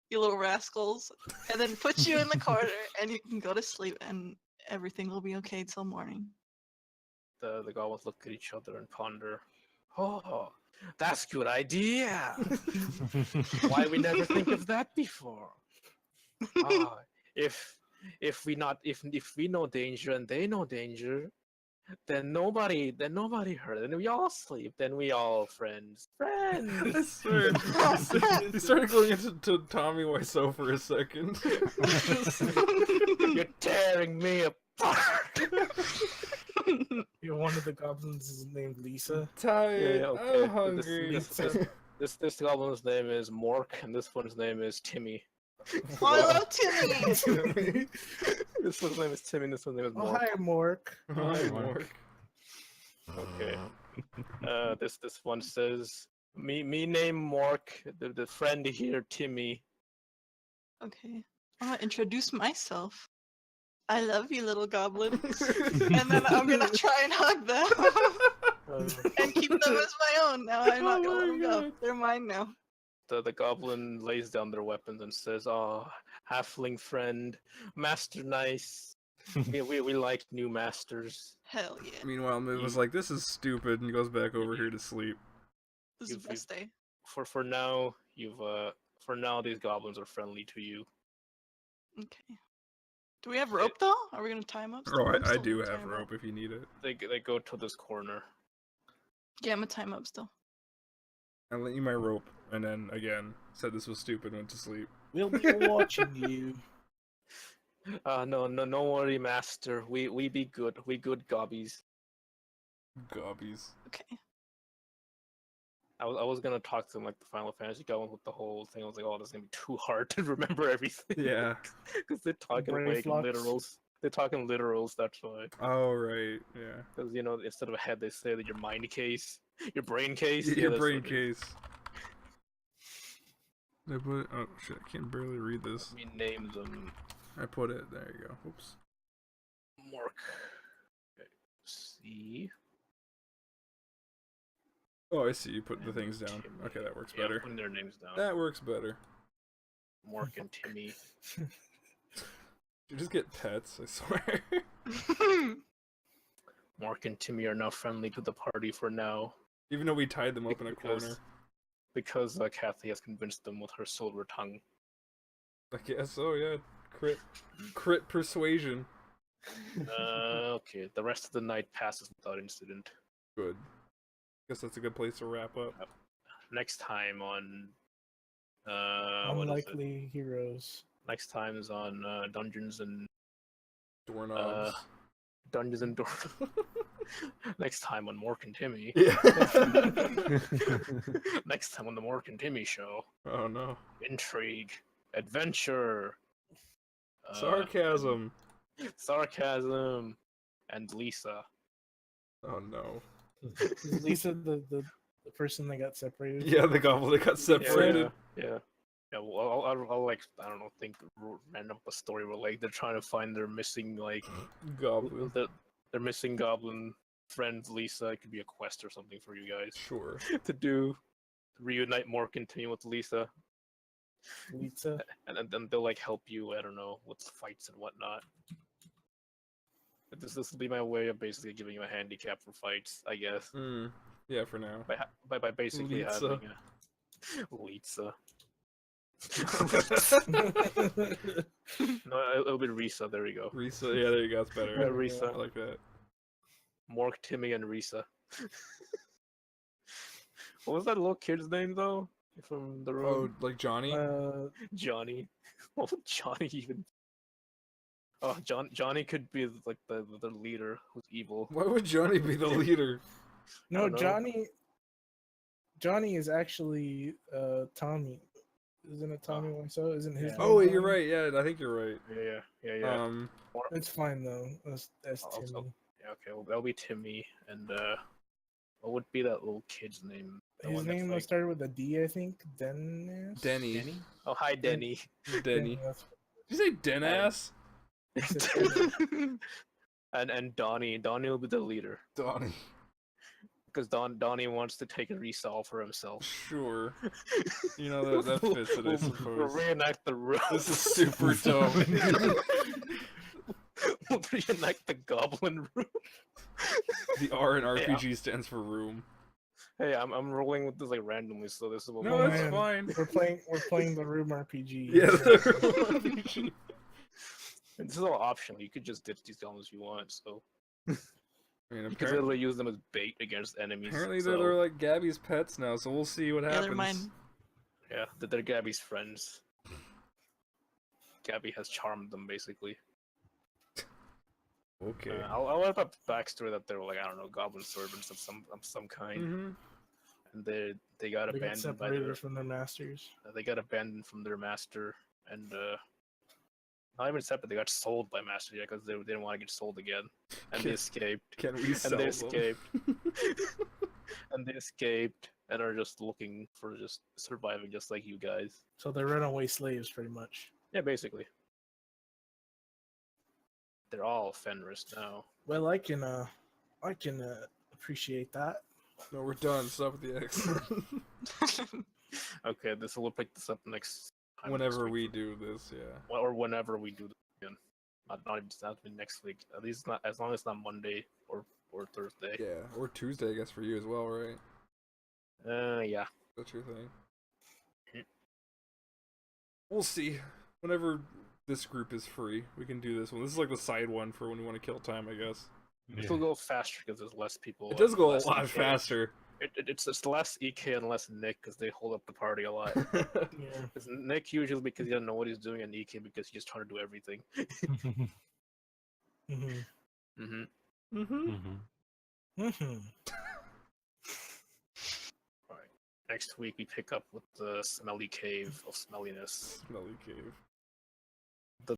you little rascals, and then put you in the corner, and you can go to sleep, and everything will be okay till morning." The goblins look at each other and ponder. Oh, that's good idea. Why we never think of that before? Ah, if we know danger and they know danger, then nobody hurt. Then we all sleep. Then we all friends. I swear. He started going into Tommy Wiseau for a second. You're tearing me apart. One of the goblins is named Lisa. Tired. Yeah, okay. I'm hungry. This goblin's name is Mork, and this one's name is Timmy. Oh, I love Timmy! This one's name is Timmy, and this one's name is Oh, Mork. hi, Mork. Hi, Mark. Mark. Okay. This one says, me name Mork, the friend here, Timmy. Okay, I want to introduce myself. I love you, little goblins. And then I'm gonna try and hug them and keep them as my own. Now I'm not gonna let them go. They're mine now. The goblin lays down their weapons and says, "Oh, halfling friend, master nice. we like new masters." Hell yeah. Meanwhile, Miv was like, "This is stupid," and goes back over here to sleep. This is the best day. For now, these goblins are friendly to you. Okay. Do we have rope though? Are we gonna tie them up? Oh, I'm I still do gonna tie have 'em rope up. if you need it. They go to this corner. Yeah, I'm gonna tie 'em up still. I lent you my rope, and then again said this was stupid. Went to sleep. We'll be watching you. No worry, master. We be good. We good gobbies. Gobbies. Okay. I was gonna talk to them like the Final Fantasy goblin with the whole thing. I was like, oh, this is gonna be too hard to remember everything. Yeah. Because they're talking Brain like flux. literals. They're talking literals. That's why. Oh right. Yeah. Because instead of a head, they say that your mind case, your brain case. Your that's brain what it is. case. I put. Oh shit! I can barely read this. We name them I put it. There you go. Oops. Mork. Okay. See. Oh, I see. You put the And things down. Timmy. Okay, that works Yeah, better. putting their names down. That works better. Mork and Timmy. You just get pets. I swear. Mork and Timmy are now friendly to the party for now. Even though we tied them up in a corner. Because Kathy has convinced them with her silver tongue. I guess. Oh yeah. Crit persuasion. Okay, the rest of the night passes without incident. Good. Guess that's a good place to wrap up. Next time on what is it? Unlikely heroes. Next time is on Dungeons and Doorknobs. Dungeons and Door. Next time on Mork and Timmy. Yeah. Next time on the Mork and Timmy show. Oh no. Intrigue, adventure, Sarcasm. sarcasm, and Lisa. Oh no. Is Lisa the person that got separated? Yeah, the goblin that got separated. Yeah. Well, I'll like I don't know, think random a story where like they're trying to find their missing like Goblin. their missing goblin friend Lisa. It could be a quest or something for you guys Sure. to do. Reunite Mork and Timmy with Lisa, Lisa. and then they'll like help you. I don't know with fights and whatnot. But this will be my way of basically giving you a handicap for fights, I guess. Yeah, for now. By basically Lisa. having a Lisa. No, it'll be Risa. There we go. Risa. Yeah, there you go. It's better. Yeah, Risa. I like that. Mork, Timmy, and Risa. What was that little kid's name though? from the Oh, room. like Johnny? Johnny. What would Johnny even? Oh, Johnny could be like the leader who's evil. Why would Johnny be the leader? No, don't know. Johnny is actually Tommy. Isn't it Tommy Wiseau? Isn't his Yeah. Oh, name you're Johnny? right. Yeah, I think you're right. Yeah. It's fine though. That's I'll- Timmy. Yeah, okay, well, that'll be Timmy, and what would be that little kid's name? The His one that's name like... started with a D, I think. Dennis. Denny. Oh, hi, Denny. Denny. That's Did you say Denass? and Donnie will be the leader Donnie. because Donnie wants to take a resolve for himself. Sure. You know, that fits it, I We'll suppose. reenact the room. This is super dumb. We'll reenact the goblin room. The R in RPG stands for room. Hey, I'm rolling with this like randomly, so this is what No, we'll that's do. fine. We're playing the room RPG. Yeah, the room RPG. And this is all optional. You could just ditch these goblins if you want. So I mean, you could literally use them as bait against enemies. apparently so... they're like Gabby's pets now, so we'll see what Yeah, happens. they're mine. Yeah, they're Gabby's friends. Gabby has charmed them, basically. Okay. I'll have a backstory that they were like, I don't know, goblin servants of some kind, Mm-hmm. and they got They got abandoned by separated their from their masters. they got abandoned from their master, and not even separate. They got sold by master, yeah, because they didn't want to get sold again, and they escaped. Can we sell And they them? escaped. And they escaped and are just looking for just surviving, just like you guys. So they're runaway slaves, pretty much. Yeah, basically. They're all Fenris now. Well, I can appreciate that. No, we're done. Stop with the X. Okay, we'll pick this up next time. Whenever next we week. do this, yeah. Or whenever we do this again. Not even next week. At least not as long as it's not Monday or Thursday. Yeah, or Tuesday, I guess, for you as well, right? Yeah. That's your thing. Mhm. We'll see. Whenever this group is free, we can do this one. This is like the side one for when we want to kill time, I guess. This will go faster because there's less people. It does and go a less lot EK. faster. It's less EK and less Nick because they hold up the party a lot. Yeah. It's Nick usually because he doesn't know what he's doing, and EK because he's just trying to do everything. Mm-hmm. Mm-hmm. Mm-hmm. Mm-hmm. Next week we pick up with the smelly cave of smelliness. Smelly cave.